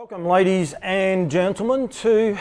Welcome, ladies and gentlemen, to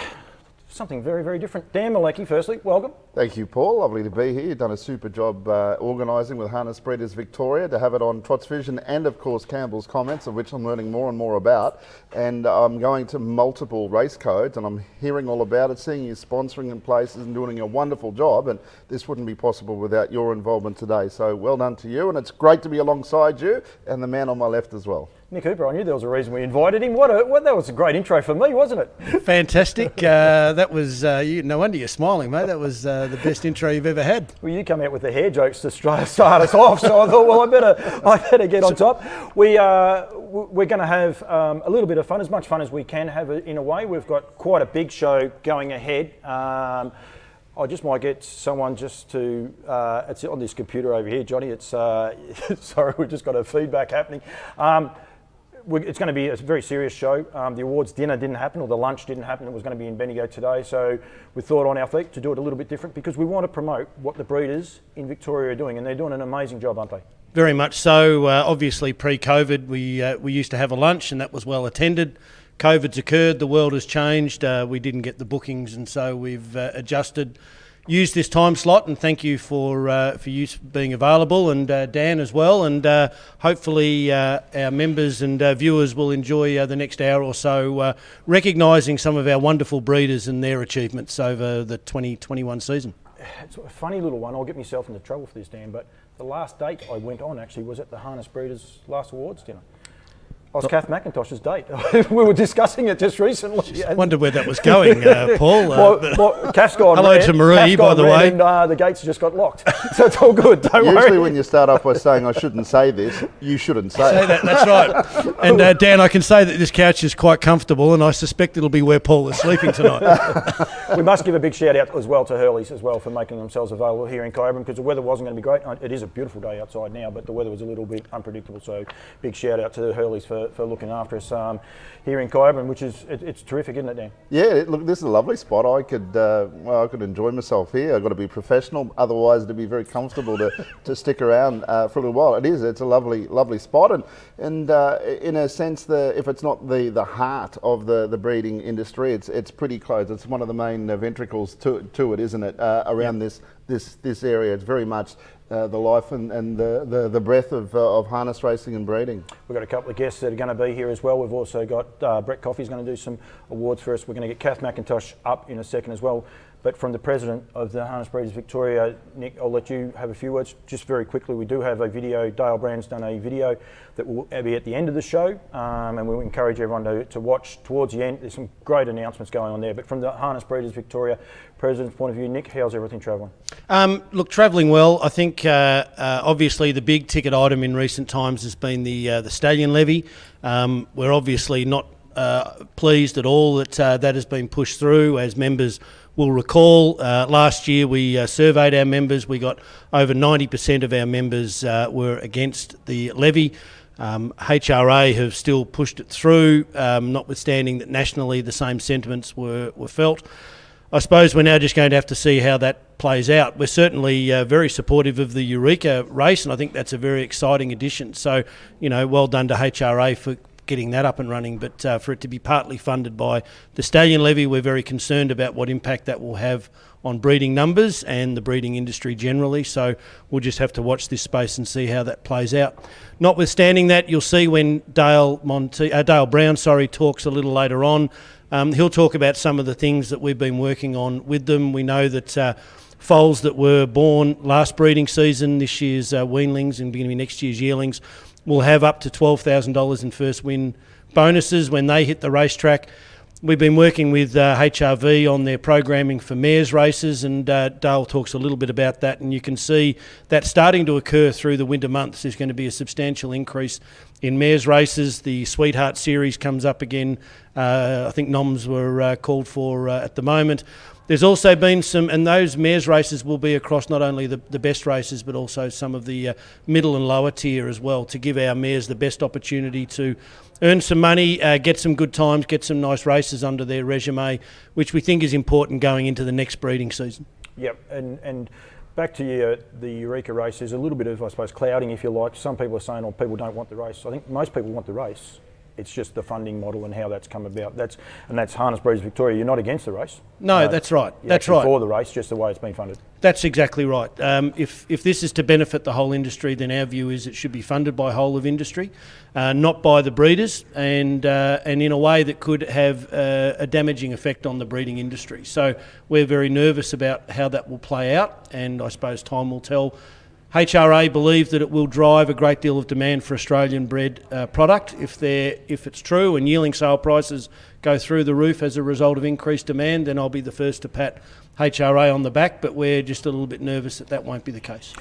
something very, very different. Dan Malecki, firstly, welcome. Thank you, Paul. Lovely to be here. You've done a super job organising with Harness Breeders Victoria to have it on Trots Vision and, of course, Campbell's Comments, of which I'm learning more and more about. And I'm going to multiple race codes and I'm hearing all about it, seeing you sponsoring in places and doing a wonderful job. And this wouldn't be possible without your involvement today. So well done to you. And it's great to be alongside you and the man on my left as well. Nick Hooper, I knew there was a reason we invited him. That was a great intro for me, wasn't it? Fantastic. That was, no wonder you're smiling, mate. That was the best intro you've ever had. Well, you come out with the hair jokes to start us off, so I thought, well, I better get on top. We're going to have a little bit of fun, as much fun as we can have in a way. We've got quite a big show going ahead. I just might get someone just to, it's on this computer over here, Johnny. It's, sorry, we've just got a feedback happening. It's going to be a very serious show. The awards dinner didn't happen, or the lunch didn't happen. It was going to be in Bendigo today. So we thought on our feet to do it a little bit different because we want to promote what the breeders in Victoria are doing, and they're doing an amazing job, aren't they? Very much so. Obviously, pre-COVID, we used to have a lunch, and that was well attended. COVID's occurred, the world has changed. We didn't get the bookings, and so we've adjusted. Use this time slot, and thank you for you being available, and Dan as well, and hopefully our members and viewers will enjoy the next hour or so recognising some of our wonderful breeders and their achievements over the 2021 season. It's a funny little one. I'll get myself into trouble for this, Dan, but the last date I went on actually was at the Harness Breeders' last awards dinner. I was Kath McIntosh's date. We were discussing it just recently. Wondered where that was going, Paul. Well, Kath's gone. Hello to Marie, by the way. And the gates just got locked, so it's all good. Don't worry. Usually, when you start off by saying I shouldn't say this, you shouldn't say it. That's right. And Dan, I can say that this couch is quite comfortable, and I suspect it'll be where Paul is sleeping tonight. We must give a big shout out as well to Hurley's as well for making themselves available here in Kyabram, because the weather wasn't going to be great. It is a beautiful day outside now, but the weather was a little bit unpredictable. So big shout out to Hurley's for looking after us here in Kyabram, which is it's terrific, isn't it, Dan? Yeah, look, this is a lovely spot. I could enjoy myself here. I've got to be professional, otherwise to be very comfortable to stick around for a little while. It's a lovely spot, and in a sense, if it's not the heart of the breeding industry, it's pretty close. It's one of the main ventricles to it, isn't it? Around this area, it's very much the life and the breath of harness racing and breeding. We've got a couple of guests that are going to be here as well. We've also got Brett Coffey's going to do some awards for us. We're going to get Kath McIntosh up in a second as well. But from the president of the Harness Breeders Victoria, Nick, I'll let you have a few words. Just very quickly, we do have a video. Dale Brown's done a video that will be at the end of the show, and we encourage everyone to watch towards the end. There's some great announcements going on there. But from the Harness Breeders Victoria president's point of view, Nick, how's everything travelling? Look, travelling well. I think obviously the big ticket item in recent times has been the stallion levy. We're obviously not pleased at all that that has been pushed through. As members will recall, last year we surveyed our members. We got over 90% of our members were against the levy. HRA have still pushed it through, notwithstanding that nationally the same sentiments were felt. I suppose we're now just going to have to see how that plays out. We're certainly very supportive of the Eureka race, and I think that's a very exciting addition. So, well done to HRA for getting that up and running, but for it to be partly funded by the stallion levy, we're very concerned about what impact that will have on breeding numbers and the breeding industry generally. So we'll just have to watch this space and see how that plays out. Notwithstanding that, you'll see when Dale Brown talks a little later on, he'll talk about some of the things that we've been working on with them. We know that foals that were born last breeding season, this year's weanlings and beginning of next year's yearlings, will have up to $12,000 in first win bonuses when they hit the racetrack. We've been working with HRV on their programming for mares races, and Dale talks a little bit about that, and you can see that starting to occur through the winter months. There's going to be a substantial increase in mares races. The Sweetheart Series comes up again. I think noms were called for at the moment. There's also been some, and those mares races will be across not only the best races, but also some of the middle and lower tier as well, to give our mares the best opportunity to earn some money, get some good times, get some nice races under their resume, which we think is important going into the next breeding season. Yep, and back to the Eureka race, there's a little bit of, I suppose, clouding, if you like. Some people are saying, people don't want the race. I think most people want the race. It's just the funding model and how that's come about. That's Harness Breeders Victoria. You're not against the race. No, that's right. You're That's actually right. for the race, just the way it's been funded. That's exactly right. If this is to benefit the whole industry, then our view is it should be funded by whole of industry, not by the breeders, and in a way that could have a damaging effect on the breeding industry. So we're very nervous about how that will play out, and I suppose time will tell. HRA believe that it will drive a great deal of demand for Australian bred product if it's true, and yearling sale prices go through the roof as a result of increased demand. Then I'll be the first to pat HRA on the back, but we're just a little bit nervous that won't be the case.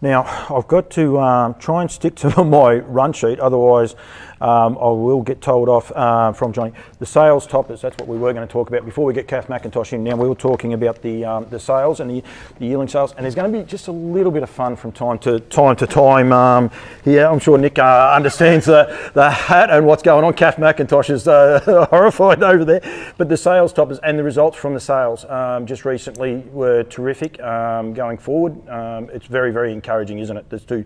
Now, I've got to try and stick to my run sheet, otherwise I will get told off from Johnny. The sales toppers, that's what we were going to talk about before we get Kath McIntosh in. Now, we were talking about the sales and the yearling sales, and there's going to be just a little bit of fun from time to time here. I'm sure Nick understands the hat and what's going on. Kath McIntosh is horrified over there. But the sales toppers and the results from the sales just recently were terrific going forward. It's very, very encouraging, isn't it? There's the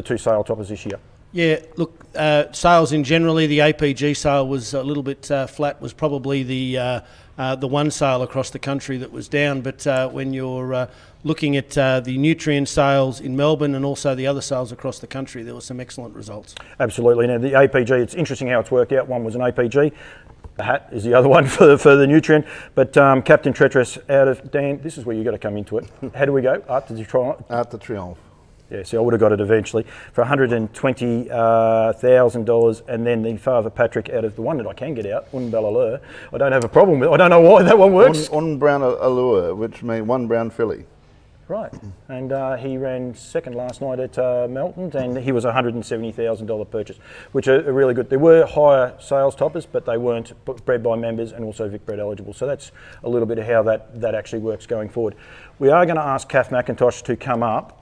two sale toppers this year. Yeah, look, sales in generally, the APG sale was a little bit flat, was probably the one sale across the country that was down. But when you're looking at the nutrient sales in Melbourne and also the other sales across the country, there were some excellent results. Absolutely. Now, the APG, it's interesting how it's worked out. One was an APG. The hat is the other one for the nutrient. But Captain Treacherous out of, Dan, this is where you've got to come into it. How do we go? Art de Triomphe? Art de Triomphe. Yeah, see, I would have got it eventually for $120,000, and then the Father Patrick out of the one that I can get out, Un Ballallure. I don't have a problem with it. I don't know why that one works. Un Brown Allure, which means one brown filly. Right, and he ran second last night at Melton, and he was a $170,000 purchase, which are really good. There were higher sales toppers, but they weren't bred by members and also Vicbred eligible. So that's a little bit of how that actually works going forward. We are going to ask Kath McIntosh to come up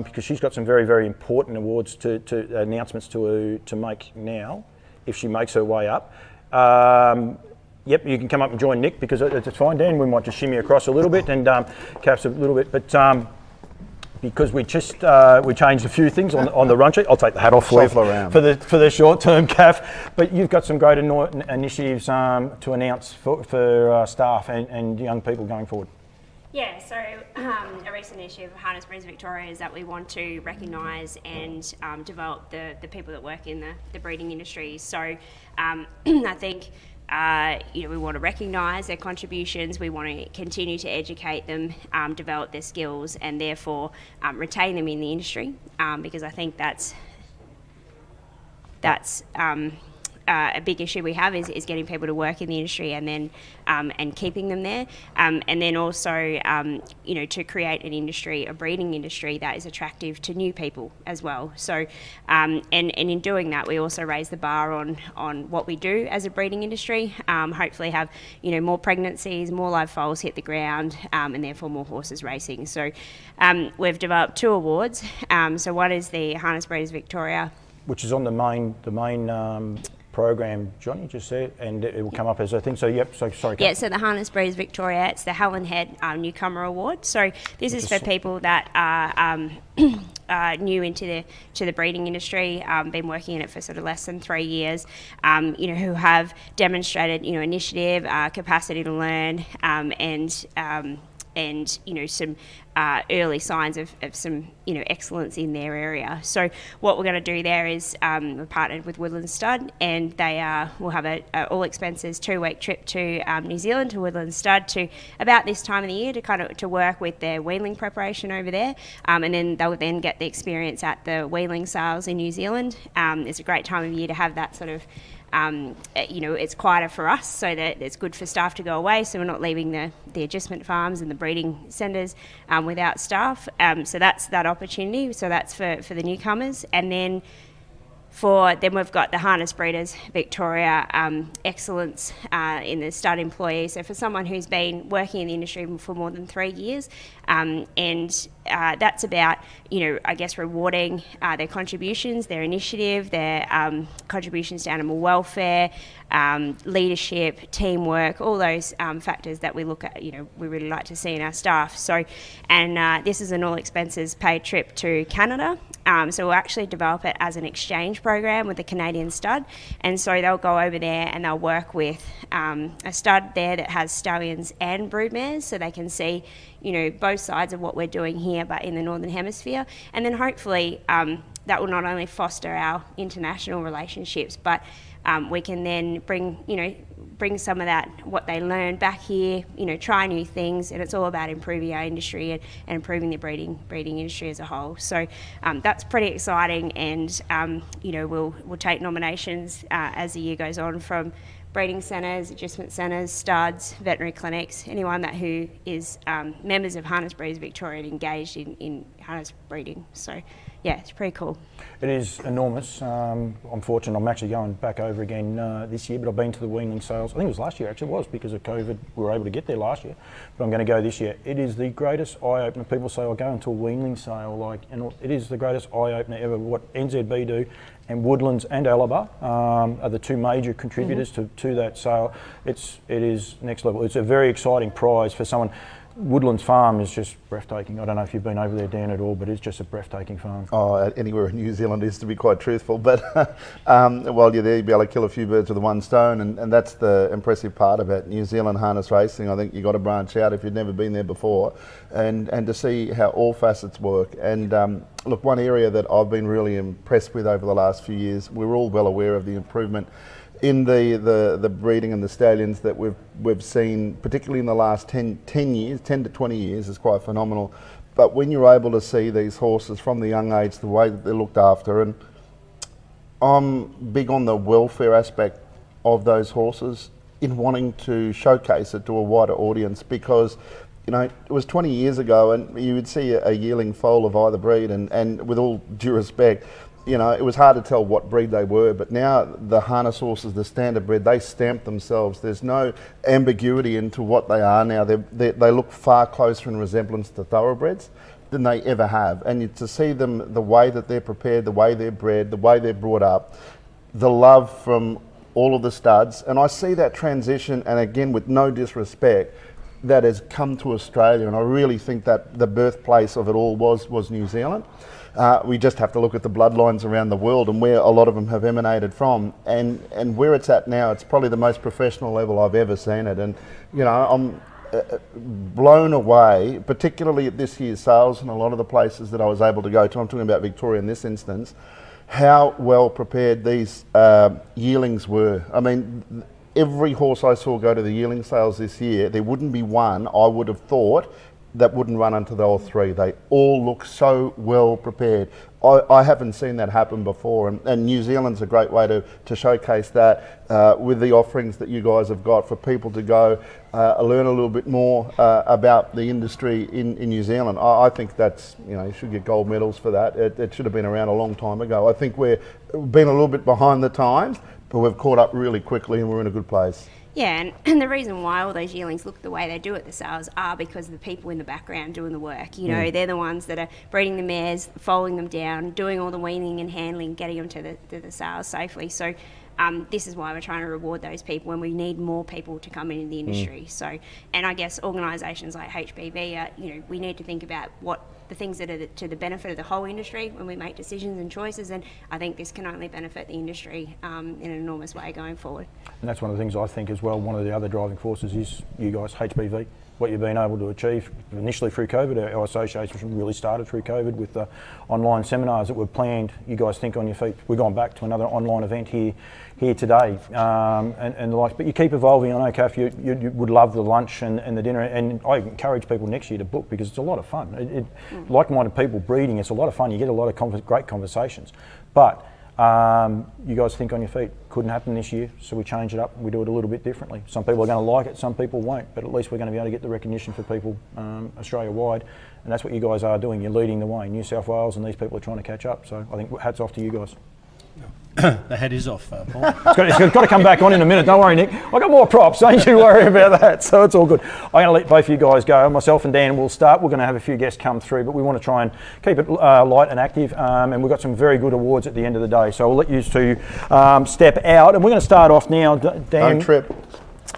because she's got some very, very important awards to announcements to make now, if she makes her way up. Yep, you can come up and join Nick because it's fine, Dan. We might just shimmy across a little bit and Kath's a little bit, but because we just we changed a few things on the run sheet. I'll take the hat off for you for the short term, Kath. But you've got some great initiatives to announce for staff and young people going forward. Yeah, so a recent issue of Harness Breeders Victoria is that we want to recognise and develop the people that work in the breeding industry. So I think we want to recognise their contributions, we want to continue to educate them, develop their skills, and therefore retain them in the industry, because I think that's a big issue we have is getting people to work in the industry and then and keeping them there, and then also to create an industry, a breeding industry that is attractive to new people as well. So and in doing that, we also raise the bar on what we do as a breeding industry. Hopefully have more pregnancies, more live foals hit the ground, and therefore more horses racing. So we've developed two awards. So one is the Harness Breeders Victoria, which is on the main program, Johnny just said, and it will come up as a thing. So, yep, so sorry. Yeah, so the Harness Breeders Victoria, it's the Helen Head Newcomer Award. So this is for people that are new into the breeding industry, been working in it for sort of less than 3 years, who have demonstrated, initiative, capacity to learn, and some early signs of some excellence in their area. So what we're going to do there is we're partnered with Woodland Stud, and they will have a all expenses 2-week trip to New Zealand, to Woodland Stud, to about this time of the year to work with their weanling preparation over there, and then they'll then get the experience at the weanling sales in New Zealand. It's a great time of year to have that sort of it's quieter for us, so that it's good for staff to go away, so we're not leaving the adjustment farms and the breeding centres without staff. So that's that opportunity. So that's for the newcomers. And then we've got the Harness Breeders Victoria Excellence in the stud employee. So for someone who's been working in the industry for more than 3 years, and that's about, rewarding their contributions, their initiative, their contributions to animal welfare, leadership, teamwork, all those factors that we look at, we really like to see in our staff. So, and this is an all expenses paid trip to Canada, So we'll actually develop it as an exchange program with the Canadian stud. And so they'll go over there and they'll work with a stud there that has stallions and broodmares, so they can see, both sides of what we're doing here, but in the Northern Hemisphere. And then hopefully that will not only foster our international relationships, but we can then bring some of that, what they learn back here, try new things, and it's all about improving our industry and improving the breeding industry as a whole. So that's pretty exciting, and we'll take nominations as the year goes on from breeding centres, adjustment centres, studs, veterinary clinics, anyone who is members of Harness Breeders Victoria and engaged in harness breeding. So yeah, it's pretty cool. It is enormous. I'm fortunate. I'm actually going back over again this year, but I've been to the weanling sales. I think it was last year, actually. It was because of COVID. We were able to get there last year, but I'm going to go this year. It is the greatest eye-opener. People say, I'll go into a weanling sale, and it is the greatest eye-opener ever. What NZB do, and Woodlands and Alaba are the two major contributors to that sale. It is next level. It's a very exciting prize for someone. Woodlands Farm is just breathtaking. I don't know if you've been over there, Dan, at all, but it's just a breathtaking farm. Oh, anywhere in New Zealand is, to be quite truthful. But while you're there, you'll be able to kill a few birds with one stone, and that's the impressive part about New Zealand harness racing. I think you've got to branch out if you've never been there before, and to see how all facets work. And look, one area that I've been really impressed with over the last few years, we're all well aware of the improvement in the breeding and the stallions that we've seen, particularly in the last 10 years, 10 to 20 years, is quite phenomenal. But when you're able to see these horses from the young age, the way that they're looked after, and I'm big on the welfare aspect of those horses in wanting to showcase it to a wider audience, because it was 20 years ago and you would see a yearling foal of either breed, and with all due respect, it was hard to tell what breed they were, but now the harness horses, the standard bred, they stamp themselves. There's no ambiguity into what they are now. They look far closer in resemblance to thoroughbreds than they ever have. And to see them, the way that they're prepared, the way they're bred, the way they're brought up, the love from all of the studs, and I see that transition, and again, with no disrespect, that has come to Australia, and I really think that the birthplace of it all was New Zealand. We just have to look at the bloodlines around the world and where a lot of them have emanated from, and where it's at now. It's probably the most professional level I've ever seen it, and I'm blown away, particularly at this year's sales and a lot of the places that I was able to go to. I'm talking about Victoria in this instance, how well prepared these yearlings were. I mean, every horse I saw go to the yearling sales this year, there wouldn't be one I would have thought that wouldn't run unto the old three. They all look so well prepared. I haven't seen that happen before, and New Zealand's a great way to showcase that with the offerings that you guys have got for people to go learn a little bit more about the industry in New Zealand. I think that's, you should get gold medals for that. It should have been around a long time ago. I think we've been a little bit behind the times, but we've caught up really quickly and we're in a good place. Yeah, and the reason why all those yearlings look the way they do at the sales are because of the people in the background doing the work. They're the ones that are breeding the mares, foaling them down, doing all the weaning and handling, getting them to the sales safely. So this is why we're trying to reward those people, and we need more people to come into the industry. So, and I guess organisations like HBV, we need to think about what the things that are to the benefit of the whole industry when we make decisions and choices, and I think this can only benefit the industry in an enormous way going forward. And that's one of the things I think as well, one of the other driving forces is you guys, HBV, what you've been able to achieve initially through COVID. Our association really started through COVID with the online seminars that were planned. You guys think on your feet. We've gone back to another online event here today, and the like. But you keep evolving. I know, Kath, you would love the lunch and the dinner, and I encourage people next year to book because it's a lot of fun. Like-minded people breeding, it's a lot of fun. You get a lot of great conversations. But you guys think on your feet. Couldn't happen this year, so we change it up and we do it a little bit differently. Some people are going to like it, some people won't, but at least we're going to be able to get the recognition for people Australia-wide, and that's what you guys are doing. You're leading the way. New South Wales and these people are trying to catch up, so I think hats off to you guys. The hat is off, Paul. It's got to come back on in a minute. Don't worry, Nick. I got more props. Don't you worry about that. So it's all good. I'm going to let both of you guys go. Myself and Dan will start. We're going to have a few guests come through, but we want to try and keep it light and active. And we've got some very good awards at the end of the day. So we'll let you two step out, and we're going to start off now. Dan, don't trip.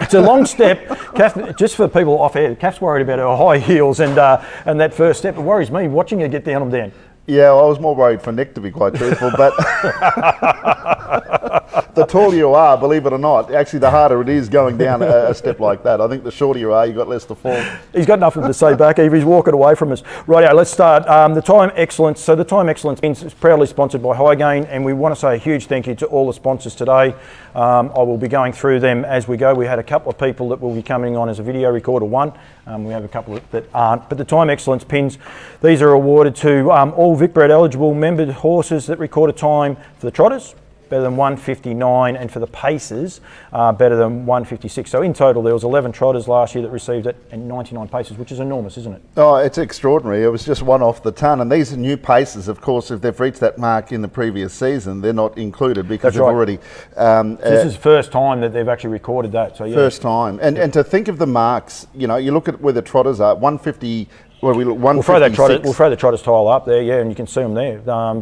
It's a long step. Kath, just for people off air, Kath's worried about her high heels and that first step. It worries me watching her get down them, Dan. Yeah, I was more worried for Nick, to be quite truthful, but the taller you are, believe it or not, actually the harder it is going down a step like that. I think the shorter you are, you've got less to fall. He's got nothing to say back, Eve. He's walking away from us. Rightio, let's start. The Time Excellence. So the Time Excellence is proudly sponsored by Highgain, and we want to say a huge thank you to all the sponsors today. I will be going through them as we go. We had a couple of people that will be coming on as a video recorder, one. We have a couple that aren't. But the Time Excellence pins, these are awarded to all Vicbred eligible member horses that record a time for the trotters, better than 1:59, and for the paces, better than 1:56. So in total, there was 11 trotters last year that received it, and 99 paces, which is enormous, isn't it? Oh, it's extraordinary. It was just one off the ton. And these are new paces, of course. If they've reached that mark in the previous season, they're not included because That's they've right. already... This is the first time that they've actually recorded that. So yeah. First time. And to think of the marks, you know, you look at where the trotters are, 150... Well, We'll throw the trotters tile up there, yeah, and you can see them there.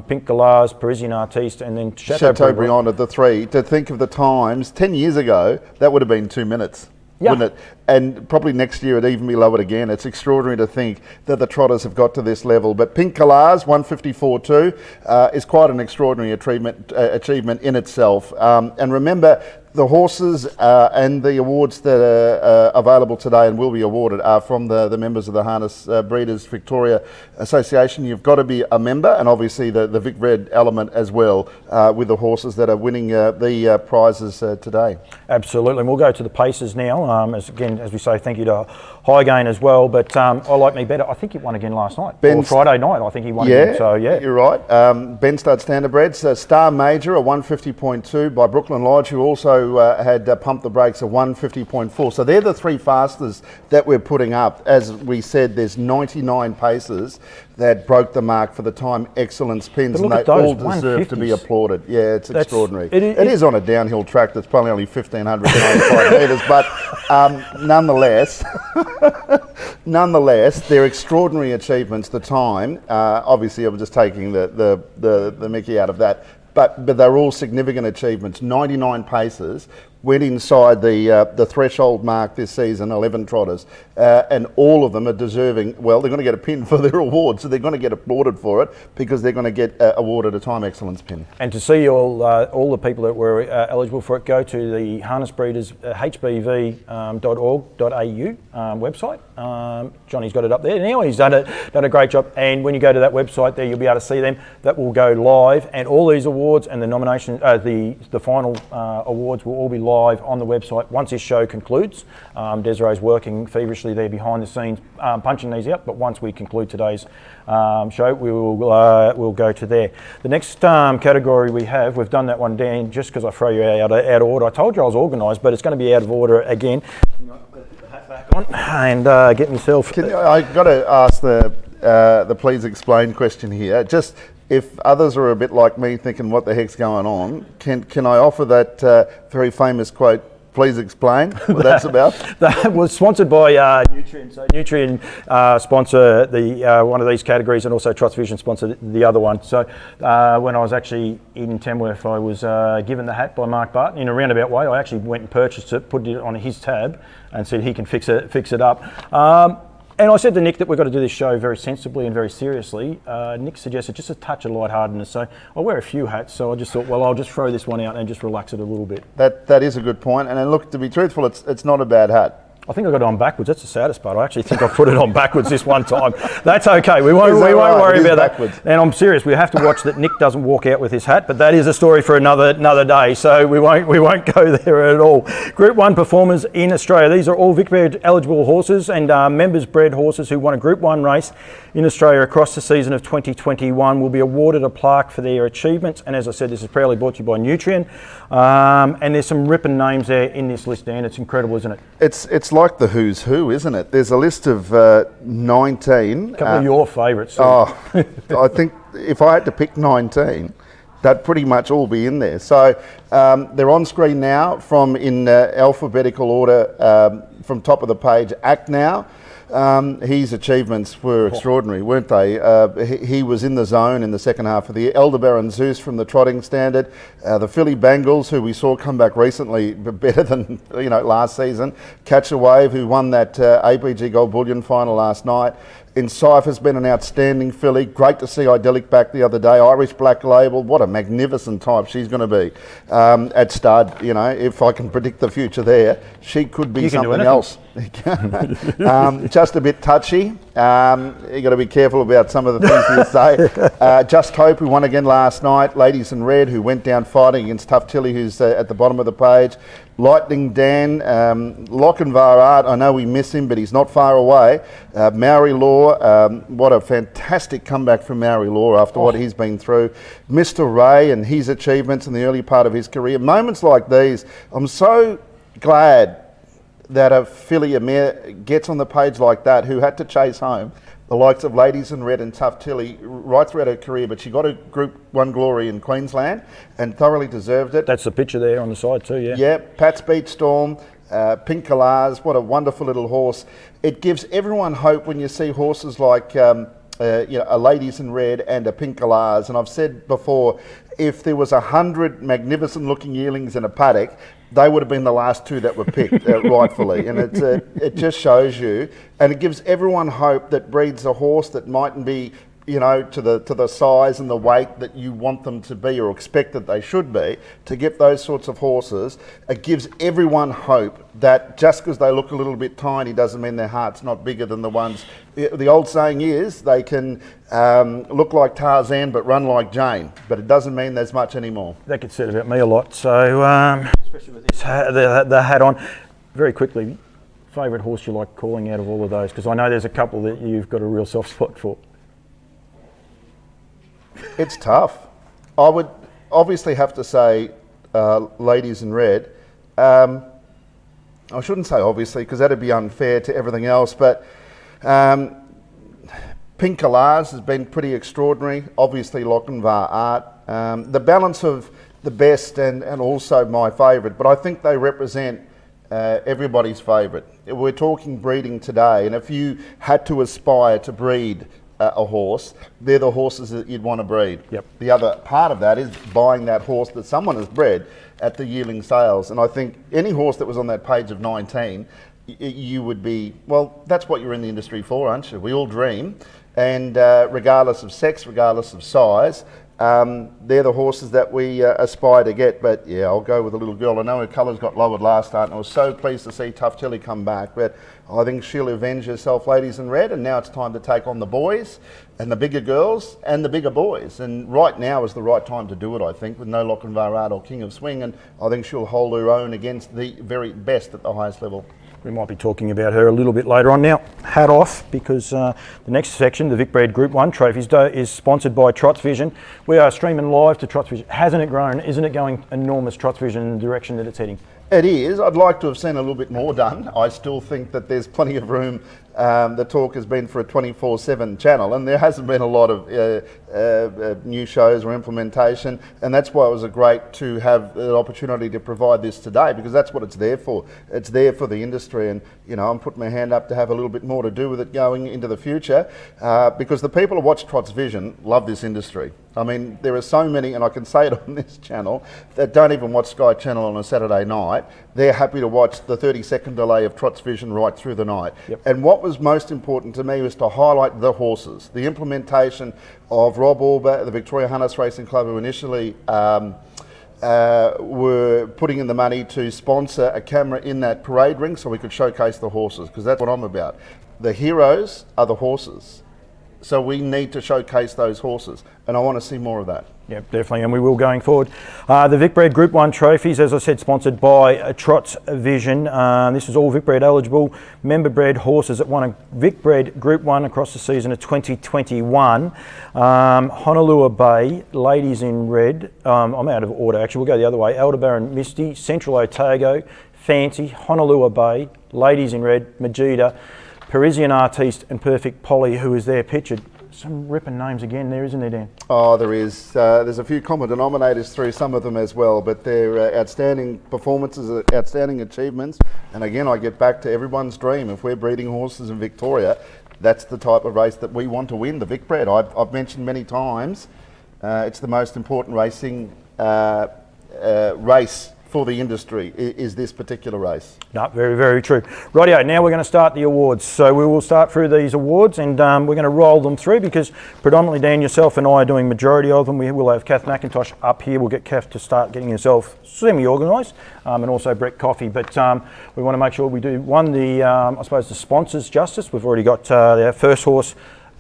Pink Galars, Parisian Artiste, and then Chateaubriand at the 3. To think of the times, 10 years ago, that would have been 2 minutes, wouldn't it? And probably next year it'd even be lowered again. It's extraordinary to think that the trotters have got to this level. But Pink Galars, 154.2, is quite an extraordinary achievement in itself. And remember, the horses and the awards that are available today and will be awarded are from the members of the Harness Breeders Victoria Association. You've got to be a member, and obviously the Vicbred element as well, with the horses that are winning the prizes today. Absolutely, and we'll go to the paces now. As we say, thank you to Highgain as well. But I like me better. I think he won again last night. Or Friday night, I think he won again. So yeah, you're right. Ben Stud Standardbreds, Star Major, a 150.2 by Brooklyn Lodge, who also had pumped the brakes at 150.4. So they're the three fastest that we're putting up. As we said, there's 99 paces that broke the mark for the Time Excellence pins, and they all deserve to be applauded. Yeah, it's extraordinary. It is on a downhill track that's probably only 1,595 metres, but nonetheless, they're extraordinary achievements. The time, obviously, I'm just taking the Mickey out of that. But they're all significant achievements. 99 paces went inside the threshold mark this season, 11 trotters, and all of them are deserving. Well, they're going to get a pin for their award, so they're going to get applauded for it because they're going to get awarded a Time Excellence pin. And to see all the people that were eligible for it, go to the Harness Breeders hbv.org.au website. Johnny's got it up there now. He's done a great job. And when you go to that website there, you'll be able to see them. That will go live, and all these awards and the nomination, the final awards will all be live on the website once this show concludes. Desiree's working feverishly there behind the scenes, punching these out. But once we conclude today's show, we'll go to there. The next category we've done that one, Dan, just because I throw you out of order. I told you I was organised, but it's going to be out of order again. Put the hat back on and get myself. I got to ask the please explain question here. Just if others are a bit like me thinking what the heck's going on, can I offer that very famous quote, please explain what that's about? That was sponsored by Nutrien. So Nutrien sponsor one of these categories, and also Trots Vision sponsor the other one. So when I was actually in Tamworth, I was given the hat by Mark Barton in a roundabout way. I actually went and purchased it, put it on his tab, and said he can fix it up. And I said to Nick that we've got to do this show very sensibly and very seriously. Nick suggested just a touch of lightheartedness. So I wear a few hats, so I just thought, well, I'll just throw this one out and just relax it a little bit. That is a good point. And then look, to be truthful, it's not a bad hat. I think I got it on backwards. That's the saddest part. I actually think I put it on backwards this one time. That's okay. We won't worry about that. And I'm serious. We have to watch that Nick doesn't walk out with his hat, but that is a story for another day. So we won't go there at all. Group 1 performers in Australia. These are all Vicbred eligible horses and members bred horses who won a Group 1 race in Australia across the season of 2021 will be awarded a plaque for their achievements. And as I said, this is proudly brought to you by Nutrien. And there's some ripping names there in this list, Dan. It's incredible, isn't it? It's like the who's who, isn't it? There's a list of 19. A couple of your favourites. Oh, I think if I had to pick 19, that'd pretty much all be in there. So they're on screen now in alphabetical order from top of the page. Act now. His achievements were extraordinary, weren't they? He was in the zone in the second half of the year. Elder Baron Zeus from the trotting standard, the Philly Bengals, who we saw come back recently, better than last season. Catch a Wave, who won that APG Gold Bullion final last night. Encipher's been an outstanding filly. Great to see Idyllic back the other day. Irish Black Label, what a magnificent type she's going to be at stud. You know, if I can predict the future there, she could be something else. Just a bit touchy. You got to be careful about some of the things you say. Just Hope, who won again last night. Ladies in Red, who went down fighting against Tough Tilly, who's at the bottom of the page. Lightning Dan, Lochinvar Art, I know we miss him, but he's not far away. Maori Law, what a fantastic comeback from Maori Law after what he's been through. Mr. Ray and his achievements in the early part of his career. Moments like these, I'm so glad that a filly, a mare, gets on the page like that, who had to chase home the likes of Ladies in Red and Tough Tilly right throughout her career, but she got a Group 1 glory in Queensland and thoroughly deserved it. That's the picture there on the side too, yeah. Yeah, Pat's Beach Storm, Pink Galars, what a wonderful little horse. It gives everyone hope when you see horses like a Ladies in Red and a Pink Galars. And I've said before, if there was 100 magnificent looking yearlings in a paddock, they would have been the last two that were picked rightfully. And it just shows you, and it gives everyone hope that breeds a horse that mightn't be, you know, to the size and the weight that you want them to be or expect that they should be. To get those sorts of horses, it gives everyone hope that just because they look a little bit tiny doesn't mean their heart's not bigger than the ones. The old saying is they can look like Tarzan but run like Jane, but it doesn't mean there's much anymore. That gets said about me a lot. So especially with this the hat on. Very quickly, favourite horse you like calling out of all of those? Because I know there's a couple that you've got a real soft spot for. It's tough. I would obviously have to say Ladies in Red. I shouldn't say obviously because that'd be unfair to everything else, but Pink Galars has been pretty extraordinary. Obviously Lochinvar Art. The balance of the best and also my favourite, but I think they represent everybody's favourite. We're talking breeding today, and if you had to aspire to breed a horse, they're the horses that you'd want to breed. Yep. The other part of that is buying that horse that someone has bred at the yearling sales. And I think any horse that was on that page of 19, you would be, well, that's what you're in the industry for, aren't you? We all dream. And regardless of sex, regardless of size, they're the horses that we aspire to get. But yeah, I'll go with a little girl. I know her colours got lowered last start, and I was so pleased to see Tough Tilly come back. But I think she'll avenge herself, Ladies in Red, and now it's time to take on the boys and the bigger girls and the bigger boys. And right now is the right time to do it, I think, with no Lochinvar Art or King of Swing, and I think she'll hold her own against the very best at the highest level. We might be talking about her a little bit later on. Now, hat off, because the next section, the Vicbred Group 1 Trophies, is sponsored by Trots Vision. We are streaming live to Trots Vision. Hasn't it grown? Isn't it going enormous, Trots Vision, in the direction that it's heading? It is. I'd like to have seen a little bit more done. I still think that there's plenty of room. The talk has been for a 24/7 channel, and there hasn't been a lot of new shows or implementation, and that's why it was great to have the opportunity to provide this today, because that's what it's there for. It's there for the industry, and you know, I'm putting my hand up to have a little bit more to do with it going into the future, because the people who watch Trots Vision love this industry. I mean, there are so many, and I can say it on this channel, that don't even watch Sky Channel on a Saturday night. They're happy to watch the 30-second delay of Trots Vision right through the night. Yep. And what was most important to me was to highlight the horses. The implementation of Rob Alber, the Victoria Hunters Racing Club, who initially were putting in the money to sponsor a camera in that parade ring so we could showcase the horses, because that's what I'm about. The heroes are the horses. So we need to showcase those horses, and I want to see more of that. Yeah, definitely, and we will going forward. The Vicbred Group 1 Trophies, as I said, sponsored by Trots Vision. This is all Vicbred eligible member bred horses that won a Vicbred Group 1 across the season of 2021. Honolulu Bay, Ladies in Red. I'm out of order, actually. We'll go the other way. Aldebaran Misty, Central Otago, Fancy, Honolulu Bay, Ladies in Red, Majida, Parisian Artiste, and Perfect Polly, who is there pictured. Some ripping names again there, isn't there, Dan? Oh, there is. There's a few common denominators through some of them as well, but they're outstanding performances, outstanding achievements. And again, I get back to everyone's dream. If we're breeding horses in Victoria, that's the type of race that we want to win, the Vicbred. I've mentioned many times, it's the most important racing race for the industry is this particular race. No, very, very true. Rightio, now we're going to start the awards. So we will start through these awards, and we're going to roll them through because predominantly Dan, yourself and I are doing majority of them. We will have Kath McIntosh up here. We'll get Kath to start getting herself semi-organised, and also Brett Coffey. But we want to make sure we do, one, I suppose the sponsors justice. We've already got our first horse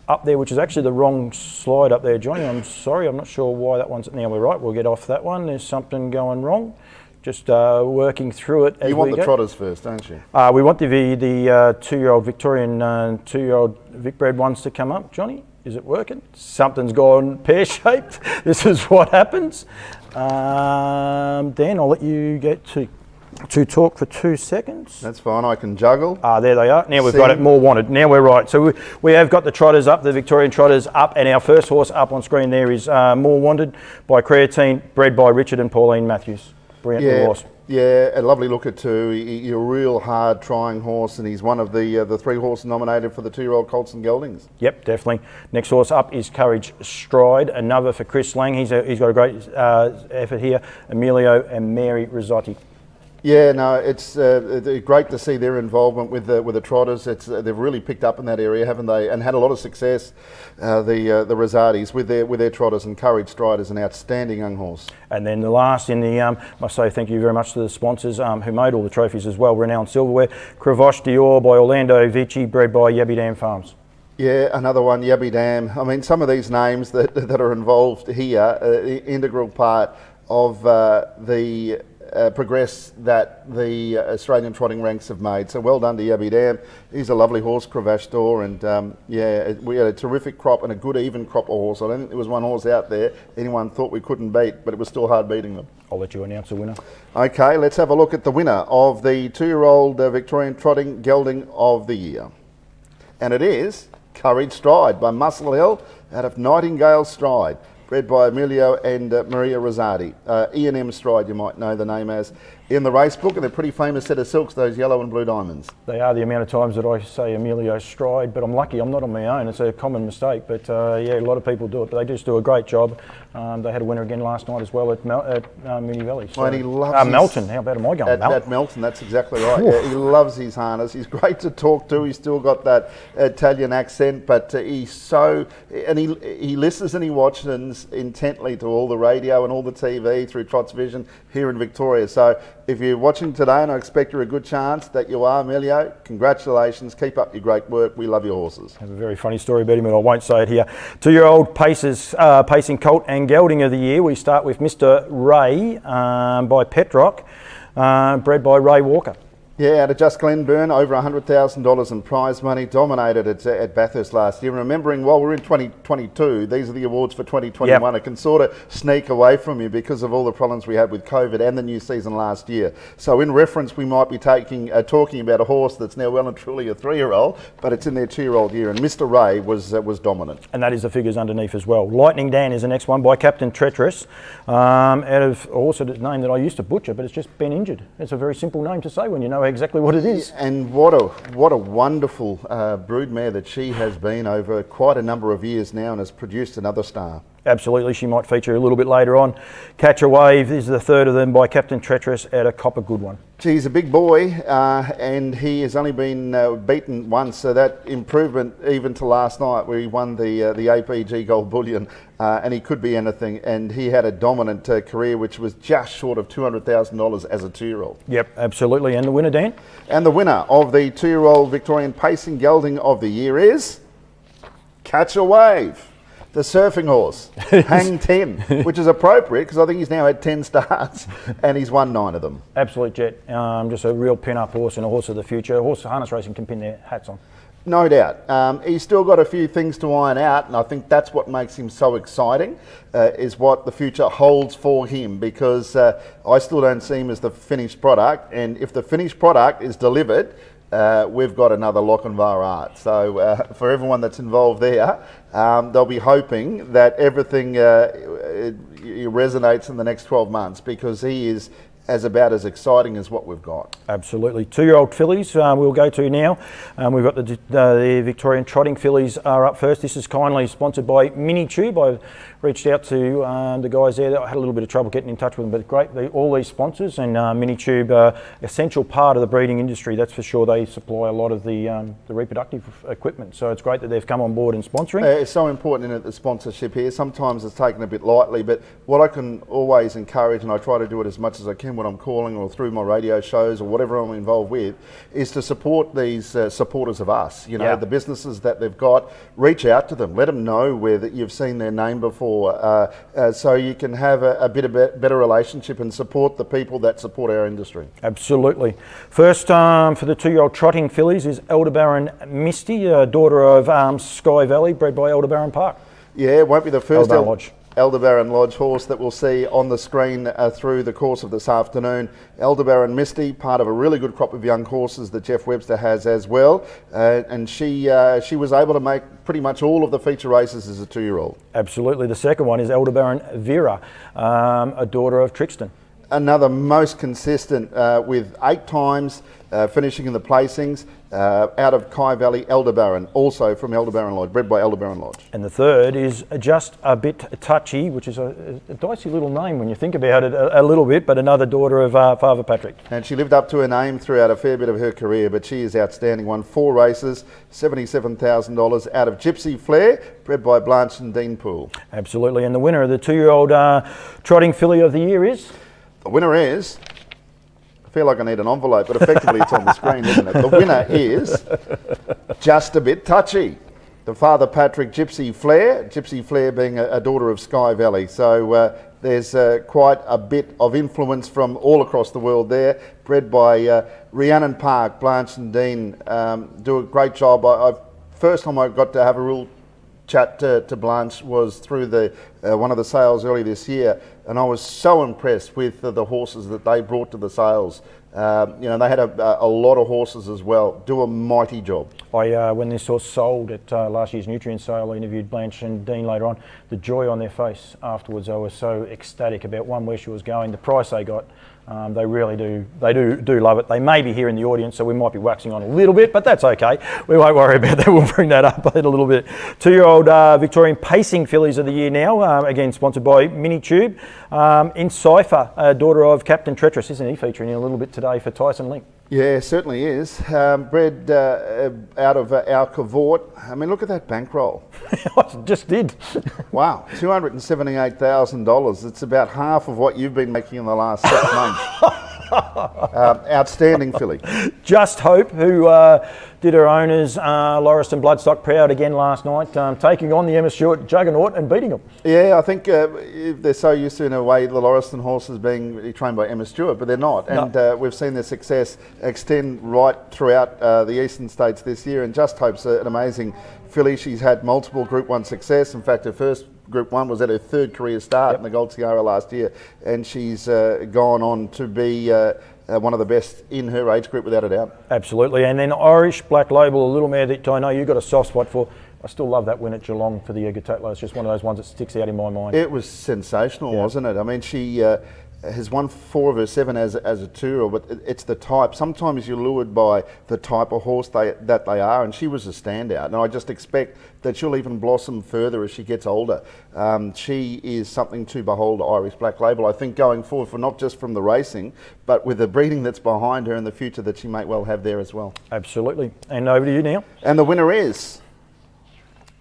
up there, which is actually the wrong slide up there, Johnny. I'm sorry, I'm not sure why that one's... Now we're right, we'll get off that one. There's something going wrong. Just working through it as we go. You want the trotters first, don't you? We want the 2-year-old Victorian, 2-year-old Vicbred ones to come up. Johnny, is it working? Something's gone pear-shaped. This is what happens. Dan, I'll let you get to talk for 2 seconds. That's fine, I can juggle. There they are. Now we've got it more wanted. Now we're right. So we have got the trotters up, the Victorian trotters up, and our first horse up on screen there is More Wanted by Creatine, bred by Richard and Pauline Matthews. Brilliant little horse. Yeah, a lovely looker too. He's a real hard trying horse, and he's one of the 3 horses nominated for the 2-year-old Colts and Geldings. Yep, definitely. Next horse up is Courage Stride, another for Chris Lang. He's got a great effort here. Emilio and Mary Rizzotti. Yeah, no, it's great to see their involvement with the trotters. They've really picked up in that area, haven't they? And had a lot of success. The Rizzatis with their trotters, and Courage Stride is an outstanding young horse. And then the last in the, must say thank you very much to the sponsors who made all the trophies as well. Renowned Silverware, Cravache Dior by Orlando Vici, bred by Yabby Dam Farms. Yeah, another one, Yabby Dam. I mean, some of these names that are involved here, integral part of the progress that the Australian trotting ranks have made. So well done to Yabby Dam. He's a lovely horse, Cravache Door, and we had a terrific crop and a good even crop of horse. I don't think there was one horse out there anyone thought we couldn't beat, but it was still hard beating them. I'll let you announce the winner. Okay, let's have a look at the winner of the 2-year-old Victorian Trotting Gelding of the Year. And it is Courage Stride by Muscle Hill out of Nightingale Stride, bred by Emilio and Maria Rizzotti. E&M Stride, you might know the name as, in the race book, and they're a pretty famous set of silks, those yellow and blue diamonds. They are. The amount of times that I say Emilio Stride, but I'm lucky I'm not on my own. It's a common mistake, but yeah, a lot of people do it, but they just do a great job. They had a winner again last night as well at Moonee Valley. So, and he loves Melton. How about am I going? At Melton, that's exactly right. Yeah, he loves his harness. He's great to talk to. He's still got that Italian accent, but he's so, and he listens and he watches intently to all the radio and all the TV through Trots Vision here in Victoria. So if you're watching today, and I expect you're a good chance that you are, Emilio, congratulations. Keep up your great work. We love your horses. I have a very funny story about him, but I won't say it here. 2-year-old Pacing Colt and Gelding of the Year. We start with Mr. Ray by Petrock, bred by Ray Walker. Yeah, out of Just Glenburn, over $100,000 in prize money, dominated at Bathurst last year. And remembering, while we're in 2022, these are the awards for 2021. Yep. It can sort of sneak away from you because of all the problems we had with COVID and the new season last year. So in reference, we might be talking about a horse that's now well and truly a 3-year-old, but it's in their 2-year-old year. And Mr. Ray was dominant. And that is the figures underneath as well. Lightning Dan is the next one by Captain Treacherous, out of a horse that is a name that I used to butcher, but it's just been injured. It's a very simple name to say when you know exactly what it is. And what a wonderful broodmare that she has been over quite a number of years now, and has produced another star. Absolutely, she might feature a little bit later on. Catch a Wave is the third of them by Captain Treacherous out of Copper Goodwin. He's a big boy, and he has only been beaten once, so that improvement even to last night where he won the APG Gold Bullion, and he could be anything, and he had a dominant career which was just short of $200,000 as a 2-year-old. Yep, absolutely. And the winner, Dan? And the winner of the 2-year-old Victorian Pacing Gelding of the Year is Catch a Wave, the surfing horse, Hang 10, which is appropriate because I think he's now had 10 starts and he's won 9 of them. Absolute jet. Just a real pin-up horse and a horse of the future. A horse harness racing can pin their hats on. No doubt. He's still got a few things to iron out, and I think that's what makes him so exciting, is what the future holds for him, because I still don't see him as the finished product, and if the finished product is delivered, we've got another Lochinvar Art. So for everyone that's involved there, they'll be hoping that everything resonates in the next 12 months, because he is as about as exciting as what we've got. Absolutely. 2-year-old fillies we'll go to now. We've got the Victorian trotting fillies are up first. This is kindly sponsored by Mini Tube. I reached out to the guys there. I had a little bit of trouble getting in touch with them, but great. All these sponsors, and Mini Tube, essential part of the breeding industry, that's for sure. They supply a lot of the reproductive equipment, so it's great that they've come on board and sponsoring. It's so important in it, the sponsorship here. Sometimes it's taken a bit lightly, but what I can always encourage, and I try to do it as much as I can when I'm calling or through my radio shows or whatever I'm involved with, is to support these supporters of us. You know, the businesses that they've got, reach out to them, let them know where that you've seen their name before, so you can have a bit of better relationship and support the people that support our industry. Absolutely. First for the 2-year-old trotting fillies is Aldebaran Misty, daughter of Sky Valley, bred by Aldebaran Park. Yeah, it won't be the first Aldebaran Lodge. Aldebaran Lodge horse that we'll see on the screen through the course of this afternoon. Aldebaran Misty, part of a really good crop of young horses that Jeff Webster has as well, and she was able to make pretty much all of the feature races as a 2-year-old. Absolutely. The second one is Aldebaran Vera, a daughter of Trixton. Another most consistent with 8 times finishing in the placings out of Kai Valley, Aldebaran, also from Aldebaran Lodge, bred by Aldebaran Lodge. And the third is Just a Bit Touchy, which is a dicey little name when you think about it a little bit, but another daughter of Father Patrick. And she lived up to her name throughout a fair bit of her career, but she is outstanding. Won 4 races, $77,000 out of Gypsy Flair, bred by Blanche and Dean Poole. Absolutely. And the winner of the 2-year-old trotting filly of the year is? The winner is, I feel like I need an envelope, but effectively it's on the screen, isn't it? The winner is Just a Bit Touchy. The Father Patrick Gypsy Flair being a daughter of Sky Valley. So there's quite a bit of influence from all across the world there, bred by Rhiannon Park, Blanche and Dean. Do a great job. First time I got to have a real chat to Blanche was through the one of the sales early this year, and I was so impressed with the horses that they brought to the sales. You know, they had a lot of horses as well. Do a mighty job. When this horse sold at last year's nutrient sale, I interviewed Blanche and Dean later on. The joy on their face afterwards, I was so ecstatic about where she was going, the price they got. They really do. They do love it. They may be here in the audience, so we might be waxing on a little bit, but that's okay. We won't worry about that. We'll bring that up in a little bit. 2-year-old Victorian pacing fillies of the year now, again sponsored by Mini Tube. In Cypher, daughter of Captain Treacherous, isn't he featuring in a little bit today for Tyson Link? Yeah, certainly is. Bred out of our Cavort. I mean, look at that bankroll. I just did. Wow, $278,000. It's about half of what you've been making in the last 6 months. Outstanding filly. Just Hope, who did her owners, Lauriston Bloodstock, proud again last night, taking on the Emma Stewart juggernaut and beating them. Yeah, I think they're so used to, in a way, the Lauriston horses being trained by Emma Stewart, but they're not. And we've seen their success extend right throughout the eastern states this year, and Just Hope's an amazing filly. She's had multiple Group 1 success. In fact, her first Group 1 was at her 3rd career start in the Gold Tiara last year, and she's gone on to be one of the best in her age group without a doubt. Absolutely. And then Irish Black Label, a little mare that I know you've got a soft spot for. I still love that win at Geelong for the Egertatler. It's just one of those ones that sticks out in my mind. It was sensational, wasn't it? I mean, she has won 4 of her 7 as a 2-year-old, but it's the type. Sometimes you're lured by the type of horse that they are, and she was a standout. And I just expect that she'll even blossom further as she gets older. She is something to behold, Irish Black Label. I think going forward, for not just from the racing, but with the breeding that's behind her and the future that she may well have there as well. Absolutely. And over to you, Neil. And the winner is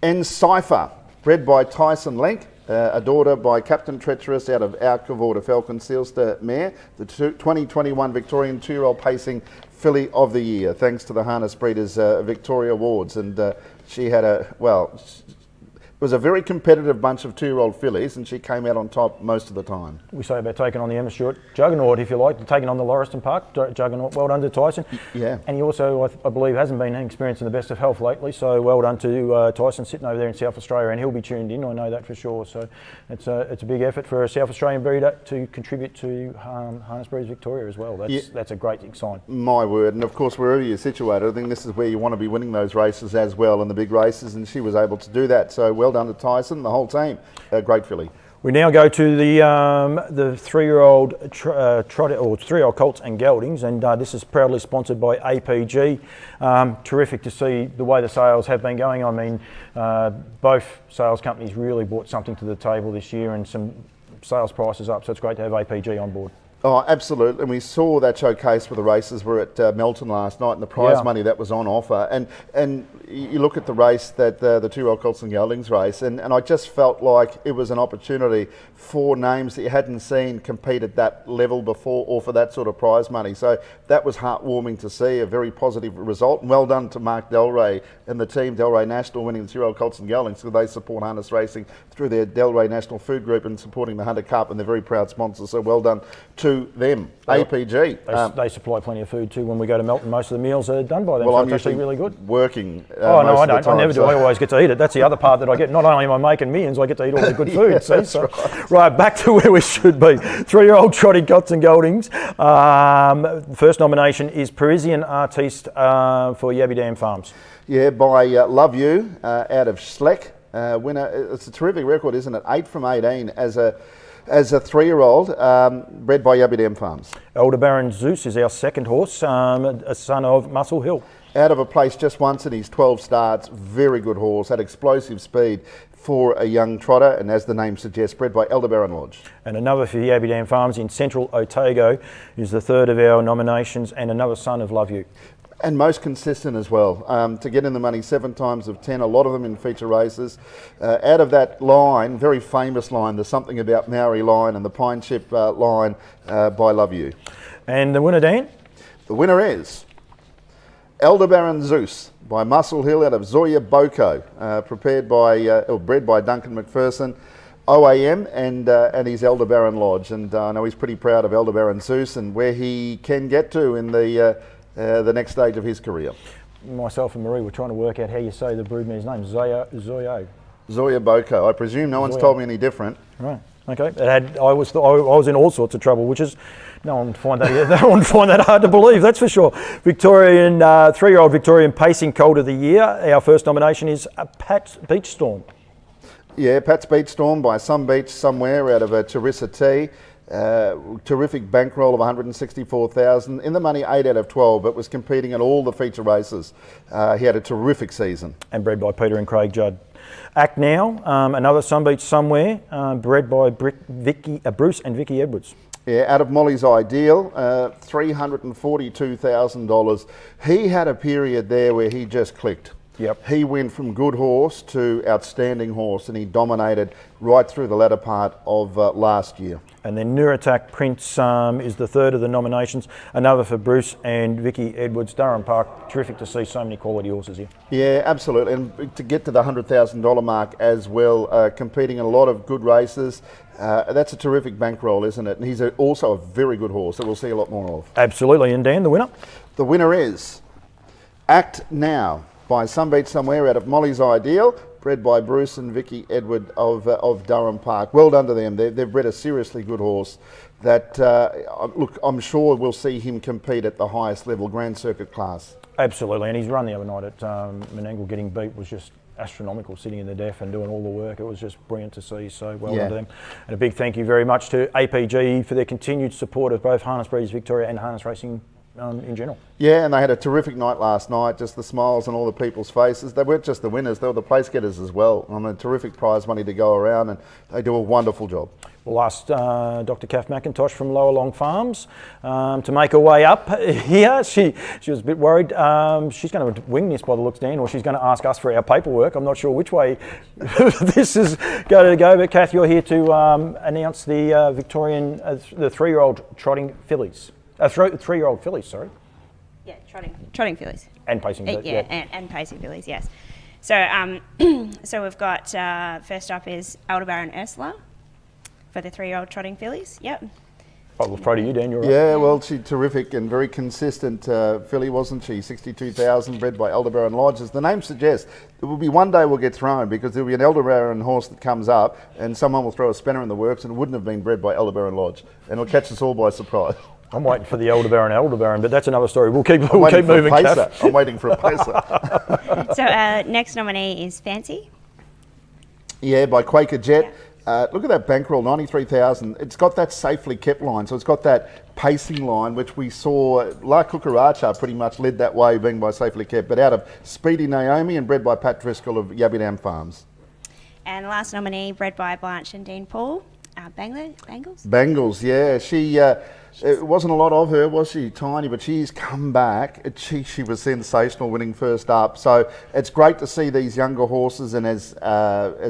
Cypher, bred by Tyson Link. A daughter by Captain Treacherous out of our Cavort, a Falcon Sealster mare, the 2021 Victorian 2-year-old pacing filly of the year, thanks to the Harness Breeders Victoria Awards. And she had it was a very competitive bunch of 2-year-old fillies, and she came out on top most of the time. We say about taking on the Emma Stewart juggernaut, if you like, taking on the Lauriston Park juggernaut. Well done to Tyson. Yeah. And he also, I believe, hasn't been experiencing the best of health lately, so well done to Tyson sitting over there in South Australia, and he'll be tuned in, I know that for sure. So it's a big effort for a South Australian breeder to contribute to Harness Breeders Victoria as well. That's a great sign. My word. And of course, wherever you're situated, I think this is where you want to be winning those races as well, in the big races, and she was able to do that. So well done to Tyson, the whole team. A great filly. We now go to the 3-year-old or 3-year-old colts and geldings, and this is proudly sponsored by APG. Terrific to see the way the sales have been going. I mean, both sales companies really brought something to the table this year, and some sales prices up. So it's great to have APG on board. Oh, absolutely. And we saw that showcase with the races. We're at Melton last night, and the prize money that was on offer. And you look at the race, that the 2-year-old colts and geldings race, and I just felt like it was an opportunity for names that you hadn't seen compete at that level before, or for that sort of prize money. So that was heartwarming to see, a very positive result. And well done to Mark Delray and the team, Delray National, winning the 2-year-old colts and geldings, because they support harness racing through their Delray National Food Group and supporting the Hunter Cup, and they're very proud sponsors. So well done to them. APG. They supply plenty of food too when we go to Melton. Most of the meals are done by them, well, so I'm it's actually really good. Working. Oh no, I don't. Time, I never do. I always get to eat it. That's the other part that I get. Not only am I making millions, I get to eat all the good food. See? So, right, back to where we should be. 3-year-old trotting colts and geldings. First nomination is Parisian Artiste for Yabby Dam Farms. Yeah, by Love You out of Schleck. Winner. It's a terrific record, isn't it? 8 from 18 as a 3-year-old, bred by Yabby Dam Farms. Elder Baron Zeus is our second horse, a son of Muscle Hill. Out of a place just once in his 12 starts, very good horse, had explosive speed for a young trotter, and as the name suggests, bred by Elder Baron Lodge. And another for Yabby Dam Farms in Central Otago is the third of our nominations, and another son of Love You. And most consistent as well, to get in the money 7 times of 10, a lot of them in feature races. Out of that line, very famous line, the Something About Maori line and the Pine Chip line by Love You. And the winner, Dan? The winner is Elder Baron Zeus by Muscle Hill out of Zoya Boko, bred by Duncan McPherson, OAM, and his Elder Baron Lodge. And I know he's pretty proud of Elder Baron Zeus and where he can get to in the next stage of his career. Myself and Marie were trying to work out how you say the broodmare's name. Zoya Boko. I presume no one's told me any different. Right. Okay. I was in all sorts of trouble, which is no one would find that hard to believe. That's for sure. Victorian 3-year-old Victorian pacing colt of the year. Our first nomination is Pat's Beach Storm. Yeah, Pat's Beach Storm by Some Beach Somewhere out of Terissa T. Terrific bankroll of 164,000 in the money, 8 out of 12, but was competing in all the feature races. He had a terrific season. And bred by Peter and Craig Judd. Act Now, another Some Beach Somewhere, bred by Bruce and Vicky Edwards. Yeah, out of Molly's Ideal, $342,000. He had a period there where he just clicked. Yep. He went from good horse to outstanding horse, and he dominated right through the latter part of last year. And then Nuratak Prince is the third of the nominations, another for Bruce and Vicky Edwards. Durham Park, terrific to see so many quality horses here. Yeah, absolutely, and to get to the $100,000 mark as well, competing in a lot of good races. That's a terrific bankroll, isn't it? And he's also a very good horse that we'll see a lot more of. Absolutely, and Dan, the winner? The winner is Act Now by Some Beach Somewhere out of Molly's Ideal, bred by Bruce and Vicky Edward of Durham Park. Well done to them. They've bred a seriously good horse that, look, I'm sure we'll see him compete at the highest level, Grand Circuit class. Absolutely, and his run the other night at Menangle getting beat was just astronomical, sitting in the deaf and doing all the work. It was just brilliant to see, so well done to them. And a big thank you very much to APG for their continued support of both Harness Breeders Victoria and harness racing in general. Yeah, and they had a terrific night last night, just the smiles on all the people's faces. They weren't just the winners, they were the place getters as well. I mean, terrific prize money to go around, and they do a wonderful job. We'll ask Dr. Kath McIntosh from Lower Long Farms to make her way up here. She was a bit worried. She's going to wing this by the looks, Dan, or she's going to ask us for our paperwork. I'm not sure which way this is going to go, but Kath, you're here to announce the Victorian, the 3-year-old trotting fillies. 3-year-old fillies, sorry. Yeah, trotting fillies. And pacing. And pacing fillies, yes. So, so we've got first up is Elder Baron Ursula for the 3-year-old trotting fillies. Yep. Oh, well, proud of you, Dan. You're right. Yeah, well, she's terrific and very consistent filly, wasn't she? 62,000, bred by Elder Baron Lodge. As the name suggests, there will be one day we'll get thrown because there'll be an Elder Baron horse that comes up and someone will throw a spanner in the works and it wouldn't have been bred by Elder Baron Lodge. And it'll catch us all by surprise. I'm waiting for the Elder Baron, but that's another story. We'll keep moving, Kath. I'm waiting for a pacer. So next nominee is Fancy. Yeah, by Quaker Jet. Look at that bankroll, 93,000. It's got that safely kept line, so it's got that pacing line, which we saw La Cucaracha pretty much led that way, being by safely kept, but out of Speedy Naomi and bred by Pat Driscoll of Yabbydam Farms. And the last nominee, bred by Blanche and Dean Paul, Bangles. Bangles, yeah. She, it wasn't a lot of her, was she? Tiny, but she's come back. She was sensational, winning first up. So it's great to see these younger horses, and as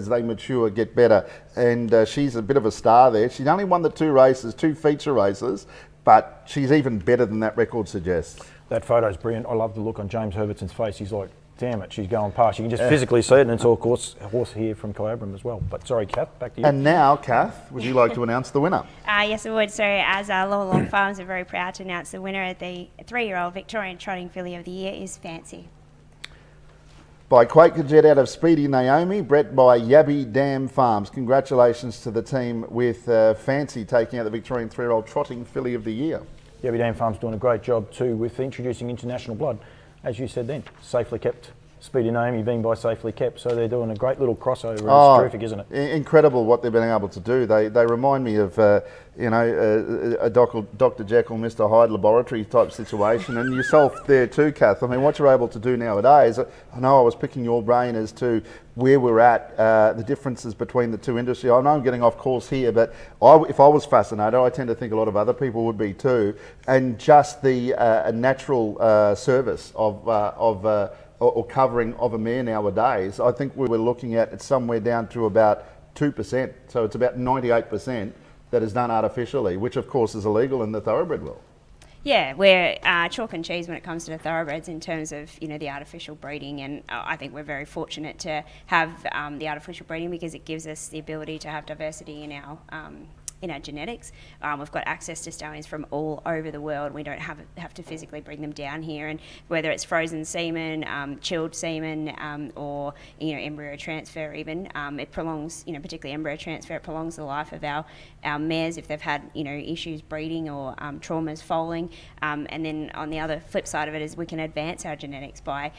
they mature, get better. And she's a bit of a star there. She's only won the 2 feature races, but she's even better than that record suggests. That photo's brilliant. I love the look on James Herbertson's face. He's like, damn it, she's going past. You can just physically see it, and it's, of course, a horse here from Kyabram as well. But sorry, Kath, back to you. And now, Kath, would you like to announce the winner? Yes, I would. So, as Long Farms are very proud to announce the winner of the 3-year-old Victorian Trotting Filly of the Year is Fancy. By Quaker Jet out of Speedy Naomi, bred by Yabbydam Farms. Congratulations to the team with Fancy taking out the Victorian 3-year-old Trotting Filly of the Year. Yabbydam Farms doing a great job too with introducing international blood. As you said then, safely kept. Speedy Naomi being by safely kept, so they're doing a great little crossover. It's terrific, isn't it? Incredible what they've been able to do. They remind me of a Dr. Jekyll, Mr. Hyde laboratory type situation, and yourself there too, Kath. I mean, what you're able to do nowadays. I know I was picking your brain as to where we're at, the differences between the two industries. I know I'm getting off course here, but if I was fascinated, I tend to think a lot of other people would be too, and just the natural service or covering of a mare nowadays. I think we were looking at it's somewhere down to about 2%, so it's about 98% that is done artificially, which of course is illegal in the thoroughbred world. Yeah, we're chalk and cheese when it comes to the thoroughbreds in terms of the artificial breeding, and I think we're very fortunate to have the artificial breeding because it gives us the ability to have diversity in our genetics. We've got access to stallions from all over the world. We don't have to physically bring them down here, and whether it's frozen semen, chilled semen, or embryo transfer, even it prolongs, particularly embryo transfer, it prolongs the life of our mares if they've had issues breeding or traumas foaling. And then on the other flip side of it is we can advance our genetics by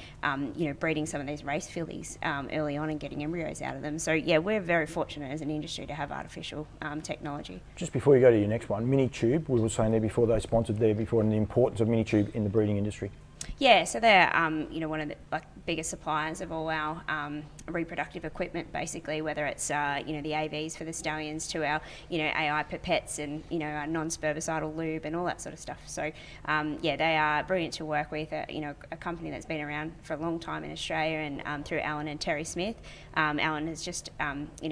breeding some of these race fillies early on and getting embryos out of them. So yeah, we're very fortunate as an industry to have artificial technology. Just before you go to your next one, Mini Tube, we were saying there before, they sponsored there before, and the importance of Mini Tube in the breeding industry. Yeah, so they're one of the biggest suppliers of all our reproductive equipment, basically, whether it's the AVs for the stallions to our AI pipettes and our non-spermicidal lube and all that sort of stuff. So yeah, they are brilliant to work with. A company that's been around for a long time in Australia, and through Alan and Terry Smith. Alan has just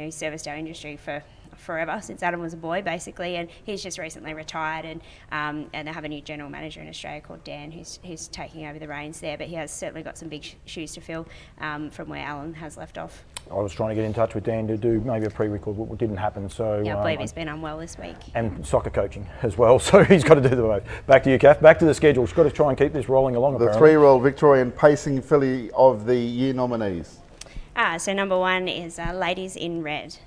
serviced our industry for forever, since Adam was a boy, basically, and he's just recently retired, and they have a new general manager in Australia called Dan who's taking over the reins there, but he has certainly got some big shoes to fill from where Alan has left off. I was trying to get in touch with Dan to do maybe a pre-record, but it didn't happen, so... Yeah, I believe he's been unwell this week. And soccer coaching as well, so he's got to do the both. Back to you, Kath. Back to the schedule. We've got to try and keep this rolling along, The 3-year-old Victorian Pacing Filly of the Year nominees. So number 1 is Ladies in Red.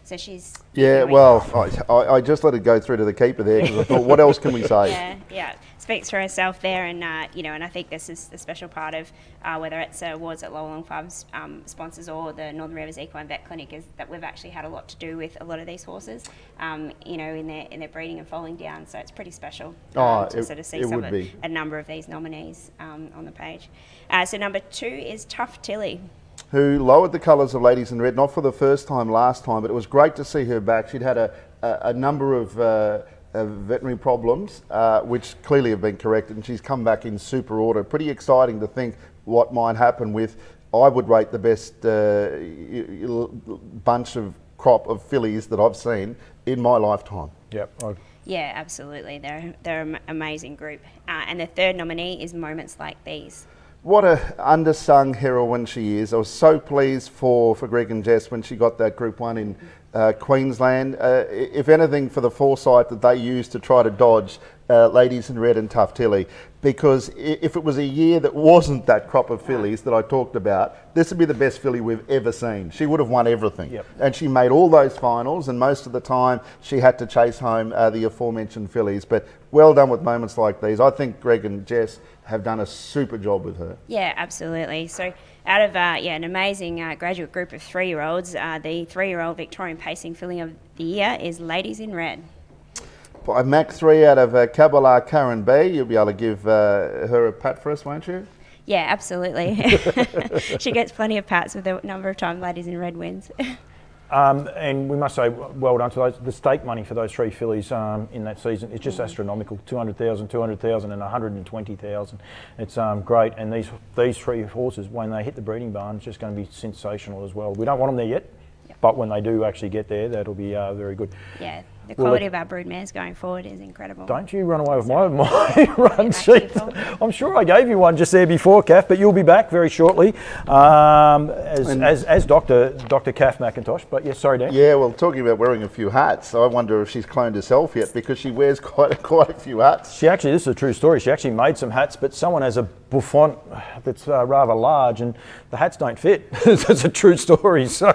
So she's... Yeah, well, I just let it go through to the keeper there because I thought, what else can we say? Yeah, speaks for herself there, and and I think this is the special part of whether it's awards that Long Farms sponsors or the Northern Rivers Equine Vet Clinic, is that we've actually had a lot to do with a lot of these horses, in their breeding and foaling down. So it's pretty special to sort of see a number of these nominees on the page. So number 2 is Tough Tilly, who lowered the colours of Ladies in Red, not for the first time last time, but it was great to see her back. She'd had a number of veterinary problems, which clearly have been corrected, and she's come back in super order. Pretty exciting to think what might happen with, I would rate the best bunch of crop of fillies that I've seen in my lifetime. Yep. Yeah, absolutely. They're an amazing group. And the 3rd nominee is Moments Like These. What a undersung heroine she is. I was so pleased for Greg and Jess when she got that Group 1 in Queensland. If anything, for the foresight that they used to try to dodge Ladies in Red and Tough Tilly, because if it was a year that wasn't that crop of fillies that I talked about, this would be the best filly we've ever seen. She would have won everything. Yep. And she made all those finals, and most of the time she had to chase home the aforementioned fillies. But well done with Moments Like These. I think Greg and Jess have done a super job with her. Yeah, absolutely. So Out of an amazing graduate group of 3-year-olds, the 3-year-old Victorian Pacing Filly of the Year is Ladies in Red. By Mach 3 out of Kabbalah Karen B, you'll be able to give her a pat for us, won't you? Yeah, absolutely. She gets plenty of pats with the number of times Ladies in Red wins. And we must say well done to those. The stake money for those 3 fillies in that season is just astronomical. 200,000, 200,000 and 120,000. It's great. And these 3 horses, when they hit the breeding barn, it's just going to be sensational as well. We don't want them there yet, but when they do actually get there, that'll be very good. Yeah, the quality of our brood mares going forward is incredible. Don't you run away with my run sheet. I'm sure I gave you one just there before, Kath, but you'll be back very shortly as Dr. Kath McIntosh. But yes, sorry, Dan. Yeah, well, talking about wearing a few hats, I wonder if she's cloned herself yet, because she wears quite a few hats. She actually, this is a true story, she actually made some hats, but someone has a bouffant that's rather large and the hats don't fit. That's a true story, so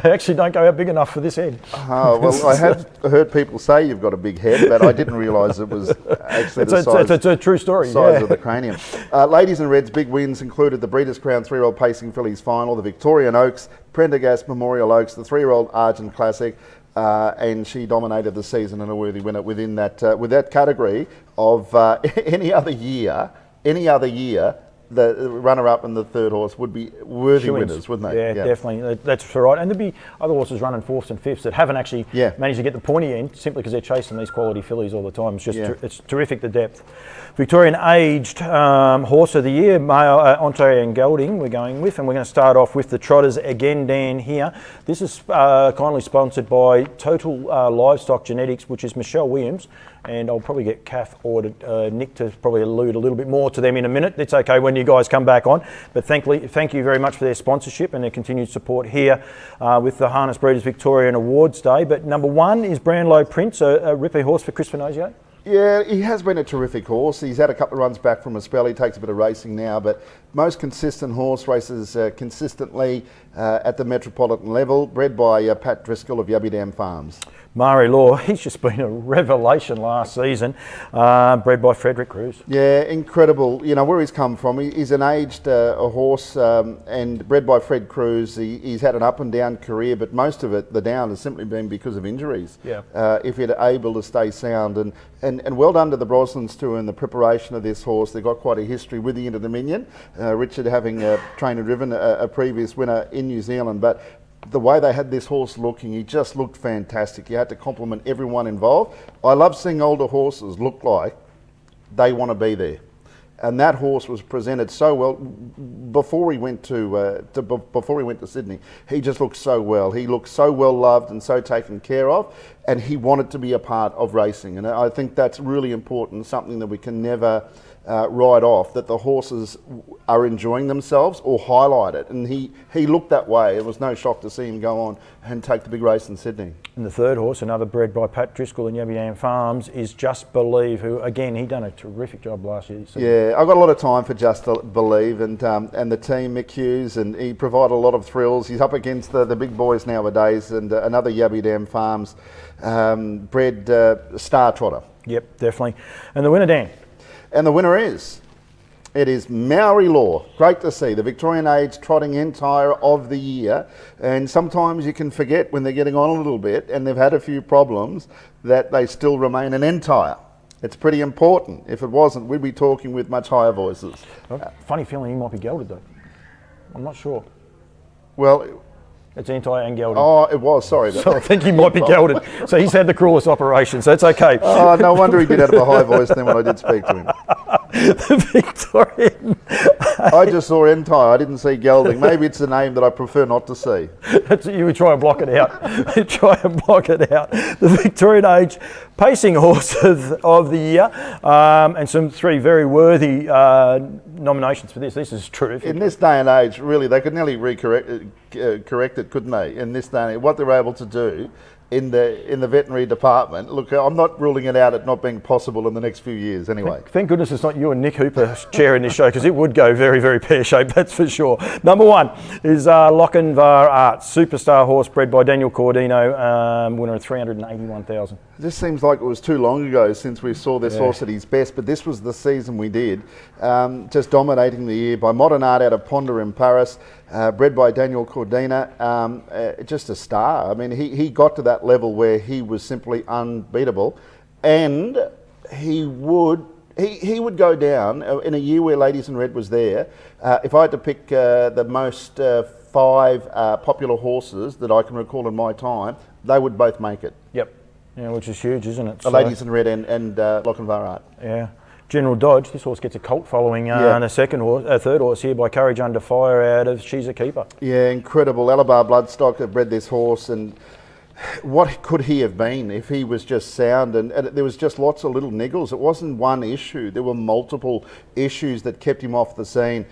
they actually don't go out big enough for this head. Oh, well, I have heard people say you've got a big head, but I didn't realise it was actually the size. It's a true story. Size of the cranium. Ladies in Red's big wins included the Breeders' Crown 3-year-old Pacing Fillies final, the Victorian Oaks, Prendergast Memorial Oaks, the 3-year-old Argent Classic, and she dominated the season and a worthy winner within that with that category of any other year, the runner-up and the 3rd horse would be worthy winners, wouldn't they? Yeah, definitely. That's right. And there'd be other horses running 4ths and 5ths that haven't actually managed to get the pointy end simply because they're chasing these quality fillies all the time. It's just it's terrific, the depth. Victorian aged horse of the year, male Entre and Gelding, we're going with, and we're going to start off with the trotters again, Dan, here. This is kindly sponsored by Total Livestock Genetics, which is Michelle Williams, and I'll probably get Kath or Nick to probably allude a little bit more to them in a minute. It's okay when you guys come back on, but thank you very much for their sponsorship and their continued support here with the Harness Breeders Victorian Awards Day. But number 1 is Brownlow Prince, a ripper horse for Chris Finozio. Yeah, he has been a terrific horse. He's had a couple of runs back from a spell. He takes a bit of racing now, but most consistent horse, races consistently at the metropolitan level, bred by Pat Driscoll of Yabby Dam Farms. Mari Law, he's just been a revelation last season, bred by Frederick Cruz. Yeah, incredible. You know, where he's come from. He's an aged a horse and bred by Fred Cruz. He's had an up and down career, but most of it, the down, has simply been because of injuries. Yeah. If he'd able to stay sound. And well done to the Broslins too in the preparation of this horse. They've got quite a history with the Inter-Dominion. Richard having trained and driven a previous winner in New Zealand, but the way they had this horse looking, he just looked fantastic. You had to compliment everyone involved. I love seeing older horses look like they want to be there. And that horse was presented so well before he went to Sydney. He just looked so well. He looked so well loved and so taken care of, and he wanted to be a part of racing. And I think that's really important, something that we can never write off, that the horses are enjoying themselves or highlight it. And he looked that way. It was no shock to see him go on and take the big race in Sydney. And the 3rd horse, another bred by Pat Driscoll and Yabby Dam Farms, is Just Believe, who again, he done a terrific job last year. Yeah, I've got a lot of time for Just Believe and the team, Mick Hughes, and he provided a lot of thrills. He's up against the big boys nowadays, and another Yabby Dam Farms bred star trotter. Yep, definitely. And the winner, Dan? And the winner is, it is Maori Law. Great to see the Victorian Age Trotting Entire of the Year. And sometimes you can forget when they're getting on a little bit and they've had a few problems that they still remain an entire. It's pretty important. If it wasn't, we'd be talking with much higher voices. Funny feeling he might be gelded though. I'm not sure. Well, it's entire and gelded. Oh, it was, sorry. So I think he might be gelded. So he's had the cruelest operation, so it's okay. Oh, no wonder he did have a high voice then when I did speak to him. The Victorian. I just saw entire, I didn't see gelding. Maybe it's a name that I prefer not to see. You would try and block it out. Try and block it out. The Victorian Age Pacing Horse of the Year, and some 3 very worthy nominations for this. This is terrific. In this day and age, really, they could nearly correct it, couldn't they? In this day and age, what they're able to do in the veterinary department. Look, I'm not ruling it out at not being possible in the next few years anyway. Thank goodness it's not you and Nick Hooper chairing this show, because it would go very, very pear-shaped, that's for sure. Number 1 is Lochinvar Art, superstar horse bred by Daniel Cordino, winner of 381,000. This seems like it was too long ago since we saw this horse at his best, but this was the season we did. Just dominating the year by Modern Art out of Ponder in Paris, bred by Daniel Cordina, just a star. I mean, he got to that level where he was simply unbeatable, and he would go down in a year where Ladies in Red was there. If I had to pick the most 5 popular horses that I can recall in my time, they would both make it. Yep. Yeah, which is huge, isn't it? Ladies in Red and Lochinvar Art. Yeah. General Dodge, this horse gets a cult following, and a third horse here by Courage Under Fire out of She's a Keeper. Yeah, incredible. Alabar Bloodstock that bred this horse, and what could he have been if he was just sound? And there was just lots of little niggles. It wasn't one issue. There were multiple issues that kept him off the scene.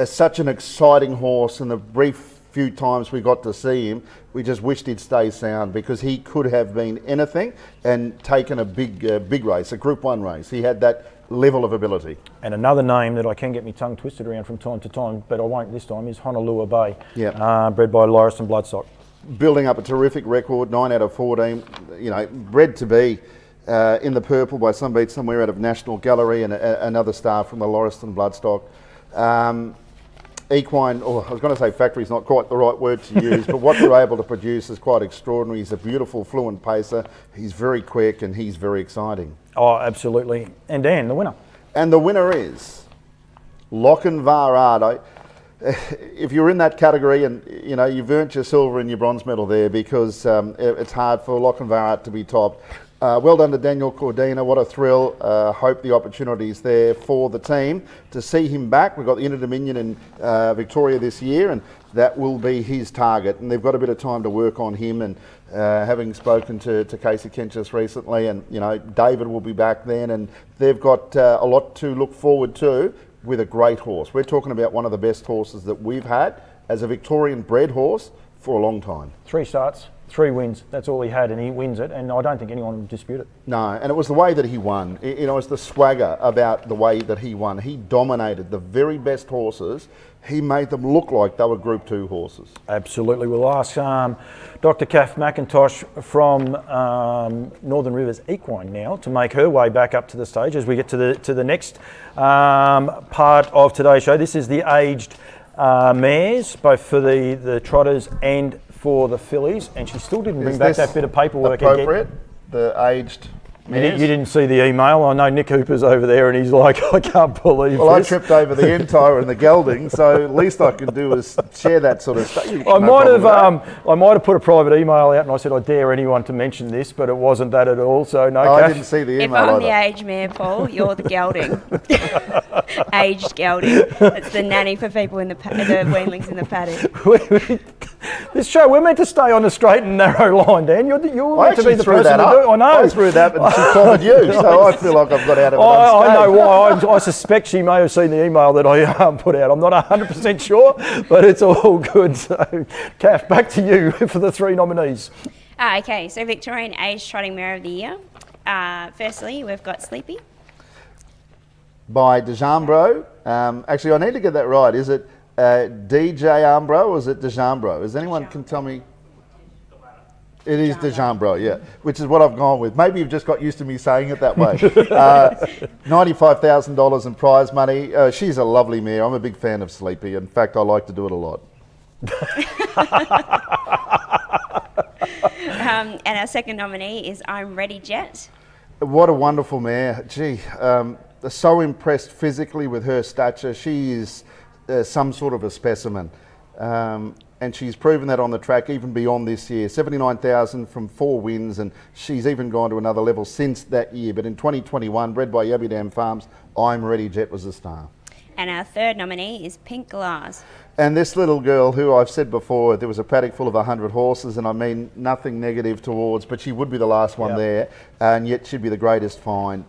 Such an exciting horse, and the brief few times we got to see him, we just wished he'd stay sound, because he could have been anything and taken a big race, a Group 1 race. He had that level of ability. And another name that I can get my tongue twisted around from time to time, but I won't this time, is Honolulu Bay, bred by Lauriston Bloodstock. Building up a terrific record, 9 out of 14, you know, bred to be in the purple by Some Beat Somewhere out of National Gallery, and another star from the Lauriston Bloodstock. Equine, I was going to say factory is not quite the right word to use, but what they're able to produce is quite extraordinary. He's a beautiful, fluent pacer. He's very quick, and he's very exciting. Oh, absolutely. And Dan, the winner. And the winner is Lochinvar Art. If you're in that category, and you know, you've earned your silver and your bronze medal there, because it's hard for Lochinvar Art to be topped. Well done to Daniel Cordina. What a thrill. Hope the opportunity is there for the team to see him back. We've got the Inter-Dominion in Victoria this year, and that will be his target. And they've got a bit of time to work on him. And having spoken to Casey Kent just recently, and you know, David will be back then, and they've got a lot to look forward to with a great horse. We're talking about one of the best horses that we've had as a Victorian bred horse for a long time. 3 starts, 3 wins. That's all he had, and he wins it, and I don't think anyone would dispute it. No, and it was the way that he won. You know, it's the swagger about the way that he won. He dominated the very best horses. He made them look like they were Group 2 horses. Absolutely. We'll ask Dr. Kath McIntosh from Northern Rivers Equine now to make her way back up to the stage as we get to the next part of today's show. This is the aged mares, both for the trotters and for the fillies, and she still didn't bring back that bit of paperwork appropriate, again. The aged mares? You didn't see the email. I know Nick Hooper's over there, and he's like, I can't believe Well, this. I tripped over the entire and the gelding, so least I can do is share that sort of stuff. I might have put a private email out, and I said I dare anyone to mention this, but it wasn't that at all. So no, I Kath. didn't see the If email I'm either. the aged mare, Paul, you're the gelding. Aged gelding. It's the nanny for people in the weanlings in the paddock. This show, we're meant to stay on the straight and narrow line, Dan. You're I meant to be actually the threw person that to do it. up. I know. I threw that, and she collared you, so I feel like I've got out of it unscathed. I know why. I suspect she may have seen the email that I put out. I'm not 100% sure, but it's all good. So, Kath, back to you for the 3 nominees. Okay, so Victorian Aged Trotting Mare of the Year. Firstly, we've got Sleepy. By DeJambro. Actually, I need to get that right. Is it DJ Ambro or is it DeJambro? Is anyone can tell me? It is DeJambro, yeah, which is what I've gone with. Maybe you've just got used to me saying it that way. $95,000 in prize money. She's a lovely mare. I'm a big fan of Sleepy. In fact, I like to do it a lot. And our second nominee is I'm Ready Jet. What a wonderful mare. Gee, so impressed physically with her stature. She is some sort of a specimen. And she's proven that on the track even beyond this year. 79,000 from 4 wins, and she's even gone to another level since that year. But in 2021, bred by Yabby Dam Farms, I'm Ready Jet was a star. And our third nominee is Pink Glass. And this little girl, who I've said before, there was a paddock full of 100 horses, and I mean nothing negative towards, but she would be the last one there, and yet she'd be the greatest find.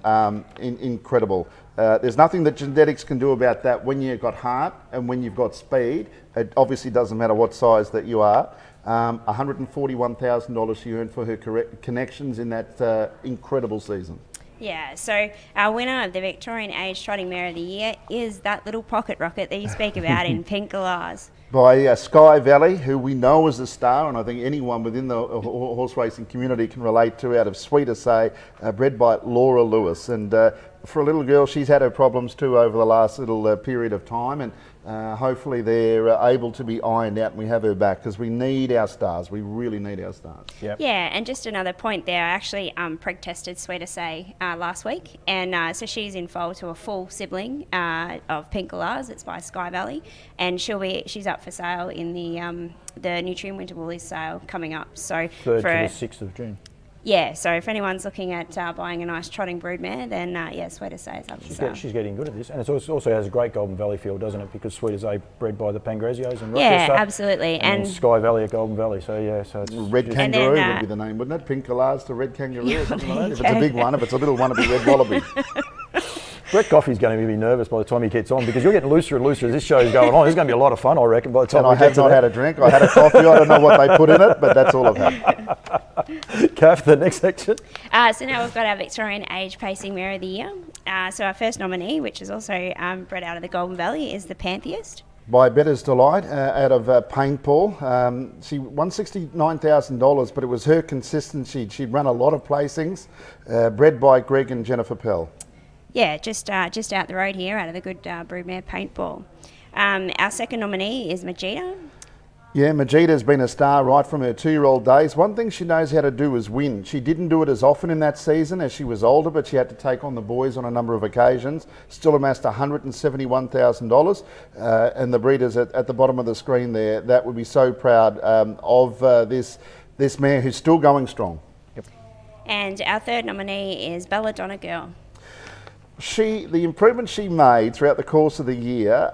Incredible. There's nothing that genetics can do about that when you've got heart and when you've got speed. It obviously doesn't matter what size that you are. $141,000 she earned for her connections in that incredible season. Yeah, so our winner of the Victorian Age Trotting Mare of the Year is that little pocket rocket that you speak about in pink galahs. By Sky Valley, who we know is a star, and I think anyone within the horse racing community can relate to, out of Sweet to Say, bred by Laura Lewis. And for a little girl, she's had her problems too over the last little period of time, and hopefully they're able to be ironed out and we have her back, because we need our stars. We really need our stars. Yep. Yeah, and just another point there, I actually preg tested Sweet to Say last week, and so she's in foal to a full sibling of pink galahs. It's by Sky Valley, and she's up for sale in the Nutrien Winter Woolies sale coming up. So 3rd to the 6th of June. Yeah, so if anyone's looking at buying a nice trotting broodmare, then yeah, Sweet to Say is up for sale. She's getting good at this, and it also has a great Golden Valley feel, doesn't it? Because Sweet to Say bred by the Pangrazios in Rochester. Yeah, absolutely. And Sky Valley at Golden Valley, so yeah, so it's Red Kangaroo would be the name, wouldn't it? Pink galahs to Red Kangaroo or something like that. If it's a big one, if it's a little one, it'd be Red Wallaby. Brett Coffey's going to be nervous by the time he gets on, because you're getting looser and looser as this show's going on. It's going to be a lot of fun, I reckon, by the time I have not had a drink. I had a coffee. I don't know what they put in it, but that's all I've had. Kath, the next section. So now we've got our Victorian Age Pacing Mare of the Year. So our first nominee, which is also bred out of the Golden Valley, is the Pantheist. By Better's Delight, out of Paintball. She won $69,000, but it was her consistency. She'd run a lot of placings, bred by Greg and Jennifer Pell. Yeah, just out the road here, out of the good broodmare Paintball. Our second nominee is Majida. Yeah, Majita's been a star right from her 2-year-old days. One thing she knows how to do is win. She didn't do it as often in that season as she was older, but she had to take on the boys on a number of occasions. Still amassed $171,000. And the breeders at the bottom of the screen there, that would be so proud of this mare who's still going strong. Yep. And our third nominee is Belladonna Girl. The improvement she made throughout the course of the year,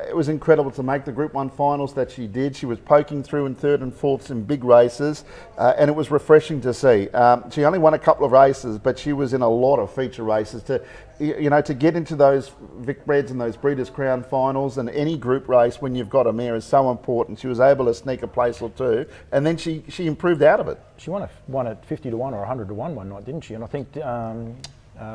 it was incredible to make the Group 1 finals that she did. She was poking through in 3rd and 4th in big races, and it was refreshing to see. She only won a couple of races, but she was in a lot of feature races. To get into those Vicbreds and those Breeders' Crown finals and any group race when you've got a mare is so important. She was able to sneak a place or two, and then she improved out of it. She won at 50 to 1 or 100 to 1 one night, didn't she? And I think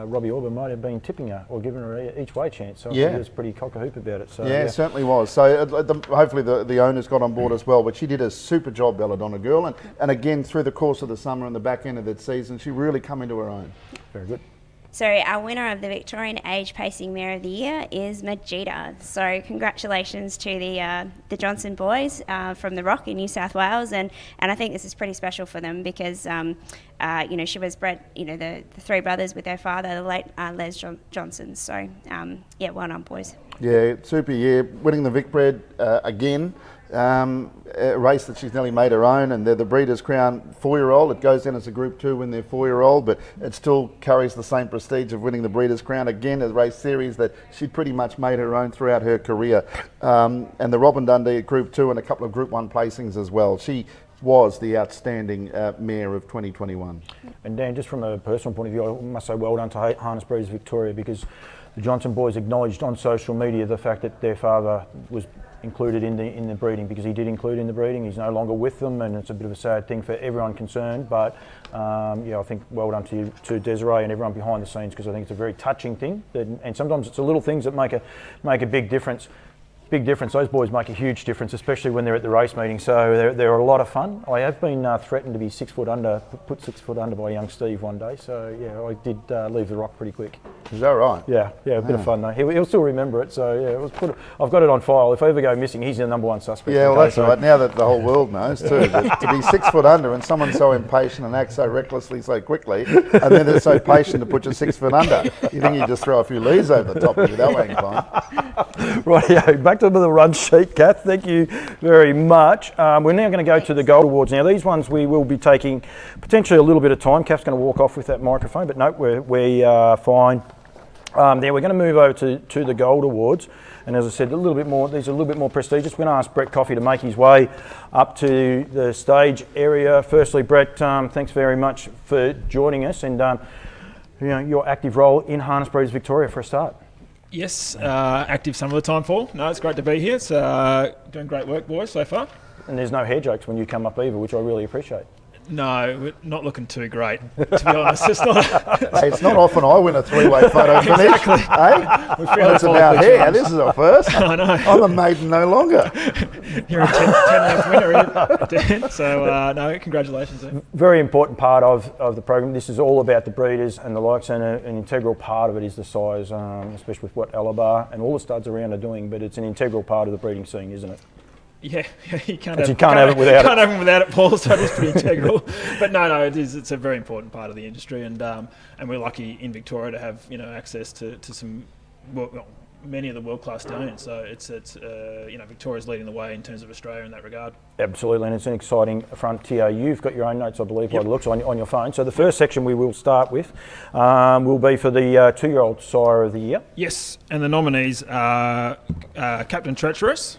Robbie Orban might have been tipping her or giving her each way chance. So yeah, he was pretty cock-a-hoop about it. So, yeah, it certainly was. So hopefully the owners got on board as well. But she did a super job, Belladonna Girl. And again, through the course of the summer and the back end of that season, she really come into her own. Very good. So our winner of the Victorian Age Pacing Mare of the Year is Majida. So congratulations to the Johnson boys from the Rock in New South Wales, and I think this is pretty special for them because she was bred, the three brothers with her father, the late Les Johnson. So yeah, well done, boys. Yeah, super year, winning the Vicbred again. A race that she's nearly made her own, and they're the Breeders' Crown 4-year-old. It goes in as a Group 2 when they're 4-year-old, but it still carries the same prestige of winning the Breeders' Crown again, a race series that she pretty much made her own throughout her career. And the Robin Dundee at Group 2 and a couple of Group 1 placings as well. She was the outstanding mare of 2021. And Dan, just from a personal point of view, I must say well done to Harness Breeders Victoria, because the Johnson boys acknowledged on social media the fact that their father was included in the breeding, because he did include in the breeding. He's no longer with them, and it's a bit of a sad thing for everyone concerned. But I think well done to Desiree and everyone behind the scenes, because I think it's a very touching thing. And sometimes it's the little things that make a big difference. Those boys make a huge difference, especially when they're at the race meeting. So they're a lot of fun. I have been threatened to be 6 foot under, put 6 foot under by young Steve one day. So yeah, I did leave the Rock pretty quick. Is that right? Yeah, a bit of fun though. He'll still remember it. So yeah, I've got it on file. If I ever go missing, he's the #1 suspect. Yeah, well that's right. Now that the whole world knows too, that to be 6 foot under and someone so impatient and act so recklessly so quickly, and then they're so patient to put you 6 foot under, you think you just throw a few leaves over the top of you. That way you fine. Right, back to the run sheet, Kath. Thank you very much. We're now going to go to the Gold Awards. Now, these ones we will be taking potentially a little bit of time. Kath's going to walk off with that microphone, but no, we are fine. We're going to move over to the Gold Awards, and as I said, these are a little bit more prestigious. We're going to ask Brett Coffey to make his way up to the stage area. Firstly, Brett, thanks very much for joining us, and your active role in Harness Breeders Victoria for a start. Yes, active some of the time, Paul. No, it's great to be here. It's doing great work, boys, so far. And there's no hair jokes when you come up either, which I really appreciate. No, we're not looking too great, to be honest. It's not. Hey, it's not often I win a three-way photo finish. Exactly. Hey? We Well, it's about hair. This is a first. I know. I'm a maiden no longer. You're a 10th winner, Dan. So, no, congratulations. Dan. Very important part of the program. This is all about the breeders and the likes, and an integral part of it is the size, especially with what Alabar and all the studs around are doing. But it's an integral part of the breeding scene, isn't it? Yeah, you can't But have, you can't have it without can't it. have them without it, Paul. So it is pretty integral. But no, it is. It's a very important part of the industry, and we're lucky in Victoria to have access to some many of the world class stallions. So it's Victoria's leading the way in terms of Australia in that regard. Absolutely, and it's an exciting frontier. You've got your own notes, I believe, by the looks on your phone. So the first section we will start with will be for the 2-year-old sire of the year. Yes, and the nominees are Captain Treacherous,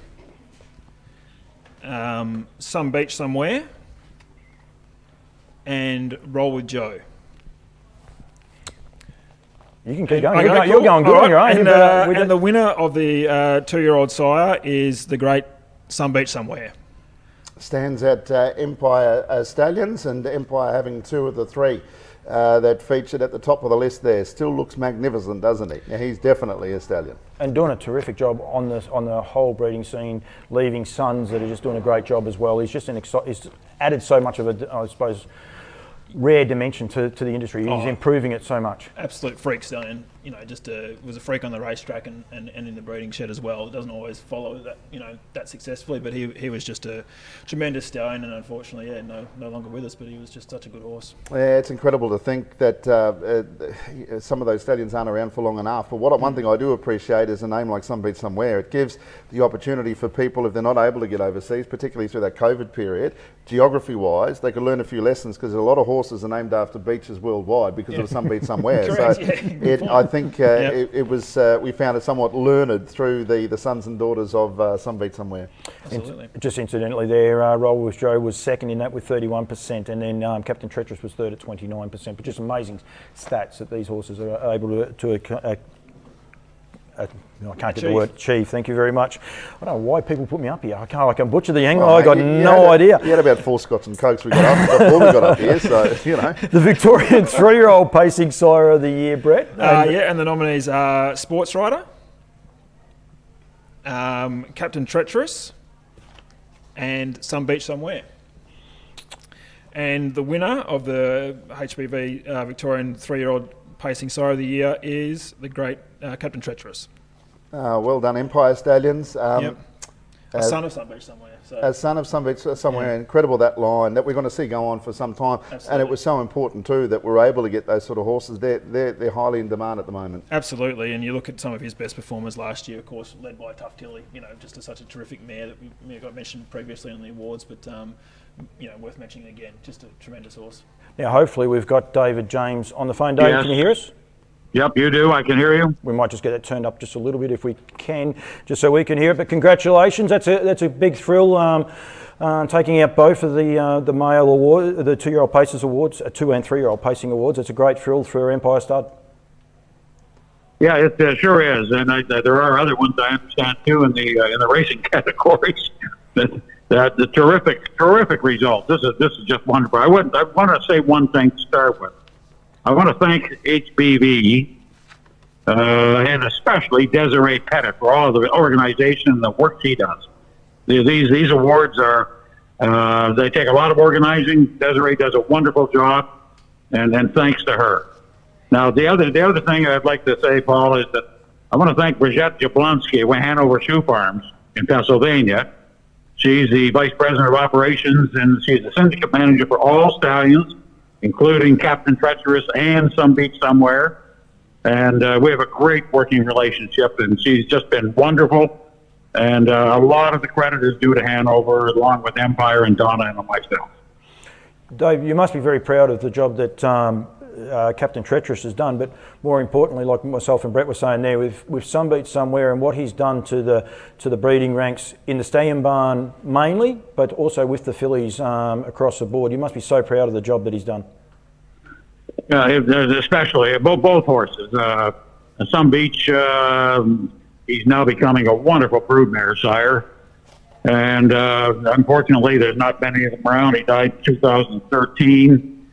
Some Beach Somewhere, and Roll with Joe. You can keep going. Okay, You're cool. going good All on your own. And the winner of the 2-year-old sire is the great Some Beach Somewhere. Stands at Empire Stallions, and Empire having 2 of the 3 that featured at the top of the list there. Still looks magnificent, doesn't he? Now, he's definitely a stallion. And doing a terrific job on the whole breeding scene, leaving sons that are just doing a great job as well. He's just he's added so much of a, I suppose, rare dimension to the industry. He's improving it so much. Absolute freak stallion. Just was a freak on the racetrack and in the breeding shed as well. It doesn't always follow that that successfully, but he was just a tremendous stallion, and unfortunately, no longer with us. But he was just such a good horse. Yeah, it's incredible to think that some of those stallions aren't around for long enough. But one thing I do appreciate is a name like Some Beach Somewhere. It gives the opportunity for people, if they're not able to get overseas, particularly through that COVID period, geography-wise, they could learn a few lessons, because a lot of horses are named after beaches worldwide because of Some Beach Somewhere. Correct, So I think it was we found it somewhat learned through the sons and daughters of Some Beach Somewhere. Absolutely. Just incidentally there, Roll with Joe was second in that with 31%, and then Captain Treacherous was third at 29%. But just amazing stats that these horses are able to I can't get the word achieve. Thank you very much. I don't know why people put me up here. I can butcher the angle. I got no idea. You had about 4 Scots and Cokes we got up before we got up here, so The Victorian 3-year-old pacing sire of the year, Brett. And the nominees are Sports Rider, Captain Treacherous, and Some Beach Somewhere. And the winner of the HBV Victorian 3-year-old pacing sire of the year is the great Captain Treacherous. Well done, Empire Stallions. A son of Some Beach Somewhere. So. As son of Some Beach Somewhere, incredible that line that we're going to see go on for some time. Absolutely. And it was so important too that we're able to get those sort of horses. They're highly in demand at the moment. Absolutely, and you look at some of his best performers last year, of course, led by Tough Tilly. Just such a terrific mare that we got mentioned previously on the awards, but worth mentioning again. Just a tremendous horse. Now, hopefully, we've got David James on the phone. David, Yes. can you hear us? Yep, you do. I can hear you. We might just get it turned up just a little bit if we can, just so we can hear it. But congratulations, that's a big thrill. Taking out both of the male award, the 2-year-old Pacers Awards, 2 and 3-year-old Pacing Awards. It's a great thrill for Empire Stud. Yeah, it sure is, and there are other ones I understand too in the racing categories. The terrific results. This is just wonderful. I want to say one thing to start with. I want to thank HBV and especially Desiree Pettit for all of the organization and the work he does. These awards are they take a lot of organizing. Desiree does a wonderful job, and thanks to her. Now the other thing I'd like to say, Paul, is that I want to thank Brigitte Jablonski at Hanover Shoe Farms in Pennsylvania. She's the vice president of operations, and she's the syndicate manager for all stallions, including Captain Treacherous and Some Beach Somewhere. And we have a great working relationship, and she's just been wonderful. And a lot of the credit is due to Hanover, along with Empire and Donna and myself. Dave, you must be very proud of the job that Captain Treacherous has done, but more importantly, like myself and Brett were saying there, with Some Beach Somewhere and what he's done to the breeding ranks in the stallion barn mainly, but also with the fillies across the board. You must be so proud of the job that he's done. Especially both horses. Some Beach, he's now becoming a wonderful broodmare sire. And unfortunately, there's not many of them around. He died in 2013,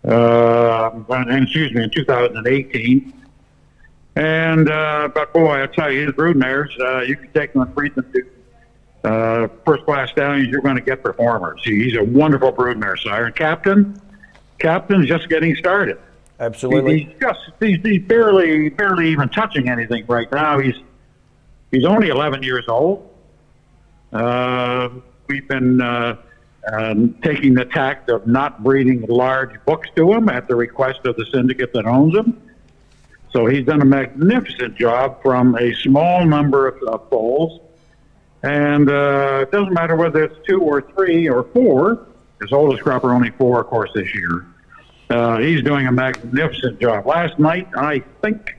in 2018. And but boy, I tell you, his broodmares, you can take them and breed them to first-class stallions. You're going to get performers. He's a wonderful broodmare sire. And Captain's just getting started. Absolutely. He's barely even touching anything right now. He's only 11 years old. We've been taking the tact of not breeding large books to him at the request of the syndicate that owns him. So he's done a magnificent job from a small number of foals. And it doesn't matter whether it's 2 or 3 or 4. His oldest crop are only 4, of course, this year. He's doing a magnificent job. Last night, I think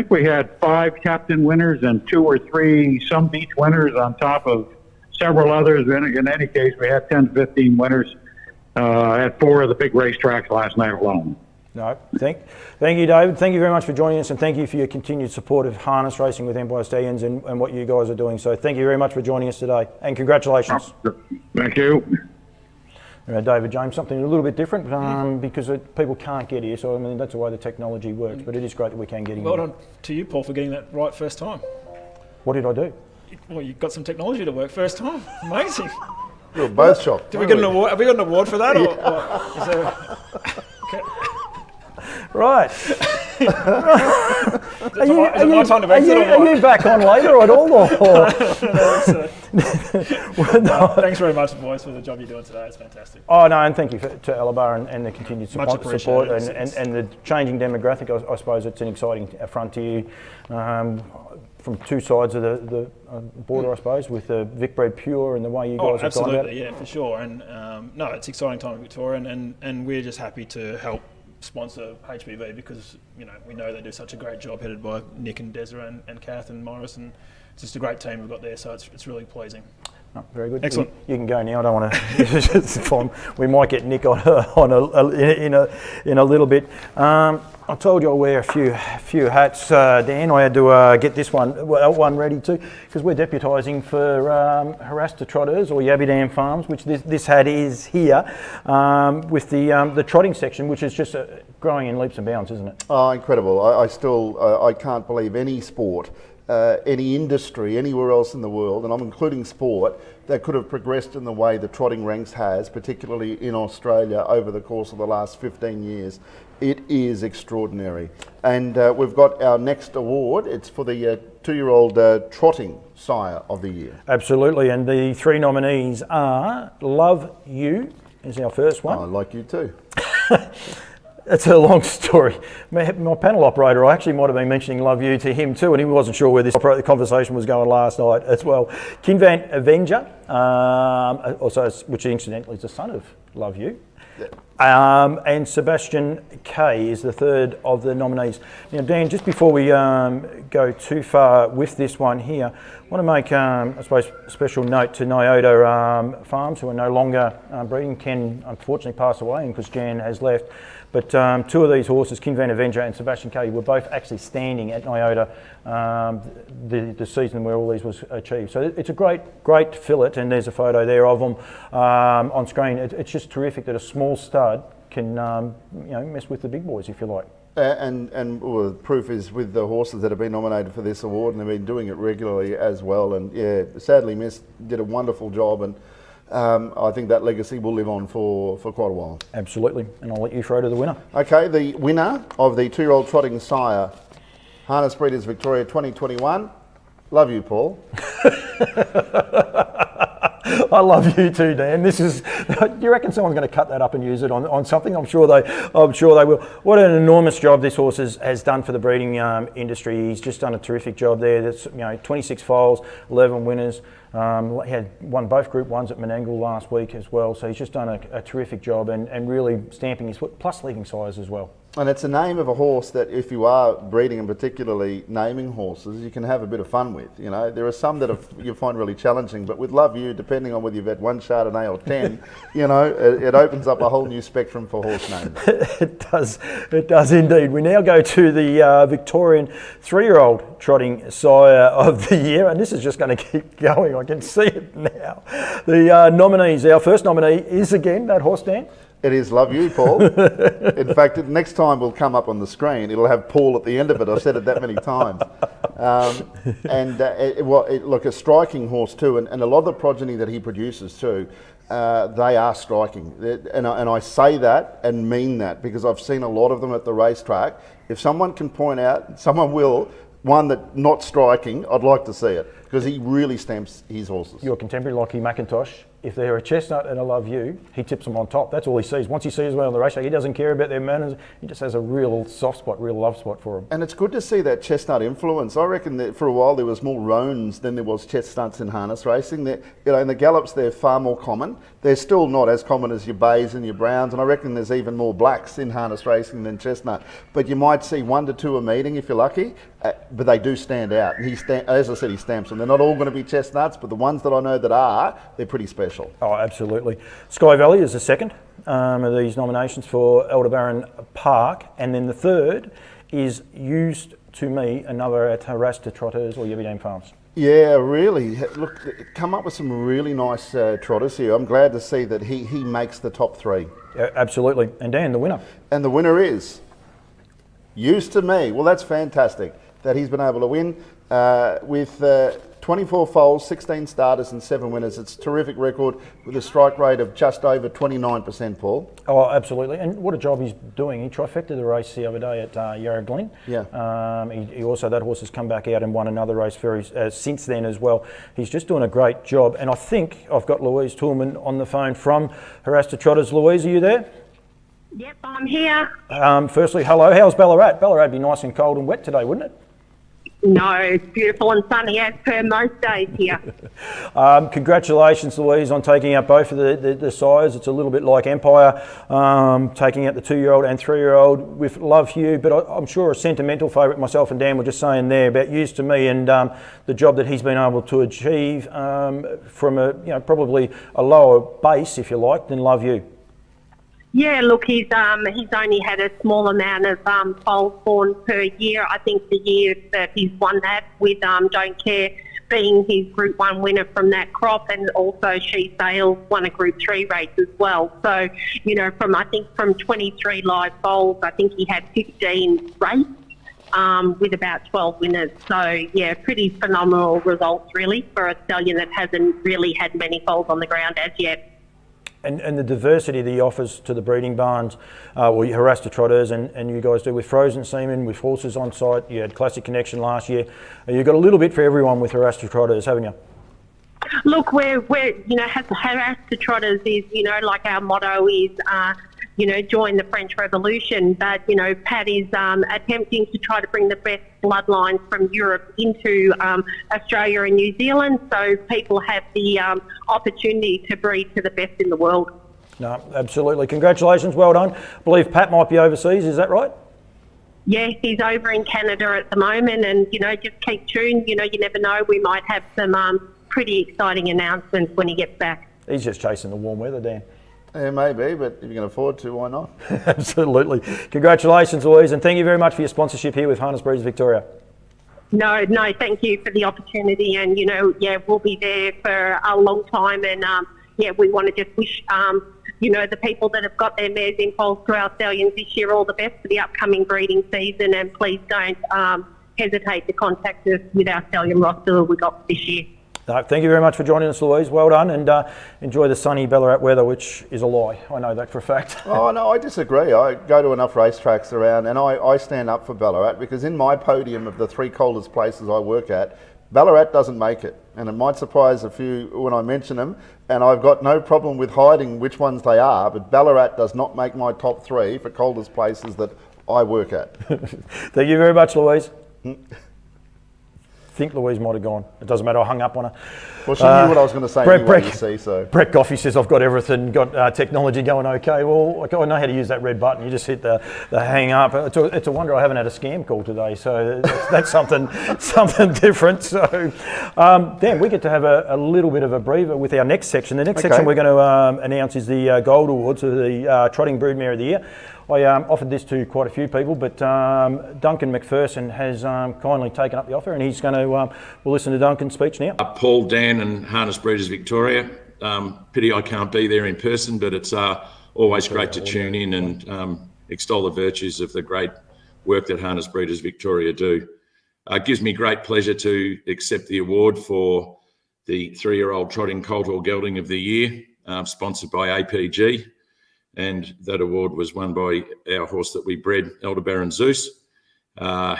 we had 5 captain winners and 2 or 3 some beach winners on top of several others. In any case, we had 10 to 15 winners at 4 of the big racetracks last night alone. No, thank you, David. Thank you very much for joining us, and thank you for your continued support of harness racing with Empire Stallions and what you guys are doing. So thank you very much for joining us today, and congratulations. Thank you. David James, something a little bit different because people can't get here, so I mean that's the way the technology works, but it is great that we can get in. Well done to you, Paul, for getting that right first time. What did I do? Well, you got some technology to work first time. Amazing. We were both shocked. Did we get an award? Have we got an award for that? Or is there... Okay. Right. Is it my time to exit or what? Are you back on later at all? Or? No, thanks very much, boys, for the job you're doing today. It's fantastic. Oh, no, and thank you to Alabar and the continued Much support appreciated. and the changing demographic. I suppose it's an exciting frontier from 2 sides of the border, I suppose, with the Vicbred Pure and the way you guys have gone about it. Absolutely, yeah, for sure. And no, it's an exciting time in Victoria, and we're just happy to help sponsor HBV because we know they do such a great job, headed by Nick and Desiree and Kath and Morris, and it's just a great team we've got there. So it's really pleasing. Oh, very good. Excellent. You can go now. I don't want to. We might get Nick in a little bit. I told you I'll wear a few hats, Dan. I had to get this one ready too, because we're deputising for Harasta Trotters or Yabbydam Farms, which this hat is here, with the trotting section, which is just growing in leaps and bounds, isn't it? Oh, incredible. I can't believe any sport, any industry, anywhere else in the world, and I'm including sport, that could have progressed in the way the trotting ranks has, particularly in Australia over the course of the last 15 years. It is extraordinary. And we've got our next award. It's for the 2-year-old trotting sire of the year. Absolutely, and the 3 nominees are Love You is our first one. Oh, I like you too. It's a long story. My panel operator, I actually might have been mentioning Love You to him too, and he wasn't sure where this conversation was going last night as well. Kinvan Avenger, also, which incidentally is the son of Love You. And Sebastian K is the third of the nominees. Now, Dan, just before we go too far with this one here, I want to make, I suppose, a special note to Nyota Farms, who are no longer breeding. Ken unfortunately passed away because Jan has left. But 2 of these horses, Kinvan Avenger and Sebastian K, were both actually standing at Nyota the season where all these was achieved. So it's a great fillet, and there's a photo there of them on screen. It's just terrific that a small stud can mess with the big boys, if you like. And well, the proof is with the horses that have been nominated for this award, and they've been doing it regularly as well. And yeah, sadly missed, did a wonderful job, and I think that legacy will live on for quite a while. Absolutely, and I'll let you throw to the winner. Okay, the winner of the 2-year-old trotting sire, Harness Breeders Victoria 2021. Love you, Paul. I love you too, Dan. This is. Do you reckon someone's going to cut that up and use it on something? I'm sure they will. What an enormous job this horse has done for the breeding industry. He's just done a terrific job there. That's 26 foals, 11 winners. He had won both Group 1s at Menangle last week as well. So he's just done a terrific job and really stamping his foot, plus leading sires as well. And it's a name of a horse that if you are breeding and particularly naming horses, you can have a bit of fun with. You know, there are some that you find really challenging, but with Love You, depending on whether you've had one Chardonnay or 10, you know, it opens up a whole new spectrum for horse names. It does indeed. We now go to the Victorian 3-year-old trotting sire of the year, and this is just going to keep going. I can see it now. The nominees, our first nominee is again that horse, Dan. It is Love You, Paul. In fact, next time will come up on the screen. It'll have Paul at the end of it. I've said it that many times. Look, a striking horse too, and a lot of the progeny that he produces too, they are striking. And I say that and mean that because I've seen a lot of them at the racetrack. If someone can point out, someone will, one that not striking, I'd like to see it because he really stamps his horses. Your contemporary, Lockie McIntosh, if they're a Chestnut and a Love You, he tips them on top. That's all he sees. Once he sees one on the racetrack, he doesn't care about their manners. He just has a real soft spot, real love spot for them. And it's good to see that Chestnut influence. I reckon that for a while there was more roans than there was Chestnuts in harness racing. You know, in the gallops, they're far more common. They're still not as common as your bays and your browns, and I reckon there's even more blacks in harness racing than Chestnut. But you might see 1 to 2 a meeting if you're lucky, but they do stand out. And as I said, he stamps them. They're not all going to be Chestnuts, but the ones that I know that are, they're pretty special. Oh, absolutely. Sky Valley is the second of these nominations for Aldebaran Park, and then the third is Used to Me, another at Harasta Trotters or Yevy Dame Farms. Yeah, really. Look, come up with some really nice trotters here. I'm glad to see that he makes the top 3. Yeah, absolutely. And Dan, the winner. And the winner is Used to Me. Well, that's fantastic that he's been able to win with 24 foals, 16 starters and 7 winners. It's a terrific record with a strike rate of just over 29%, Paul. Oh, absolutely. And what a job he's doing. He trifected the race the other day at Yarra Glen. Yeah. He also, that horse has come back out and won another race since then as well. He's just doing a great job. And I think I've got Louise Toolman on the phone from Harasta Trotters. Louise, are you there? Yep, I'm here. Firstly, hello. How's Ballarat? Ballarat would be nice and cold and wet today, wouldn't it? No, it's beautiful and sunny as per most days here. Congratulations, Louise, on taking out both of the sires. It's a little bit like Empire, taking out the 2-year-old and 3-year-old with Love You, but I'm sure a sentimental favourite. Myself and Dan were just saying there about Used to Me and the job that he's been able to achieve from probably a lower base, if you like, than Love You. Yeah, look, he's only had a small amount of foals born per year. I think the year that he's won that with Don't Care being his Group 1 winner from that crop, and also She Sails won a Group 3 race as well. So, you know, from 23 live foals, I think he had 15 raced with about 12 winners. So, yeah, pretty phenomenal results really for a stallion that hasn't really had many foals on the ground as yet. And the diversity that he offers to the breeding barns, Harasta Trotters and you guys do with frozen semen, with horses on site. You had Classic Connection last year. You've got a little bit for everyone with Harasta Trotters, haven't you? Look, we're Harasta Trotters is, like our motto is, join the French Revolution. But, Pat is attempting to try to bring the best bloodlines from Europe into Australia and New Zealand, so people have the opportunity to breed to the best in the world. No, absolutely. Congratulations, well done. I believe Pat might be overseas, is that right? Yeah, he's over in Canada at the moment, and, just keep tuned. You never know, we might have some pretty exciting announcements when he gets back. He's just chasing the warm weather, Dan. Yeah, maybe, but if you can afford to, why not? Absolutely. Congratulations, Louise, and thank you very much for your sponsorship here with Harness Breeders Victoria. No, thank you for the opportunity, and, we'll be there for a long time, and, we want to just wish, the people that have got their mares in foals to our stallions this year all the best for the upcoming breeding season, and please don't hesitate to contact us with our stallion roster we got this year. No, thank you very much for joining us, Louise. Well done, and enjoy the sunny Ballarat weather, which is a lie. I know that for a fact. Oh, no, I disagree. I go to enough racetracks around, and I stand up for Ballarat because in my podium of the 3 coldest places I work at, Ballarat doesn't make it. And it might surprise a few when I mention them, and I've got no problem with hiding which ones they are, but Ballarat does not make my top 3 for coldest places that I work at. Thank you very much, Louise. think Louise might have gone. It doesn't matter, I hung up on her. Well, she knew what I was going to say anyway, you see, so. Brett Goffey says, I've got everything, got technology going okay. Well, I know how to use that red button. You just hit the hang up. It's a wonder I haven't had a scam call today, so that's something different. So, Dan, we get to have a little bit of a breather with our next section. The next section we're going to announce is the Gold Awards for the Trotting Broodmare of the Year. I offered this to quite a few people, but Duncan McPherson has kindly taken up the offer, and he's going to, we'll listen to Duncan's speech now. Paul, Dan and Harness Breeders Victoria, pity I can't be there in person, but it's always great to tune in and extol the virtues of the great work that Harness Breeders Victoria do. It gives me great pleasure to accept the award for the 3-year-old Trotting Colt or Gelding of the Year, sponsored by APG. And that award was won by our horse that we bred, Elder Baron Zeus.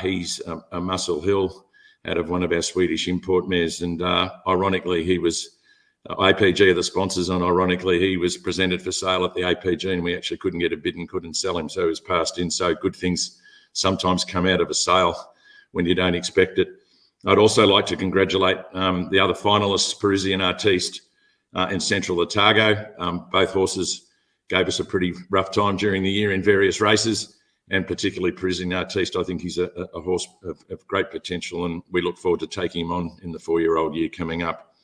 He's a Muscle Hill out of one of our Swedish import mares. And ironically, he was APG are the sponsors, and ironically, he was presented for sale at the APG, and we actually couldn't get a bid and couldn't sell him. So he was passed in. So good things sometimes come out of a sale when you don't expect it. I'd also like to congratulate the other finalists, Parisian Artiste and Central Otago. Both horses gave us a pretty rough time during the year in various races, and particularly Parisian Artiste. I think he's a horse of great potential, and we look forward to taking him on in the 4-year-old year coming up.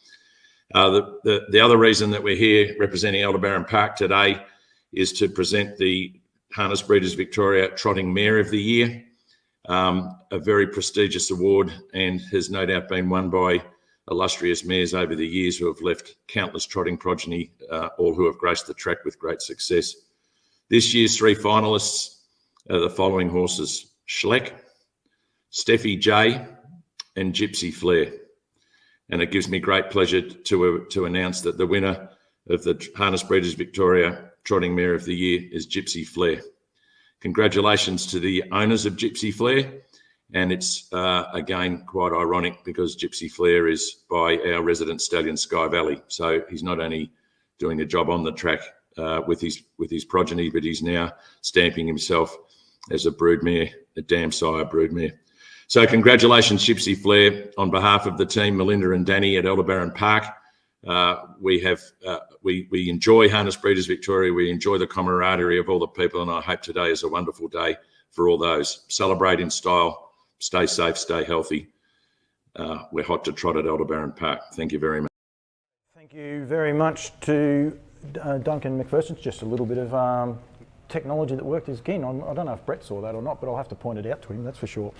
The other reason that we're here representing Aldebaran Park today is to present the Harness Breeders Victoria Trotting Mare of the Year, a very prestigious award, and has no doubt been won by illustrious mares over the years who have left countless trotting progeny, all who have graced the track with great success. This year's 3 finalists are the following horses: Schleck, Steffi J, and Gypsy Flair. And it gives me great pleasure to announce that the winner of the Harness Breeders Victoria Trotting Mare of the Year is Gypsy Flair. Congratulations to the owners of Gypsy Flair. And it's, again, quite ironic because Gypsy Flair is by our resident stallion, Sky Valley. So he's not only doing a job on the track with his progeny, but he's now stamping himself as a broodmare, a dam sire broodmare. So congratulations, Gypsy Flair. On behalf of the team, Melinda and Danny at Aldebaran Park, we enjoy Harness Breeders Victoria. We enjoy the camaraderie of all the people, and I hope today is a wonderful day for all those. Celebrate in style. Stay safe, stay healthy. We're hot to trot at Aldebaran Park. Thank you very much. Thank you very much to Duncan McPherson. Just a little bit of technology that worked again. I don't know if Brett saw that or not, but I'll have to point it out to him, that's for sure.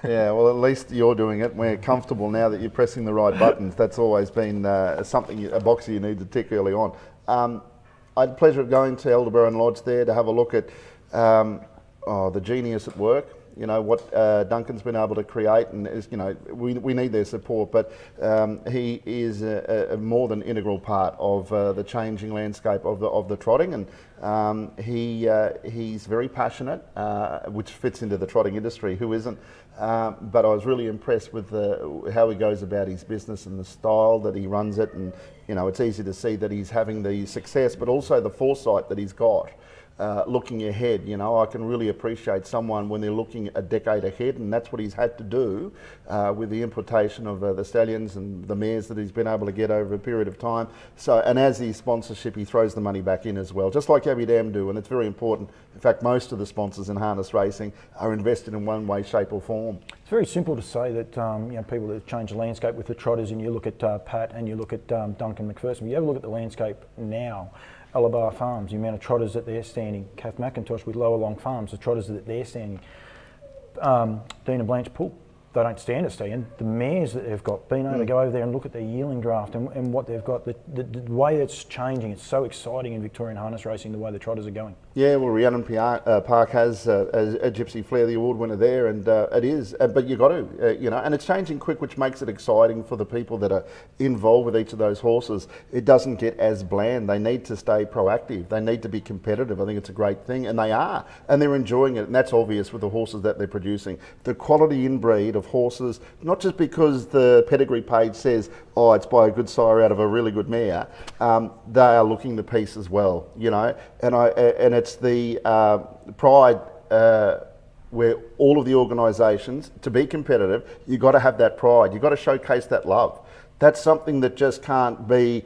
Yeah, well, at least you're doing it. We're comfortable now that you're pressing the right buttons. That's always been something, a box you need to tick early on. I had the pleasure of going to Aldebaran Lodge there to have a look at the genius at work. You know, what Duncan's been able to create, and is, you know, we need their support, but he is a more than integral part of the changing landscape of the trotting, and he's very passionate, which fits into the trotting industry. Who isn't? But I was really impressed with how he goes about his business and the style that he runs it, and you know, it's easy to see that he's having the success, but also the foresight that he's got. Looking ahead, you know, I can really appreciate someone when they're looking a decade ahead, and that's what he's had to do with the importation of the stallions and the mares that he's been able to get over a period of time. So, and as his sponsorship, he throws the money back in as well, just like Abby Dam do, and it's very important. In fact, most of the sponsors in harness racing are invested in one way, shape or form. It's very simple to say that you know, people that have changed the landscape with the trotters, and you look at Pat and you look at Duncan McPherson, you have a look at the landscape now. Alabar Farms, the amount of trotters that they're standing, Kath McIntosh with Lower Long Farms, the trotters that they're standing, Dina Blanche Pool, they don't stand a stallion. The mares that they've got, being able to go over there and look at their yearling draft and what they've got, the way it's changing, it's so exciting in Victorian harness racing, the way the trotters are going. Yeah, well, Rhiannon Park has a Gypsy Flair, the award winner there, and it is, but you've got to, you know, and it's changing quick, which makes it exciting for the people that are involved with each of those horses. It doesn't get as bland. They need to stay proactive. They need to be competitive. I think it's a great thing, and they are, and they're enjoying it, and that's obvious with the horses that they're producing. The quality inbreed of horses, not just because the pedigree page says, oh, it's by a good sire out of a really good mare, they are looking the piece as well, you know, and it's the pride where all of the organisations, to be competitive, you've got to have that pride. You've got to showcase that love. That's something that just can't be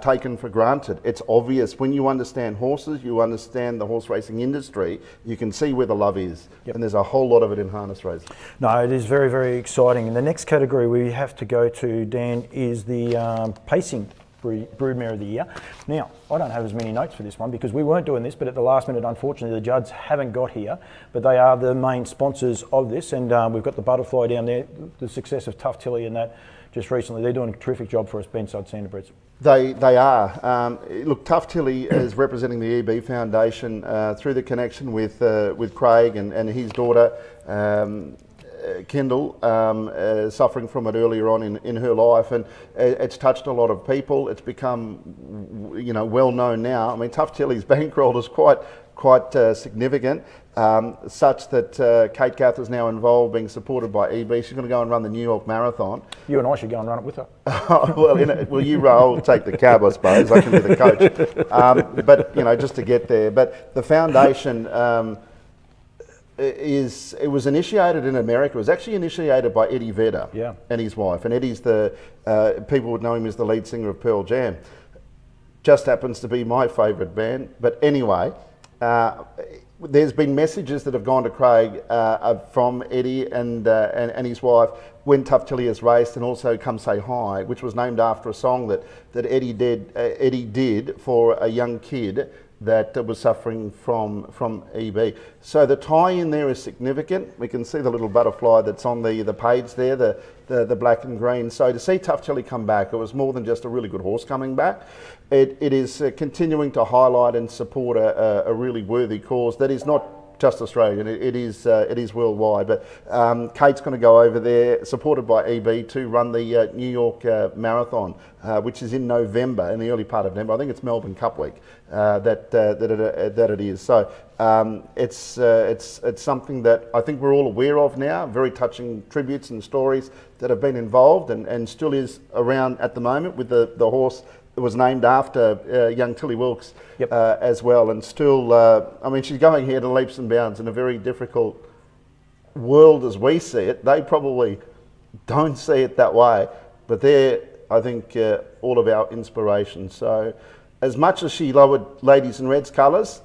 taken for granted. It's obvious when you understand horses, you understand the horse racing industry, you can see where the love is. Yep. And there's a whole lot of it in harness racing. No, it is very, very exciting. And the next category we have to go to, Dan, is the pacing Broodmare of the Year. Now, I don't have as many notes for this one because we weren't doing this, but at the last minute, unfortunately, the judges haven't got here, but they are the main sponsors of this. And we've got the Butterfly down there, the success of Tough Tilly and that just recently. They're doing a terrific job for us, Benside Standardbreds. They are. Look, Tough Tilly is representing the EB Foundation through the connection with Craig and his daughter, Kendall, suffering from it earlier on in her life, and it's touched a lot of people. It's become, well known now. I mean, Tough Tilly's bankroll is quite significant, such that Kate Gath is now involved, being supported by EB. She's going to go and run the New York Marathon. You and I should go and run it with her. Well, you roll, take the cab, I suppose. I can be the coach. But just to get there. But the foundation it was initiated in America. It was actually initiated by Eddie Vedder and his wife. And Eddie's people would know him as the lead singer of Pearl Jam. Just happens to be my favourite band. But anyway, there's been messages that have gone to Craig from Eddie and his wife when Tough Tilly has raced, and also Come Say Hi, which was named after a song that Eddie did for a young kid that was suffering from EB. So the tie-in there is significant. We can see the little butterfly that's on the page there, the black and green. So to see Tough Tilly come back, it was more than just a really good horse coming back. It is continuing to highlight and support a really worthy cause that is not just Australian, it is worldwide. But Kate's going to go over there, supported by EB, to run the New York Marathon, which is in November, in the early part of November. I think it's Melbourne Cup Week that it is. So it's something that I think we're all aware of now. Very touching tributes and stories that have been involved and still is around at the moment with the horse that was named after young Tilly Wilkes as well, and still, I mean, she's going here to leaps and bounds in a very difficult world as we see it. They probably don't see it that way, but they're, I think, all of our inspiration. So as much as she lowered Ladies in Red's colours,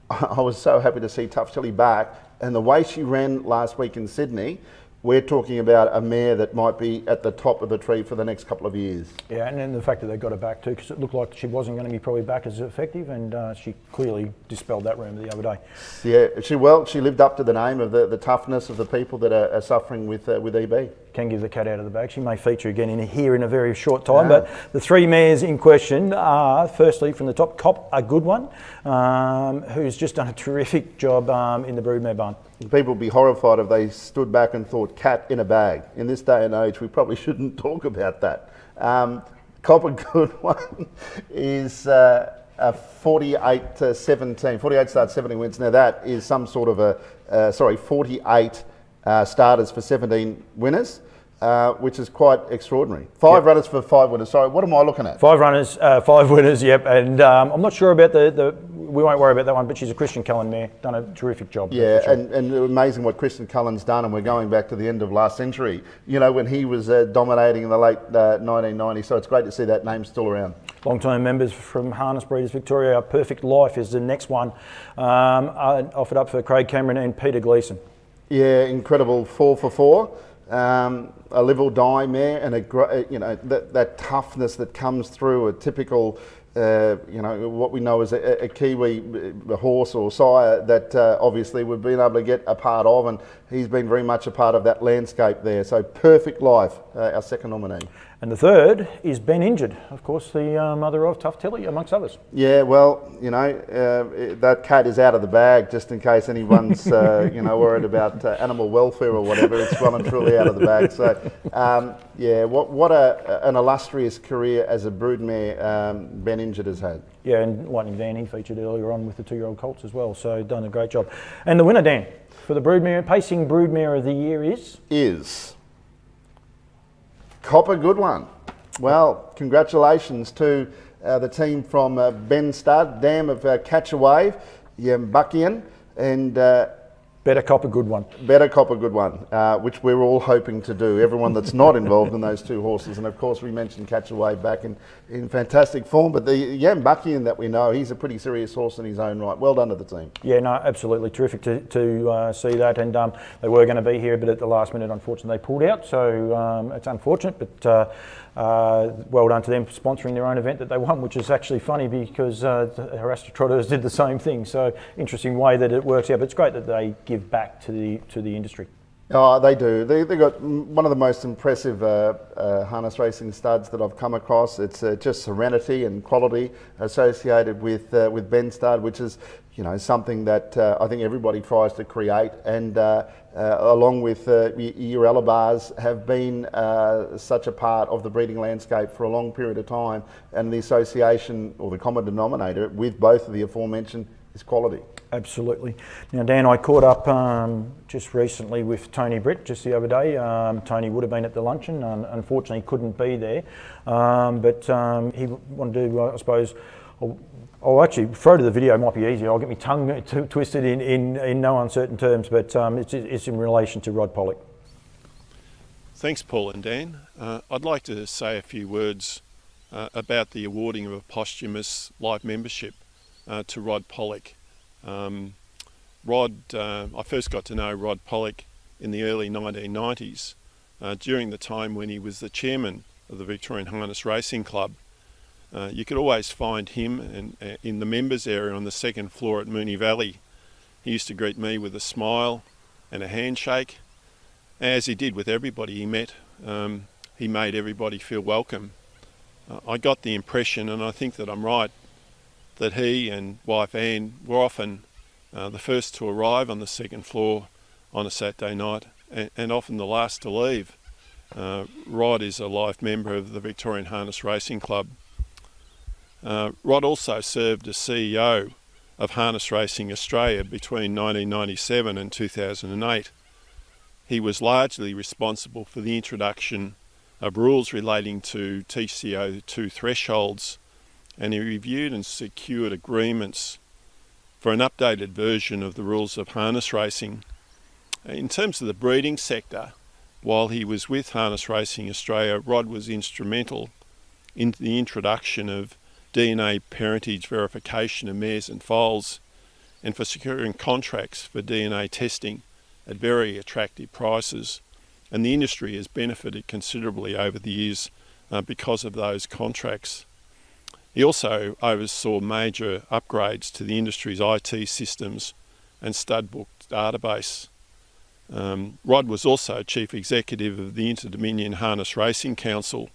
I was so happy to see Tough Tilly back, and the way she ran last week in Sydney, we're talking about a mare that might be at the top of the tree for the next couple of years. Yeah, and then the fact that they got her back too, because it looked like she wasn't going to be probably back as effective, and she clearly dispelled that rumour the other day. Yeah, she lived up to the name of the toughness of the people that are suffering with EB. Can give the cat out of the bag. She may feature again here in a very short time, but the three mares in question are, firstly from the top, Cop, a good one, who's just done a terrific job in the broodmare barn. People would be horrified if they stood back and thought cat in a bag. In this day and age, we probably shouldn't talk about that. Cop, a good one, is a 48-17. 48 starts, 70 wins. Now that is some sort of 48 starters for 17 winners. Which is quite extraordinary. Five runners for 5 winners. Sorry, what am I looking at? 5 runners, 5 winners, yep. And I'm not sure about we won't worry about that one, but she's a Christian Cullen mare, done a terrific job. Yeah, sure. and amazing what Christian Cullen's done, and we're going back to the end of last century, when he was dominating in the late 1990s, so it's great to see that name still around. Long-term members from Harness Breeders Victoria, Perfect Life is the next one, offered up for Craig Cameron and Peter Gleeson. Yeah, incredible 4 for 4. A live or die mare, and that toughness that comes through a typical, what we know as a Kiwi horse or sire that obviously we've been able to get a part of, and he's been very much a part of that landscape there. So Perfect Life, our second nominee. And the third is Ben Injured, of course, the mother of Tough Tilly, amongst others. Yeah, well, that cat is out of the bag, just in case anyone's, worried about animal welfare or whatever. It's well and truly out of the bag. So, what an illustrious career as a broodmare Ben Injured has had. Yeah, and Lightning Dan, he featured earlier on with the 2-year-old colts as well, so done a great job. And the winner, Dan, for the pacing broodmare of the year is Cop, a good one. Well, congratulations to the team from Ben Stud, Dam of Catch a Wave, Buckian, and Better cop a good one. Better cop a good one, which we're all hoping to do. Everyone that's not involved in those two horses, and of course we mentioned Catchaway back in fantastic form. But the Yambuckian that we know, he's a pretty serious horse in his own right. Well done to the team. Yeah, no, absolutely terrific to see that. And they were going to be here, but at the last minute, unfortunately, they pulled out. So it's unfortunate, but well done to them for sponsoring their own event that they won, which is actually funny because the Harasta Trotters did the same thing. So interesting way that it works out. But it's great that they give back to the industry. Oh, they do. They got one of the most impressive harness racing studs that I've come across. It's just serenity and quality associated with Ben Stud, which is, you know, something that I think everybody tries to create. And along with your bars have been such a part of the breeding landscape for a long period of time. And the association, or the common denominator with both of the aforementioned, is quality. Absolutely. Now, Dan, I caught up just recently with Tony Britt just the other day. Tony would have been at the luncheon, unfortunately couldn't be there, but he wanted to, I suppose, I'll actually throw to the video, might be easier. I'll get my tongue twisted in no uncertain terms, but it's in relation to Rod Pollock. Thanks, Paul and Dan. I'd like to say a few words about the awarding of a posthumous life membership to Rod Pollock. I first got to know Rod Pollock in the early 1990s, during the time when he was the chairman of the Victorian Harness Racing Club. You could always find him in the members area on the second floor at Moonee Valley. He used to greet me with a smile and a handshake. As he did with everybody he met, he made everybody feel welcome. I got the impression, and I think that I'm right, that he and wife Anne were often the first to arrive on the second floor on a Saturday night and often the last to leave. Rod is a life member of the Victorian Harness Racing Club. Rod also served as CEO of Harness Racing Australia between 1997 and 2008. He was largely responsible for the introduction of rules relating to TCO2 thresholds, and he reviewed and secured agreements for an updated version of the rules of harness racing. In terms of the breeding sector, while he was with Harness Racing Australia, Rod was instrumental in the introduction of DNA parentage verification of mares and foals, and for securing contracts for DNA testing at very attractive prices. And the industry has benefited considerably over the years because of those contracts. He also oversaw major upgrades to the industry's IT systems and stud book database. Rod was also Chief Executive of the Inter-Dominion Harness Racing Council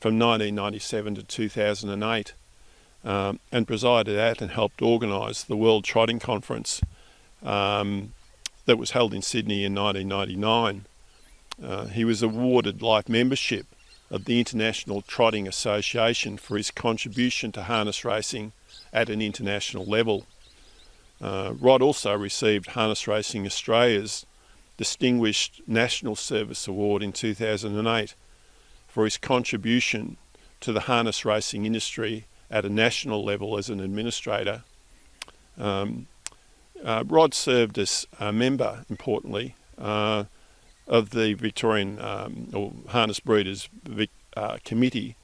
from 1997 to 2008, and presided at and helped organise the World Trotting Conference that was held in Sydney in 1999. He was awarded life membership of the International Trotting Association for his contribution to harness racing at an international level. Rod also received Harness Racing Australia's Distinguished National Service Award in 2008 for his contribution to the harness racing industry at a national level as an administrator. Rod served as a member, importantly, of the Victorian or Harness Breeders Committee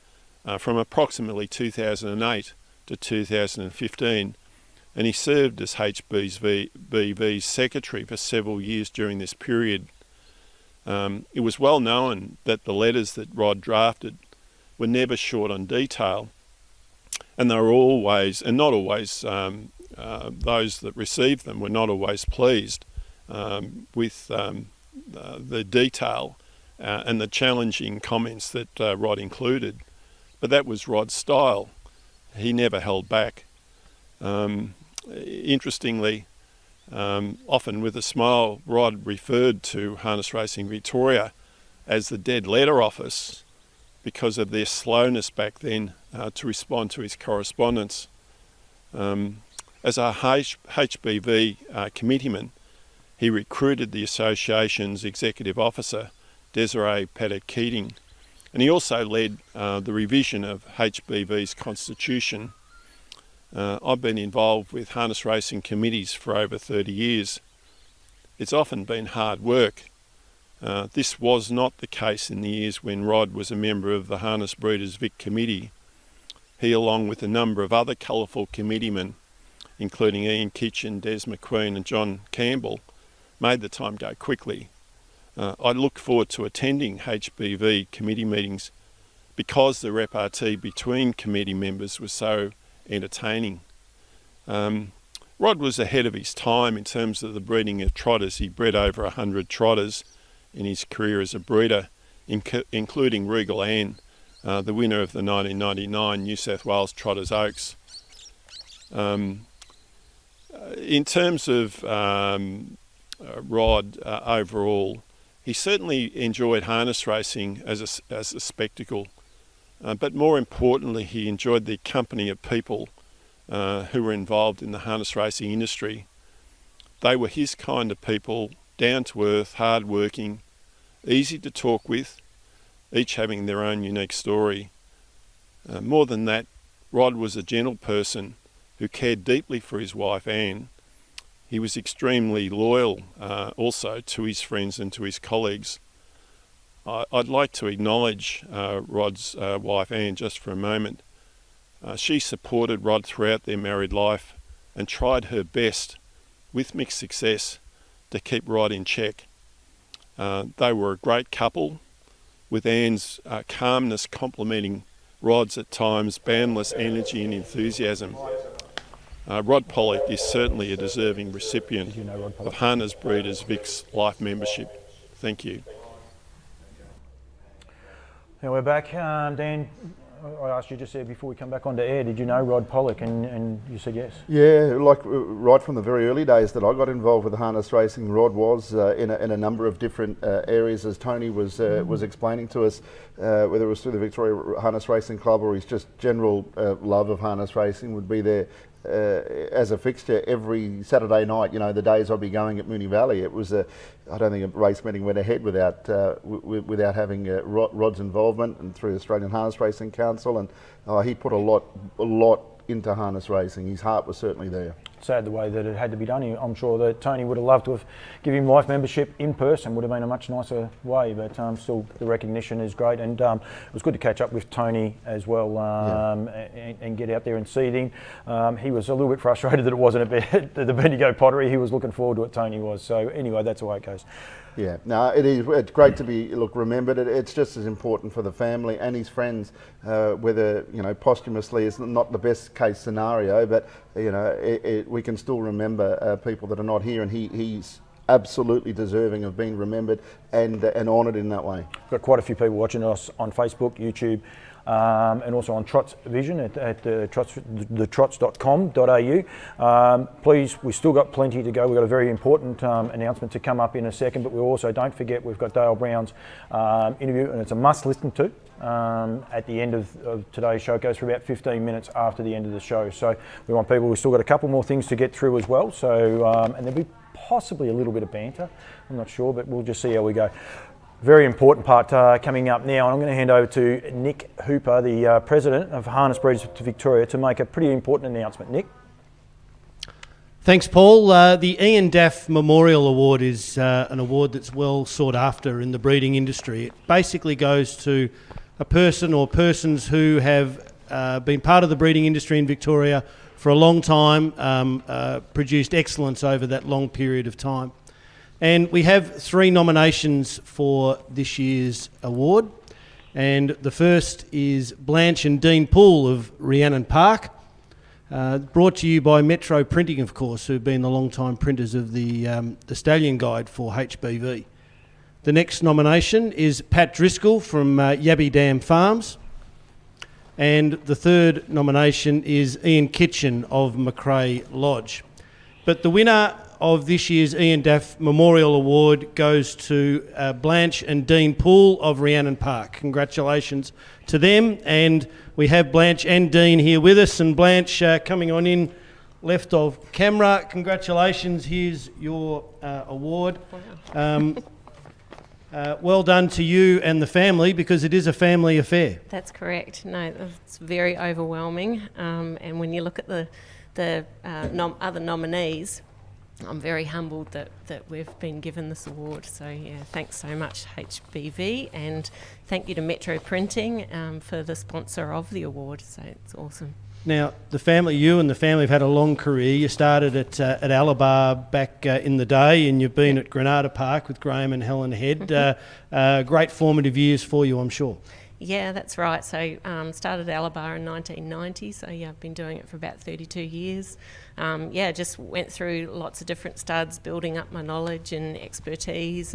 from approximately 2008 to 2015, and he served as HBV's secretary for several years during this period. It was well known that the letters that Rod drafted were never short on detail, and they were always, and not always, those that received them were not always pleased with the detail and the challenging comments that Rod included. But that was Rod's style. He never held back. Interestingly, often with a smile, Rod referred to Harness Racing Victoria as the dead letter office because of their slowness back then to respond to his correspondence. As a HBV committeeman, he recruited the association's executive officer, Desiree Paddock-Keating, and he also led the revision of HBV's constitution. I've been involved with harness racing committees for over 30 years. it's often been hard work. This was not the case in the years when Rod was a member of the Harness Breeders Vic Committee. He, along with a number of other colourful committeemen, including Ian Kitchen, Des McQueen and John Campbell, made the time go quickly. I look forward to attending HBV committee meetings because the repartee between committee members was so entertaining. Rod was ahead of his time in terms of the breeding of trotters. He bred over 100 trotters in his career as a breeder, including Regal Ann, the winner of the 1999 New South Wales Trotters Oaks. In terms of Rod overall, he certainly enjoyed harness racing as a spectacle, but more importantly, he enjoyed the company of people who were involved in the harness racing industry. They were his kind of people, down to earth, hard working, easy to talk with, each having their own unique story. More than that, Rod was a gentle person who cared deeply for his wife Anne. He was extremely loyal also to his friends and to his colleagues. I'd like to acknowledge Rod's wife Anne just for a moment. She supported Rod throughout their married life and tried her best, with mixed success, to keep Rod in check. They were a great couple, with Anne's calmness complementing Rod's at times boundless energy and enthusiasm. Rod Pollock is certainly a deserving recipient of Harness Breeders Vic's life membership. Thank you. Now we're back. Dan, I asked you just there before we come back onto air, did you know Rod Pollock? And you said yes. Yeah, like right from the very early days that I got involved with harness racing, Rod was in a number of different areas, as Tony was explaining to us, whether it was through the Victoria Harness Racing Club or his just general love of harness racing, would be there as a fixture every Saturday night. You know, the days I'd be going at Moonee Valley, it was I don't think a race meeting went ahead without having Rod's involvement, and through the Australian Harness Racing Council, and he put a lot into harness racing. His heart was certainly there. Sad the way that it had to be done. I'm sure that Tony would have loved to have given him life membership in person, would have been a much nicer way, but still the recognition is great, and it was good to catch up with Tony as well, and get out there and see him. He was a little bit frustrated that it wasn't at the Bendigo Pottery. He was looking forward to it, Tony was. So anyway, that's the way it goes. Yeah, no, it's great to be remembered. It's just as important for the family and his friends, whether posthumously is not the best case scenario, but we can still remember people that are not here, and he's absolutely deserving of being remembered and honoured in that way. We've got quite a few people watching us on Facebook, YouTube, and also on Trots Vision at thetrots.com.au. Please, we've still got plenty to go. We've got a very important announcement to come up in a second, but we also, don't forget, we've got Dale Brown's interview, and it's a must listen to at the end of today's show. It goes for about 15 minutes after the end of the show. So we want people, we've still got a couple more things to get through as well. So, and there'll be possibly a little bit of banter. I'm not sure, but we'll just see how we go. Very important part coming up now, and I'm going to hand over to Nick Hooper, the President of Harness Breeders Victoria, to make a pretty important announcement. Nick? Thanks, Paul. The Ian Daff Memorial Award is an award that's well sought after in the breeding industry. It basically goes to a person or persons who have been part of the breeding industry in Victoria for a long time, produced excellence over that long period of time. And we have 3 nominations for this year's award. And the first is Blanche and Dean Poole of Rhiannon Park, brought to you by Metro Printing, of course, who've been the long-time printers of the Stallion Guide for HBV. The next nomination is Pat Driscoll from Yabby Dam Farms. And the third nomination is Ian Kitchen of Macrae Lodge. But the winner of this year's Ian Daff Memorial Award goes to Blanche and Dean Poole of Rhiannon Park. Congratulations to them. And we have Blanche and Dean here with us. And Blanche, coming on in left of camera, congratulations. Here's your award. Well done to you and the family, because it is a family affair. That's correct. No, it's very overwhelming. And when you look at the other nominees, I'm very humbled that we've been given this award. So yeah, thanks so much HBV, and thank you to Metro Printing for the sponsor of the award. So it's awesome. Now, you and the family have had a long career. You started at Alabar back in the day, and you've been at Granada Park with Graham and Helen Head. Great formative years for you, I'm sure. Yeah, that's right. So started Alabar in 1990, so yeah, I've been doing it for about 32 years. Just went through lots of different studs, building up my knowledge and expertise.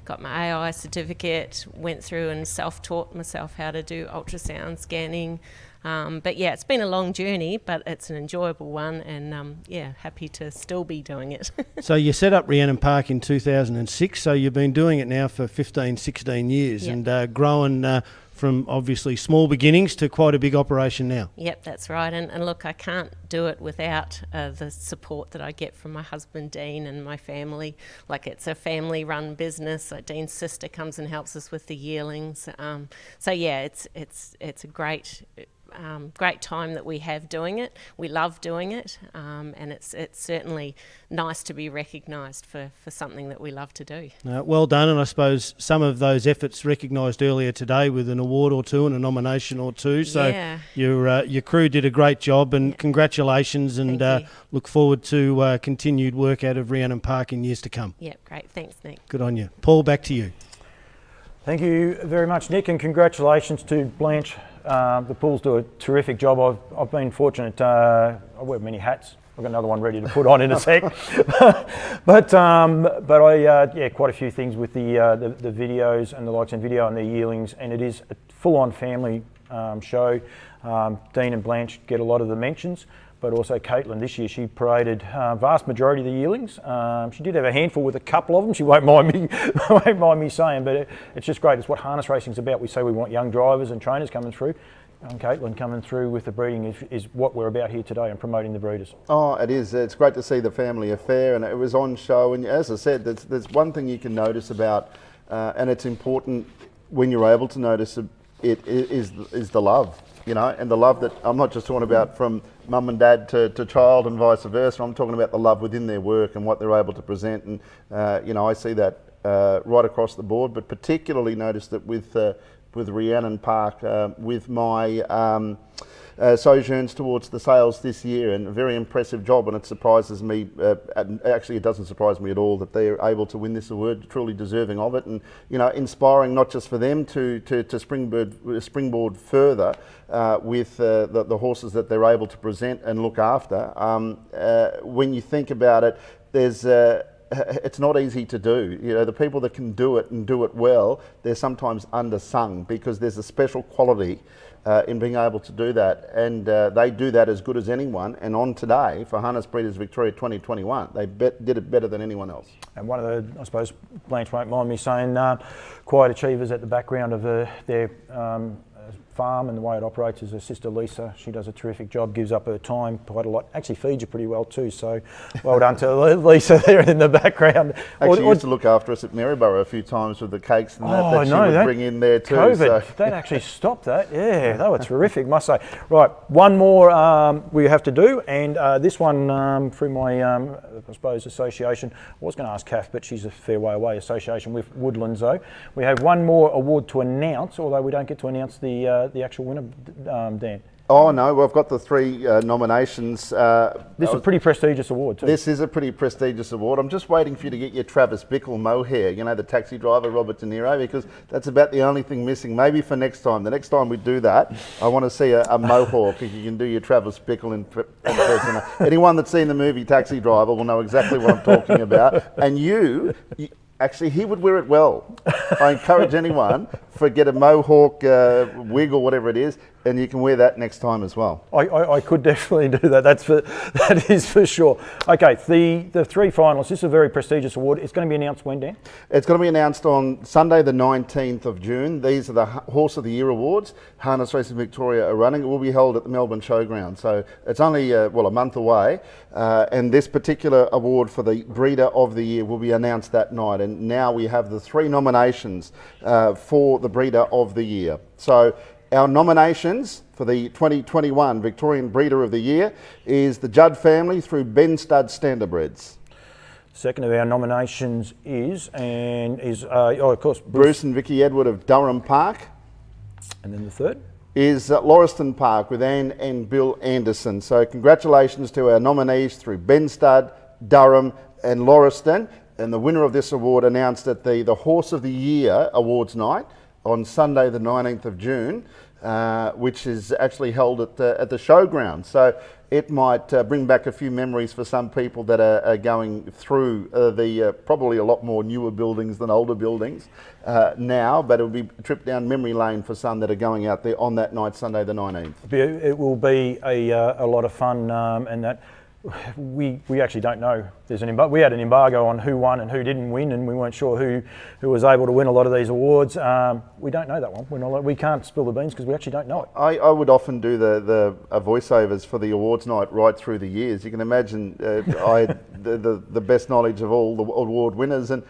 Got my AI certificate, went through and self-taught myself how to do ultrasound scanning. But yeah, it's been a long journey, but it's an enjoyable one, and happy to still be doing it. So you set up Rhiannon Park in 2006, so you've been doing it now for 15, 16 years, Yep. and growing from obviously small beginnings to quite a big operation now. Yep, that's right. And look, I can't do it without the support that I get from my husband Dean and my family. Like, it's a family-run business. Like, Dean's sister comes and helps us with the yearlings. So yeah, it's a great time that we have doing it. We love doing it, and it's certainly nice to be recognised for something that we love to do. Well done, and I suppose some of those efforts recognised earlier today with an award or two and a nomination or two. So Yeah. your crew did a great job, and congratulations, and Thank you. look forward to continued work out of Rhiannon Park in years to come. Yep, great. Thanks, Nick. Good on you. Paul, back to you. Thank you very much, Nick, and congratulations to Blanche. The Pools do a terrific job. I've been fortunate. I wear many hats. I've got another one ready to put on in a sec. but I quite a few things with the videos and the likes and video and the yearlings, and it is a full-on family show. Dean and Blanche get a lot of the mentions, but also Caitlin this year, she paraded vast majority of the yearlings. She did have a handful with a couple of them. She won't mind me saying, but it's just great. It's what harness racing's about. We say we want young drivers and trainers coming through. Caitlin coming through with the breeding is what we're about here today, and promoting the breeders. Oh, it is. It's great to see the family affair, and it was on show. And as I said, there's one thing you can notice about, and it's important when you're able to notice it, is the love. You know, and the love that I'm not just talking about from mum and dad to child and vice versa. I'm talking about the love within their work and what they're able to present. And I see that right across the board, but particularly noticed that with Rhiannon Park, with my sojourns towards the sales this year, and a very impressive job. And it surprises me. Actually, it doesn't surprise me at all that they're able to win this award. Truly deserving of it, and inspiring not just for them to springboard further with the horses that they're able to present and look after. When you think about it, it's not easy to do. The people that can do it and do it well, they're sometimes undersung, because there's a special quality in being able to do that, and they do that as good as anyone. And on today, for Harness Breeders Victoria 2021, they did it better than anyone else. And one of the, I suppose, Blanche won't mind me saying, quiet achievers at the background of their farm and the way it operates is her sister Lisa. She does a terrific job, gives up her time quite a lot, actually feeds you pretty well too, so well done to Lisa there in the background. Actually used to look after us at Maryborough a few times with the cakes and that she would bring in there too. COVID, that actually stopped that. Yeah, they were terrific, must say. Right, one more we have to do, and this one through my, I suppose, association. I was going to ask Kath, but she's a fair way away, association with Woodlands though. We have one more award to announce, although we don't get to announce the actual winner, Dan. Oh no, well, I've got the three nominations. This is a pretty prestigious award too. This is a pretty prestigious award. I'm just waiting for you to get your Travis Bickle mohair, the taxi driver, Robert De Niro, because that's about the only thing missing. Maybe for next time. The next time we do that, I want to see a mohawk, if you can do your Travis Bickle in person. Anyone that's seen the movie Taxi Driver will know exactly what I'm talking about. And you actually, he would wear it well. I encourage anyone, get a mohawk wig or whatever it is, and you can wear that next time as well. I could definitely do that. That is for sure. Okay, the three finalists. This is a very prestigious award. It's going to be announced when, Dan? It's going to be announced on Sunday, the 19th of June. These are the Horse of the Year awards. Harness Racing Victoria are running. It will be held at the Melbourne Showground, so it's only a month away. And this particular award for the Breeder of the Year will be announced that night. And now we have the three nominations for the Breeder of the Year. So our nominations for the 2021 Victorian Breeder of the Year is the Judd family through Ben Stud Standardbreds. Second of our nominations is, of course, Bruce and Vicky Edward of Durham Park. And then the third? Is Lauriston Park with Anne and Bill Anderson. So congratulations to our nominees through Benstead, Durham and Lauriston. And the winner of this award announced at the Horse of the Year Awards Night on Sunday the 19th of June, which is actually held at the showground. So it might bring back a few memories for some people that are going through the probably a lot more newer buildings than older buildings now, but it'll be a trip down memory lane for some that are going out there on that night, Sunday the 19th. It will be a lot of fun, and that we actually don't know. We had an embargo on who won and who didn't win, and we weren't sure who was able to win a lot of these awards. We don't know that one. We can't spill the beans because we actually don't know it. I would often do the voiceovers for the awards night right through the years. You can imagine I had the best knowledge of all the award winners, and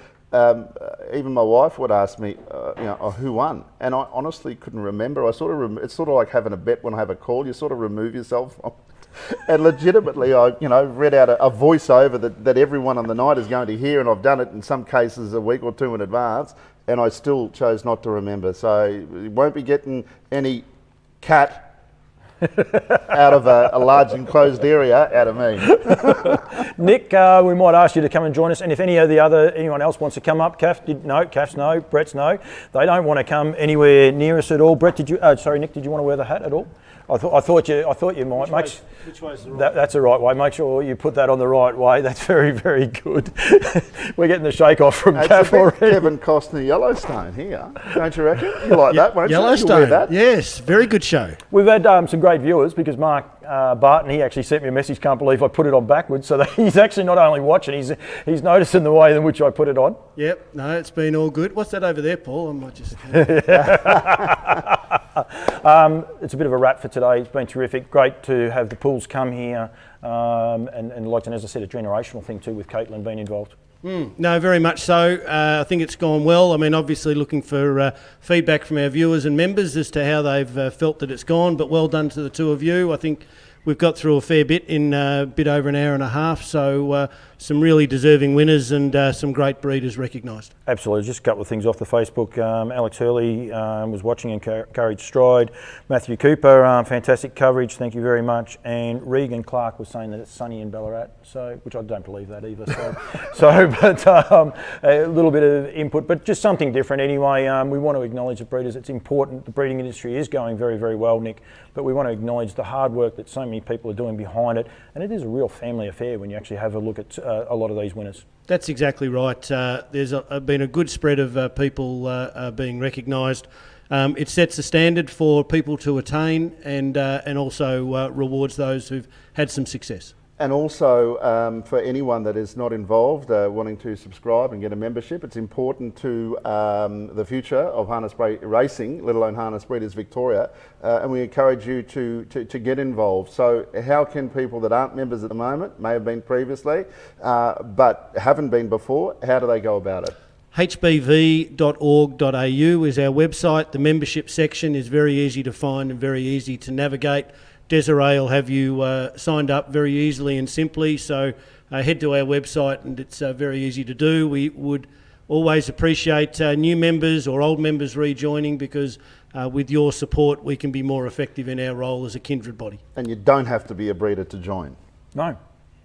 even my wife would ask me, who won, and I honestly couldn't remember. It's sort of like having a bet when I have a call. You sort of remove yourself from. And legitimately, I read out a voiceover that everyone on the night is going to hear, and I've done it in some cases a week or two in advance, and I still chose not to remember. So you won't be getting any cat out of a large enclosed area out of me. Nick, we might ask you to come and join us, and if anyone else wants to come up, Kath's no, Brett's no. They don't want to come anywhere near us at all. Brett, Nick, did you want to wear the hat at all? I thought you might. Which way's the right? That's the right way. Make sure you put that on the right way. That's very, very good. We're getting the shake off from Kath already. Kevin Costner Yellowstone here, don't you reckon? You like that, won't Yellowstone, you? Wear that? Yes, very good show. We've had some great viewers because Mark Barton, he actually sent me a message, can't believe I put it on backwards, so that he's actually not only watching, he's noticing the way in which I put it on. Yep, no, it's been all good. What's that over there, Paul? I might just... It's a bit of a wrap for today. It's been terrific. Great to have the Pools come here, and as I said, a generational thing too with Caitlin being involved. No, very much so. I think it's gone well. I mean, obviously looking for feedback from our viewers and members as to how they've felt that it's gone, but well done to the two of you. I think we've got through a fair bit in a bit over an hour and a half, so some really deserving winners and some great breeders recognised. Absolutely. Just a couple of things off the Facebook. Alex Hurley was watching and encouraged Stride. Matthew Cooper, fantastic coverage, thank you very much. And Regan Clark was saying that it's sunny in Ballarat, which I don't believe that either. But a little bit of input, but just something different anyway. We want to acknowledge the breeders. It's important. The breeding industry is going very, very well, Nick, but we want to acknowledge the hard work that so many people are doing behind it. And it is a real family affair when you actually have a look at a lot of these winners. That's exactly right. There's been a good spread of people being recognised. It sets a standard for people to attain and also rewards those who've had some success. And also for anyone that is not involved, wanting to subscribe and get a membership, it's important to the future of harness racing, let alone Harness Breeders Victoria, and we encourage you to get involved. So how can people that aren't members at the moment, may have been previously, but haven't been before, how do they go about it? hbv.org.au is our website. The membership section is very easy to find and very easy to navigate. Desiree will have you signed up very easily and simply, so head to our website and it's very easy to do. We would always appreciate new members or old members rejoining because with your support we can be more effective in our role as a kindred body. And you don't have to be a breeder to join. No,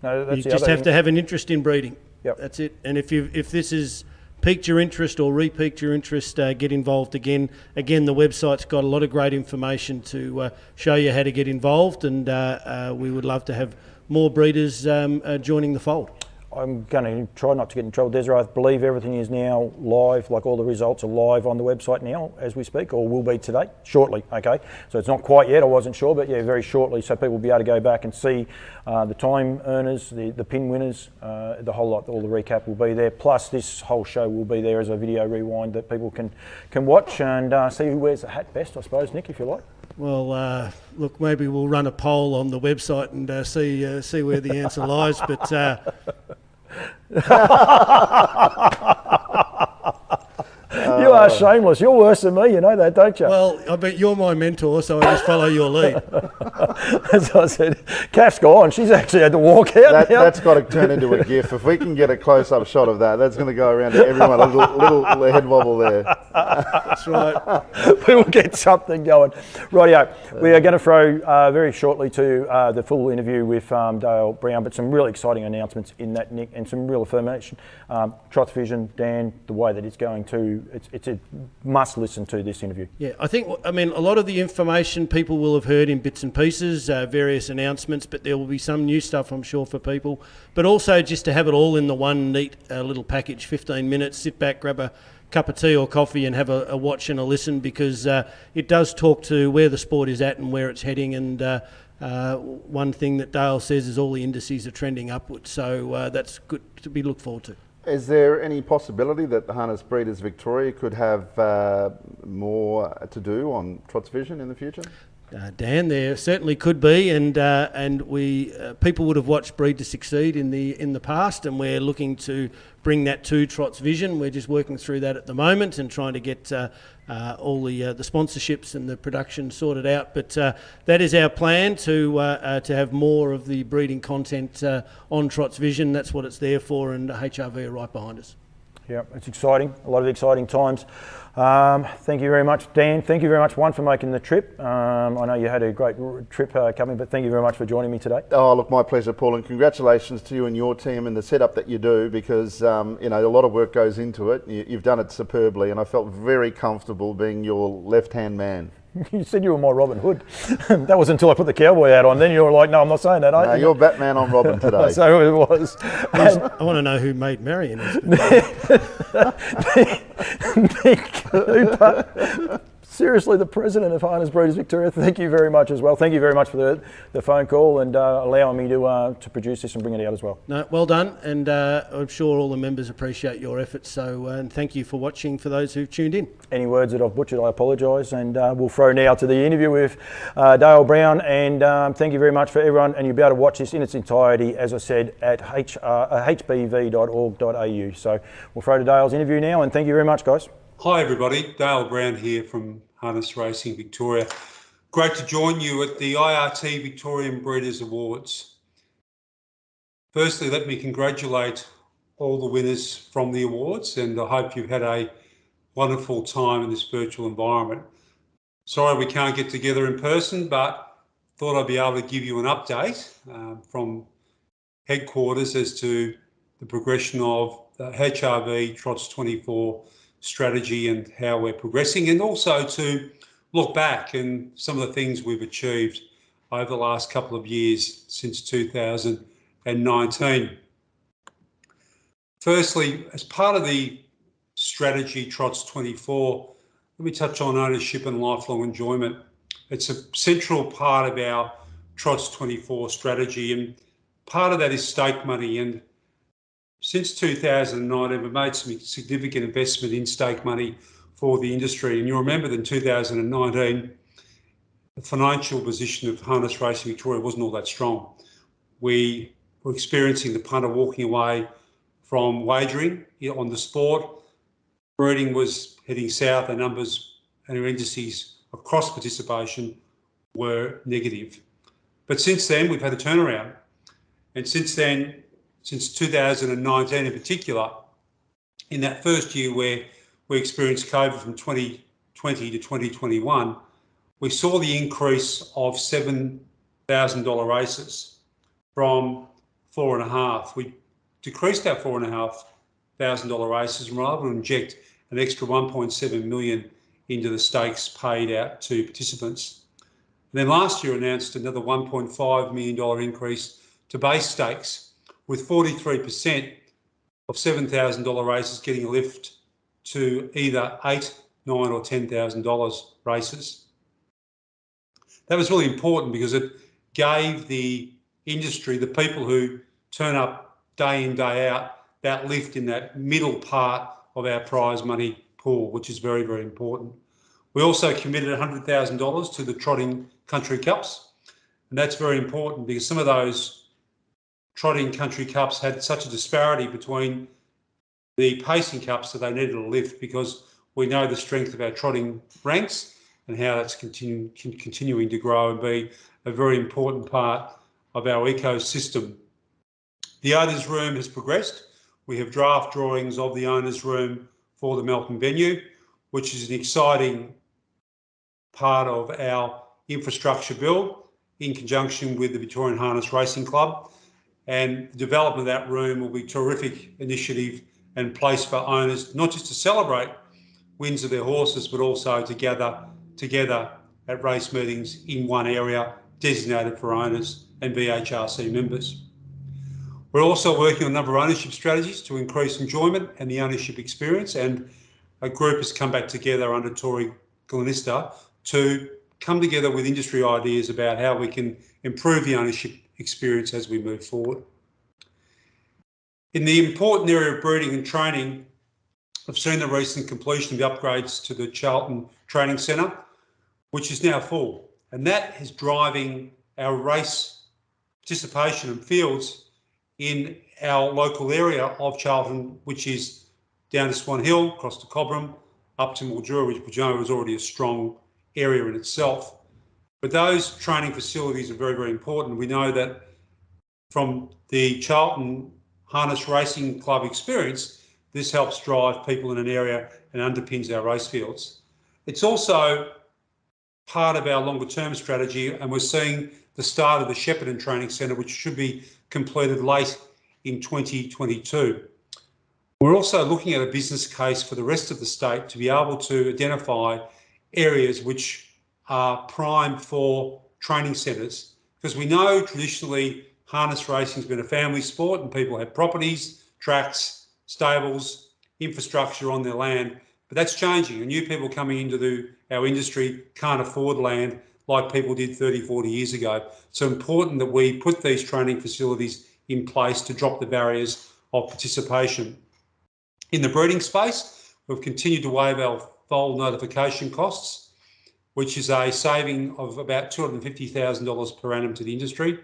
that's you just have to have an interest in breeding. Yep. That's it. And if this has piqued your interest or re-piqued your interest, get involved again. Again, the website's got a lot of great information to show you how to get involved, and we would love to have more breeders joining the fold. I'm going to try not to get in trouble, Desiree. I believe everything is now live, like all the results are live on the website now as we speak, or will be today, shortly, okay? So it's not quite yet, I wasn't sure, but yeah, very shortly, so people will be able to go back and see the time earners, the pin winners, the whole lot, all the recap will be there, plus this whole show will be there as a video rewind that people can watch and see who wears the hat best, I suppose, Nick, if you like. Well, look, maybe we'll run a poll on the website and see where the answer lies, but... You are shameless. You're worse than me, you know that, don't you? Well, I bet you're my mentor, so I just follow your lead. As I said, Kath's gone. She's actually had to walk out now. That's got to turn into a GIF. If we can get a close-up shot of that, that's going to go around to everyone. A little head wobble there. That's right. We will get something going. Rightio. We are going to throw very shortly to the full interview with Dale Brown, but some really exciting announcements in that, Nick, and some real affirmation. Trots Vision, Dan, the way that it's going to, it's a must listen to this interview. Yeah, I mean, a lot of the information people will have heard in bits and pieces, various announcements, but there will be some new stuff, I'm sure, for people. But also just to have it all in the one neat little package, 15 minutes, sit back, grab a cup of tea or coffee and have a watch and a listen, because it does talk to where the sport is at and where it's heading. And one thing that Dale says is all the indices are trending upwards, so that's good to be looked forward to. Is there any possibility that the Harness Breeders Victoria could have more to do on Trots Vision in the future? Dan, there certainly could be, and we people would have watched Breed to Succeed in the past, and we're looking to bring that to Trots Vision. We're just working through that at the moment and trying to get all the sponsorships and the production sorted out. But that is our plan, to have more of the breeding content on Trots Vision. That's what it's there for, and HRV are right behind us. Yeah, it's exciting. A lot of exciting times. Thank you very much, Dan. Thank you very much, for making the trip. I know you had a great trip coming, but thank you very much for joining me today. Oh, look, my pleasure, Paul, and congratulations to you and your team and the setup that you do, because a lot of work goes into it. You've done it superbly, and I felt very comfortable being your left-hand man. You said you were my Robin Hood. That was until I put the cowboy hat on. Then you were like, no, I'm not saying that. No, you're Batman, I'm Robin today. So it was. I want to know who made Marion. Nick Cooper. Seriously, the president of Harness Breeders Victoria, thank you very much as well. Thank you very much for the phone call and allowing me to produce this and bring it out as well. No, well done, and I'm sure all the members appreciate your efforts. So, and thank you for watching. For those who've tuned in, any words that I've butchered, I apologise. And we'll throw now to the interview with Dale Brown. And thank you very much for everyone. And you'll be able to watch this in its entirety, as I said, at hbv.org.au. So we'll throw to Dale's interview now. And thank you very much, guys. Hi everybody, Dale Brown here from Harness Racing Victoria. Great to join you at the IRT Victorian Breeders Awards. Firstly, let me congratulate all the winners from the awards, and I hope you've had a wonderful time in this virtual environment. Sorry we can't get together in person, but thought I'd be able to give you an update from headquarters as to the progression of the HRV Trots 24 strategy and how we're progressing, and also to look back and some of the things we've achieved over the last couple of years since 2019. Firstly, as part of the strategy Trots 24, let me touch on ownership and lifelong enjoyment. It's a central part of our Trots 24 strategy, and part of that is stake money. And since 2019, we've made some significant investment in stake money for the industry. And you'll remember that in 2019, the financial position of Harness Racing Victoria wasn't all that strong. We were experiencing the punter walking away from wagering on the sport. Breeding was heading south, our numbers and our indices across participation were negative. But since then, we've had a turnaround. And since then, since 2019 in particular, in that first year where we experienced COVID from 2020 to 2021, we saw the increase of $7,000 races from 4.5. We decreased our $4,500 races and were able to inject an extra 1.7 million into the stakes paid out to participants. And then last year announced another $1.5 million increase to base stakes, with 43% of $7,000 races getting a lift to either $8,000, $9,000 or $10,000 races. That was really important because it gave the industry, the people who turn up day in, day out, that lift in that middle part of our prize money pool, which is very, very important. We also committed $100,000 to the Trotting Country Cups, and that's very important because some of those Trotting Country Cups had such a disparity between the pacing cups that they needed a lift, because we know the strength of our trotting ranks and how that's continuing to grow and be a very important part of our ecosystem. The owners' room has progressed. We have draft drawings of the owners' room for the Melbourne venue, which is an exciting part of our infrastructure build in conjunction with the Victorian Harness Racing Club. And the development of that room will be a terrific initiative and place for owners, not just to celebrate wins of their horses, but also to gather together at race meetings in one area designated for owners and VHRC members. We're also working on a number of ownership strategies to increase enjoyment and the ownership experience, and a group has come back together under Tori Glenister to come together with industry ideas about how we can improve the ownership experience as we move forward. In the important area of breeding and training, I've seen the recent completion of the upgrades to the Charlton Training Centre, which is now full, and that is driving our race participation in fields in our local area of Charlton, which is down to Swan Hill, across to Cobram, up to Mildura, which is already a strong area in itself. But those training facilities are very, very important. We know that from the Charlton Harness Racing Club experience, this helps drive people in an area and underpins our race fields. It's also part of our longer term strategy, and we're seeing the start of the Shepparton Training Centre, which should be completed late in 2022. We're also looking at a business case for the rest of the state to be able to identify areas which are prime for training centres, because we know traditionally harness racing has been a family sport and people have properties, tracks, stables, infrastructure on their land, but that's changing, and new people coming into our industry can't afford land like people did 30, 40 years ago. So important that we put these training facilities in place to drop the barriers of participation. In the breeding space, we've continued to waive our foal notification costs, which is a saving of about $250,000 per annum to the industry.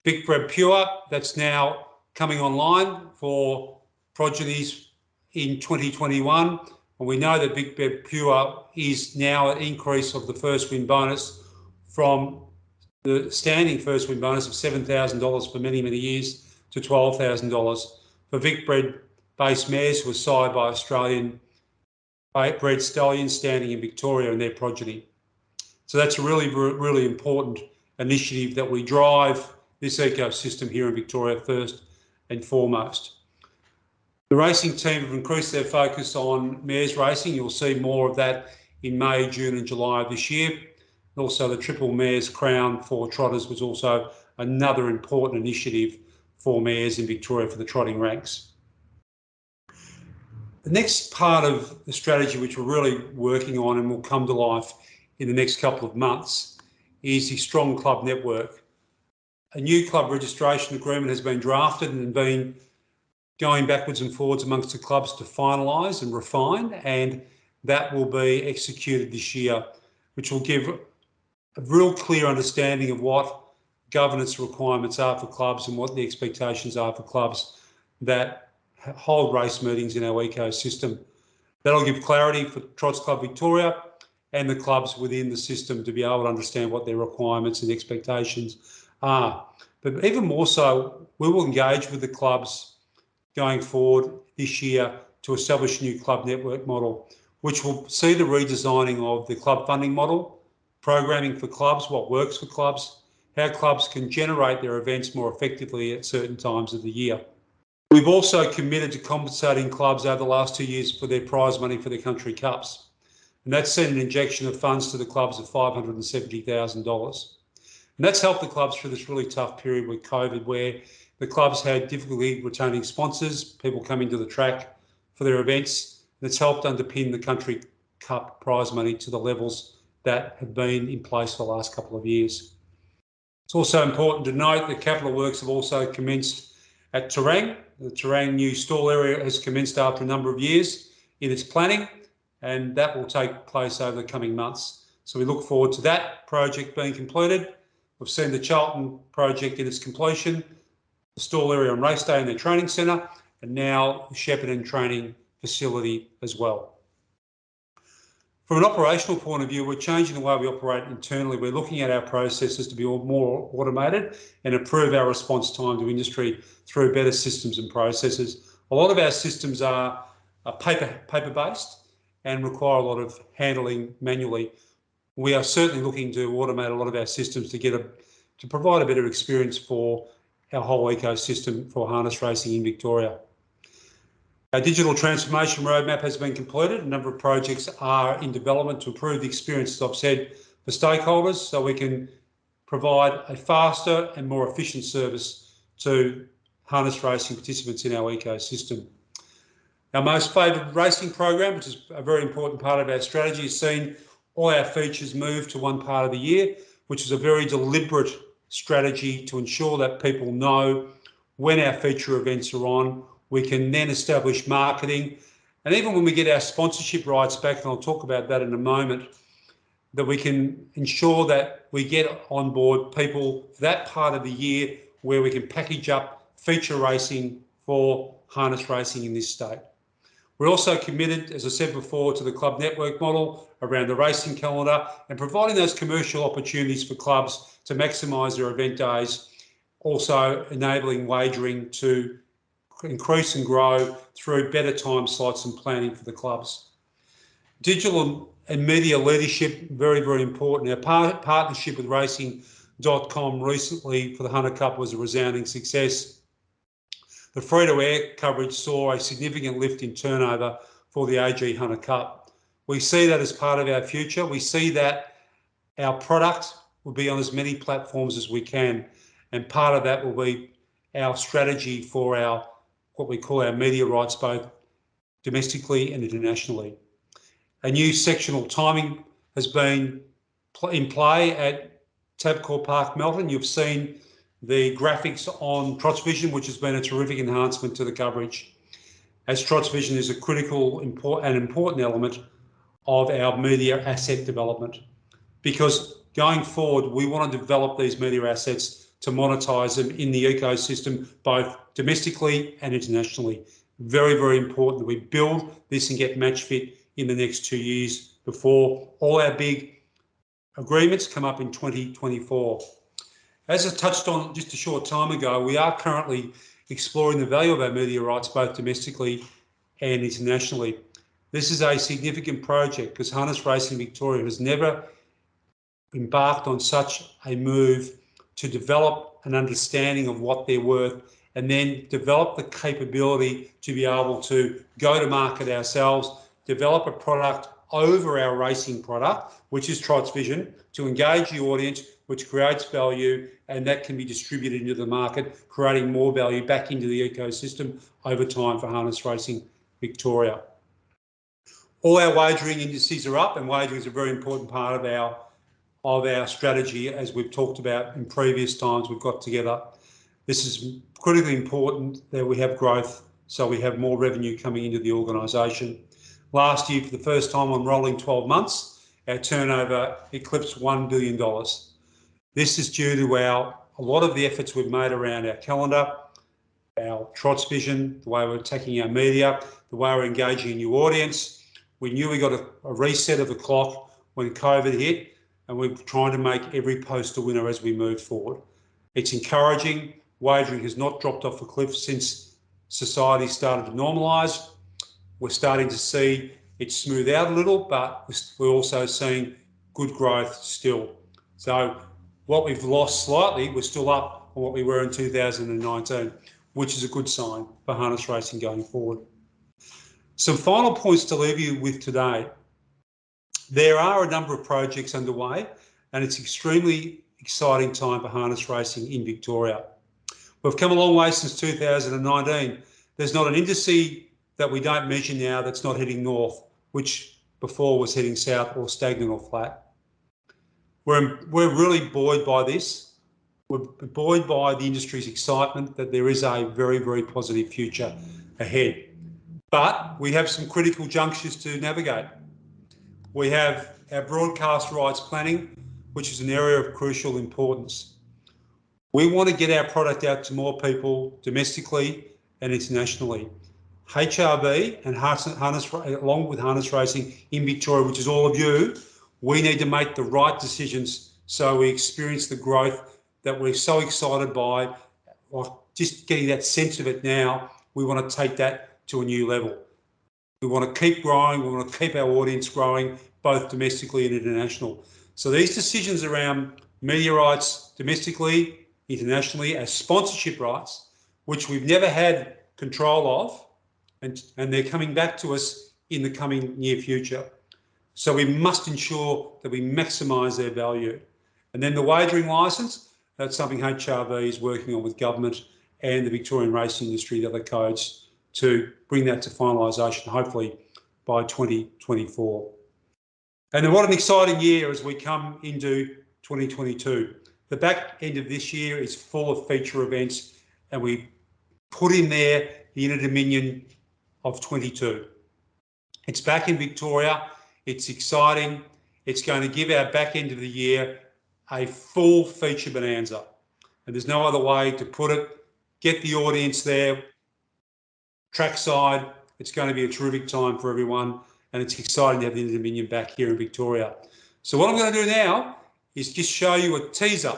Vicbred Pure, that's now coming online for progenies in 2021. And we know that Vicbred Pure is now an increase of the first win bonus from the standing first win bonus of $7,000 for many, many years to $12,000 for Vicbred based mares who are sired by Australian bred stallions standing in Victoria and their progeny. So that's a really, really important initiative that we drive this ecosystem here in Victoria first and foremost. The racing team have increased their focus on mares racing. You'll see more of that in May, June and July of this year. And also the Triple Mares Crown for trotters was also another important initiative for mares in Victoria for the trotting ranks. The next part of the strategy which we're really working on and will come to life in the next couple of months is the strong club network. A new club registration agreement has been drafted and been going backwards and forwards amongst the clubs to finalise and refine, and that will be executed this year, which will give a real clear understanding of what governance requirements are for clubs and what the expectations are for clubs that hold race meetings in our ecosystem. That'll give clarity for Trots Club Victoria and the clubs within the system to be able to understand what their requirements and expectations are. But even more so, we will engage with the clubs going forward this year to establish a new club network model, which will see the redesigning of the club funding model, programming for clubs, what works for clubs, how clubs can generate their events more effectively at certain times of the year. We've also committed to compensating clubs over the last 2 years for their prize money for their country cups. And that's sent an injection of funds to the clubs of $570,000. And that's helped the clubs through this really tough period with COVID, where the clubs had difficulty retaining sponsors, people coming to the track for their events. And it's helped underpin the Country Cup prize money to the levels that have been in place for the last couple of years. It's also important to note that capital works have also commenced at Terang. The Terang new stall area has commenced after a number of years in its planning, and that will take place over the coming months. So we look forward to that project being completed. We've seen the Charlton project in its completion, the stall area on race day and their training centre, and now the Shepparton training facility as well. From an operational point of view, we're changing the way we operate internally. We're looking at our processes to be more automated and improve our response time to industry through better systems and processes. A lot of our systems are paper-based and require a lot of handling manually. We are certainly looking to automate a lot of our systems to provide a better experience for our whole ecosystem for harness racing in Victoria. Our digital transformation roadmap has been completed. A number of projects are in development to improve the experience, as I've said, for stakeholders, so we can provide a faster and more efficient service to harness racing participants in our ecosystem. Our most favoured racing program, which is a very important part of our strategy, has seen all our features move to one part of the year, which is a very deliberate strategy to ensure that people know when our feature events are on. We can then establish marketing. And even when we get our sponsorship rights back, and I'll talk about that in a moment, that we can ensure that we get on board people for that part of the year where we can package up feature racing for harness racing in this state. We're also committed, as I said before, to the club network model around the racing calendar and providing those commercial opportunities for clubs to maximise their event days, also enabling wagering to increase and grow through better time slots and planning for the clubs. Digital and media leadership, very, very important. Our partnership with racing.com recently for the Hunter Cup was a resounding success. The free-to-air coverage saw a significant lift in turnover for the AG Hunter Cup. We see that as part of our future. We see that our product will be on as many platforms as we can, and part of that will be our strategy for our what we call our media rights, both domestically and internationally. A new sectional timing has been in play at Tabcorp Park, Melbourne. You've seen the graphics on Trots Vision, which has been a terrific enhancement to the coverage, as Trots Vision is a critical and important element of our media asset development. Because going forward, we want to develop these media assets to monetize them in the ecosystem, both domestically and internationally. Very, very important that we build this and get match fit in the next 2 years before all our big agreements come up in 2024. As I touched on just a short time ago, we are currently exploring the value of our media rights, both domestically and internationally. This is a significant project because Harness Racing Victoria has never embarked on such a move to develop an understanding of what they're worth and then develop the capability to be able to go to market ourselves, develop a product over our racing product, which is Trots Vision, to engage the audience, which creates value, and that can be distributed into the market, creating more value back into the ecosystem over time for Harness Racing Victoria. All our wagering indices are up, and wagering is a very important part of our strategy, as we've talked about in previous times we've got together. This is critically important that we have growth so we have more revenue coming into the organisation. Last year, for the first time on rolling 12 months, our turnover eclipsed $1 billion. This is due to a lot of the efforts we've made around our calendar, our Trots Vision, the way we're attacking our media, the way we're engaging a new audience. We knew we got a reset of the clock when COVID hit, and we're trying to make every post a winner as we move forward. It's encouraging. Wagering has not dropped off a cliff since society started to normalise. We're starting to see it smooth out a little, but we're also seeing good growth still. So what we've lost slightly, we're still up on what we were in 2019, which is a good sign for harness racing going forward. Some final points to leave you with today. There are a number of projects underway, and it's extremely exciting time for harness racing in Victoria. We've come a long way since 2019. There's not an indice that we don't measure now that's not heading north, which before was heading south or stagnant or flat. We're really buoyed by this. We're buoyed by the industry's excitement that there is a very, very positive future ahead. But we have some critical junctures to navigate. We have our broadcast rights planning, which is an area of crucial importance. We want to get our product out to more people domestically and internationally. HRV and harness, along with harness racing in Victoria, which is all of you, we need to make the right decisions so we experience the growth that we're so excited by. Like just getting that sense of it now, we want to take that to a new level. We want to keep growing. We want to keep our audience growing, both domestically and international. So these decisions around media rights domestically, internationally, as sponsorship rights, which we've never had control of, and they're coming back to us in the coming near future. So we must ensure that we maximise their value. And then the wagering licence, that's something HRV is working on with government and the Victorian racing industry, the other codes, to bring that to finalisation, hopefully by 2024. And then what an exciting year as we come into 2022. The back end of this year is full of feature events, and we put in there the Inter-Dominion of 22. It's back in Victoria. It's exciting. It's going to give our back end of the year a full feature bonanza. And there's no other way to put it. Get the audience there. Trackside. It's going to be a terrific time for everyone. And it's exciting to have the Inter-Dominion back here in Victoria. So what I'm going to do now is just show you a teaser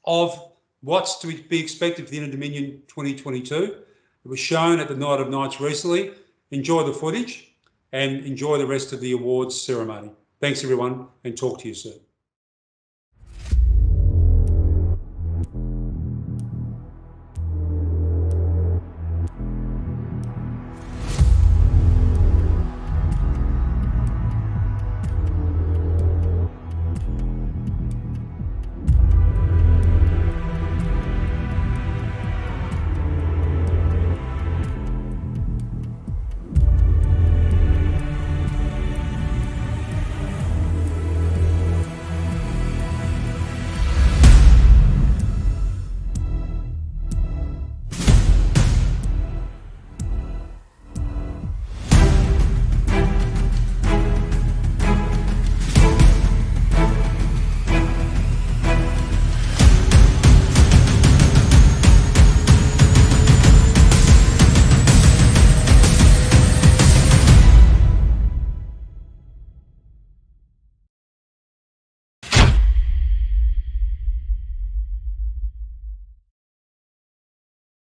of what's to be expected for the Inter-Dominion 2022. It was shown at the Night of Nights recently. Enjoy the footage and enjoy the rest of the awards ceremony. Thanks, everyone, and talk to you soon.